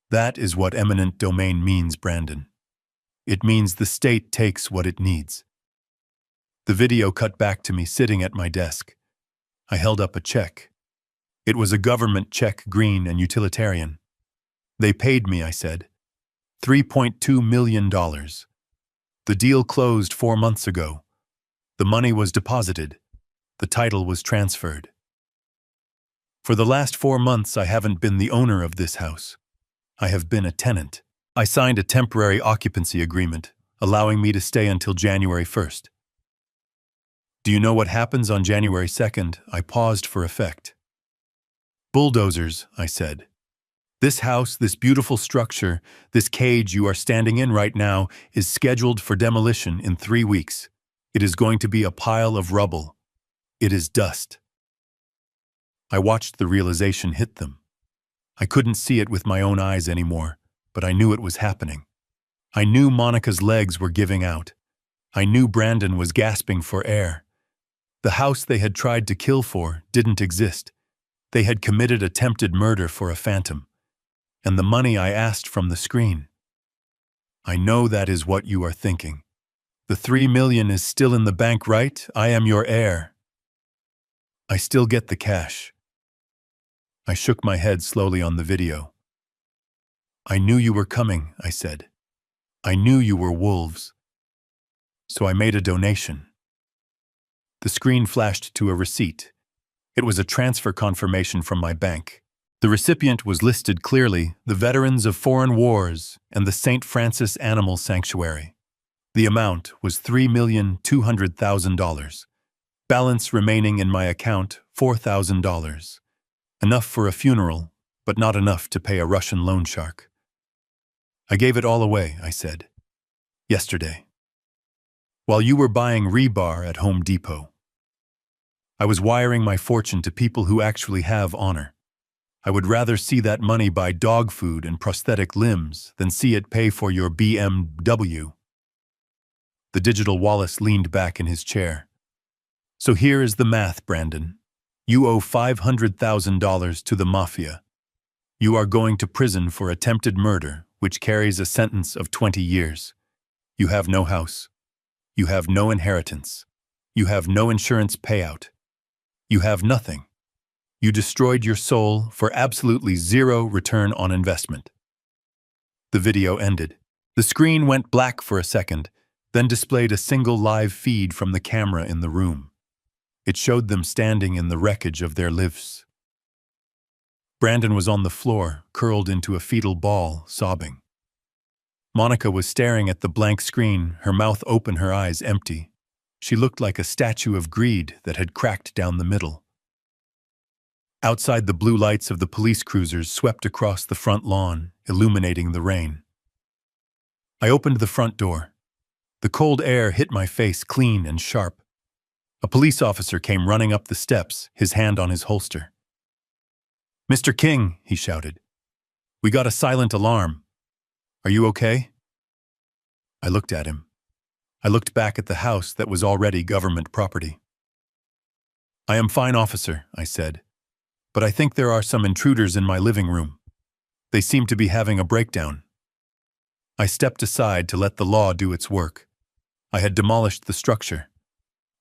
That is what eminent domain means, Brandon. It means the state takes what it needs. The video cut back to me sitting at my desk. I held up a check. It was a government check, green and utilitarian. They paid me, I said. $3.2 million. The deal closed 4 months ago. The money was deposited. The title was transferred. For the last 4 months, I haven't been the owner of this house. I have been a tenant. I signed a temporary occupancy agreement, allowing me to stay until January 1st. Do you know what happens on January 2nd? I paused for effect. Bulldozers, I said. This house, this beautiful structure, this cage you are standing in right now is scheduled for demolition in 3 weeks. It is going to be a pile of rubble. It is dust. I watched the realization hit them. I couldn't see it with my own eyes anymore, but I knew it was happening. I knew Monica's legs were giving out. I knew Brandon was gasping for air. The house they had tried to kill for didn't exist. They had committed attempted murder for a phantom. And the money I asked from the screen. I know that is what you are thinking. The $3 million is still in the bank, right? I am your heir. I still get the cash. I shook my head slowly on the video. I knew you were coming, I said. I knew you were wolves. So I made a donation. The screen flashed to a receipt. It was a transfer confirmation from my bank. The recipient was listed clearly, the Veterans of Foreign Wars and the St. Francis Animal Sanctuary. The amount was $3,200,000. Balance remaining in my account, $4,000. Enough for a funeral, but not enough to pay a Russian loan shark. I gave it all away, I said. Yesterday. While you were buying rebar at Home Depot. I was wiring my fortune to people who actually have honor. I would rather see that money buy dog food and prosthetic limbs than see it pay for your BMW. The digital Wallace leaned back in his chair. So here is the math, Brandon. You owe $500,000 to the mafia. You are going to prison for attempted murder, which carries a sentence of 20 years. You have no house. You have no inheritance. You have no insurance payout. You have nothing. You destroyed your soul for absolutely zero return on investment. The video ended. The screen went black for a second, then displayed a single live feed from the camera in the room. It showed them standing in the wreckage of their lives. Brandon was on the floor, curled into a fetal ball, sobbing. Monica was staring at the blank screen, her mouth open, her eyes empty. She looked like a statue of greed that had cracked down the middle. Outside, the blue lights of the police cruisers swept across the front lawn, illuminating the rain. I opened the front door. The cold air hit my face clean and sharp. A police officer came running up the steps, his hand on his holster. "Mr. King," he shouted. "We got a silent alarm. Are you okay?" I looked at him. I looked back at the house that was already government property. "I am fine, officer," I said, "but I think there are some intruders in my living room. They seem to be having a breakdown." I stepped aside to let the law do its work. I had demolished the structure.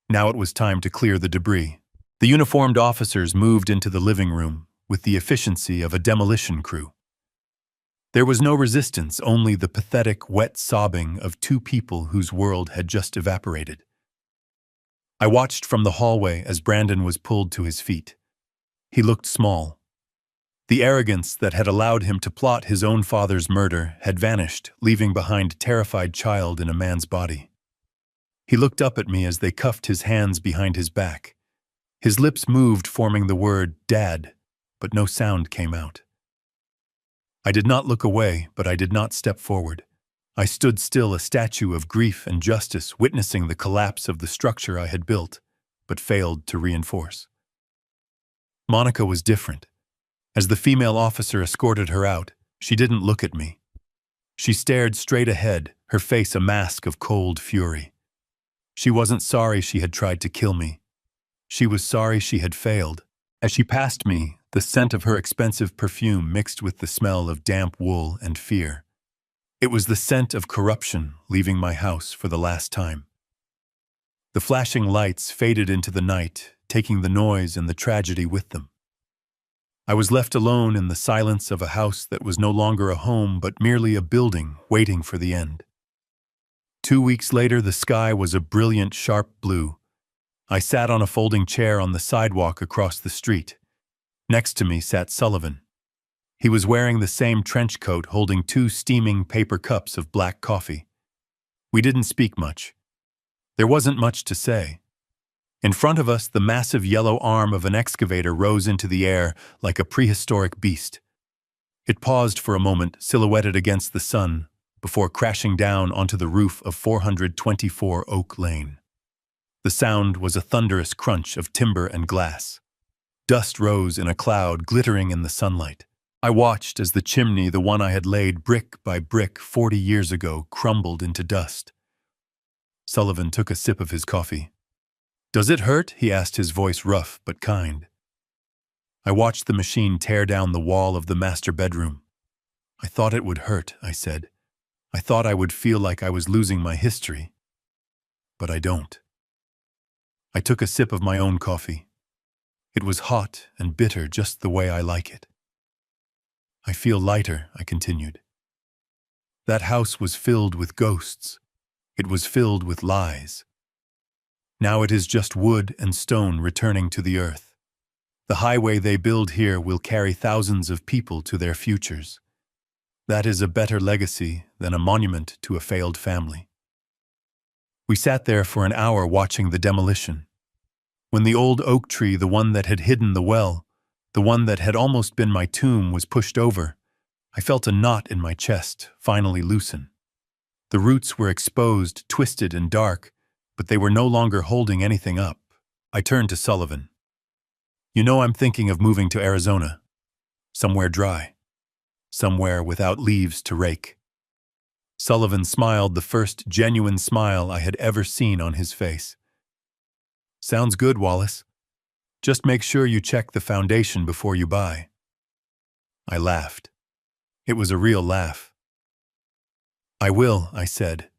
Now it was time to clear the debris. The uniformed officers moved into the living room with the efficiency of a demolition crew. There was no resistance, only the pathetic, wet sobbing of two people whose world had just evaporated. I watched from the hallway as Brandon was pulled to his feet. He looked small. The arrogance that had allowed him to plot his own father's murder had vanished, leaving behind a terrified child in a man's body. He looked up at me as they cuffed his hands behind his back. His lips moved, forming the word, "Dad," but no sound came out. I did not look away, but I did not step forward. I stood still, a statue of grief and justice, witnessing the collapse of the structure I had built, but failed to reinforce. Monica was different. As the female officer escorted her out, she didn't look at me. She stared straight ahead, her face a mask of cold fury. She wasn't sorry she had tried to kill me. She was sorry she had failed. As she passed me, the scent of her expensive perfume mixed with the smell of damp wool and fear. It was the scent of corruption leaving my house for the last time. The flashing lights faded into the night, taking the noise and the tragedy with them. I was left alone in the silence of a house that was no longer a home but merely a building waiting for the end. 2 weeks later, the sky was a brilliant, sharp blue. I sat on a folding chair on the sidewalk across the street. Next to me sat Sullivan. He was wearing the same trench coat, holding 2 steaming paper cups of black coffee. We didn't speak much. There wasn't much to say. In front of us, the massive yellow arm of an excavator rose into the air like a prehistoric beast. It paused for a moment, silhouetted against the sun, before crashing down onto the roof of 424 Oak Lane. The sound was a thunderous crunch of timber and glass. Dust rose in a cloud, glittering in the sunlight. I watched as the chimney, the one I had laid brick by brick 40 years ago, crumbled into dust. Sullivan took a sip of his coffee. "Does it hurt?" he asked, his voice rough but kind. I watched the machine tear down the wall of the master bedroom. "I thought it would hurt," I said. "I thought I would feel like I was losing my history. But I don't." I took a sip of my own coffee. It was hot and bitter, just the way I like it. "I feel lighter," I continued. "That house was filled with ghosts. It was filled with lies. Now it is just wood and stone returning to the earth. The highway they build here will carry thousands of people to their futures. That is a better legacy than a monument to a failed family." We sat there for an hour watching the demolition. When the old oak tree, the one that had hidden the well, the one that had almost been my tomb, was pushed over, I felt a knot in my chest finally loosen. The roots were exposed, twisted and dark, but they were no longer holding anything up. I turned to Sullivan. "You know, I'm thinking of moving to Arizona. Somewhere dry. Somewhere without leaves to rake." Sullivan smiled, the first genuine smile I had ever seen on his face. "Sounds good, Wallace. Just make sure you check the foundation before you buy." I laughed. It was a real laugh. "I will," I said.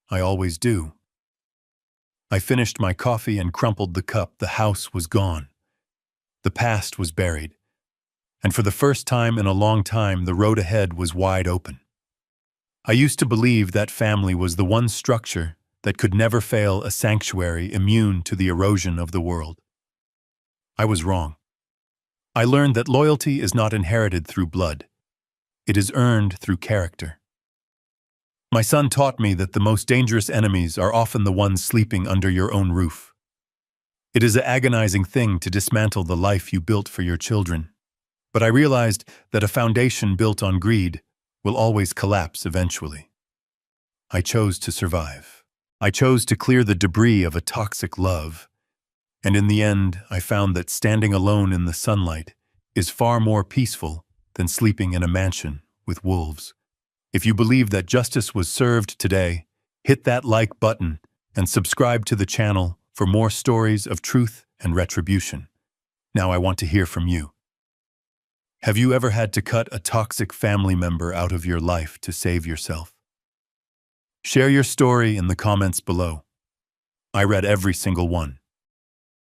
"I always do." I finished my coffee and crumpled the cup. The house was gone. The past was buried. And for the first time in a long time, the road ahead was wide open. I used to believe that family was the one structure that could never fail, a sanctuary immune to the erosion of the world. I was wrong. I learned that loyalty is not inherited through blood. It is earned through character. My son taught me that the most dangerous enemies are often the ones sleeping under your own roof. It is an agonizing thing to dismantle the life you built for your children. But I realized that a foundation built on greed will always collapse eventually. I chose to survive. I chose to clear the debris of a toxic love. And in the end, I found that standing alone in the sunlight is far more peaceful than sleeping in a mansion with wolves. If you believe that justice was served today, hit that like button and subscribe to the channel for more stories of truth and retribution. Now I want to hear from you. Have you ever had to cut a toxic family member out of your life to save yourself? Share your story in the comments below. I read every single one.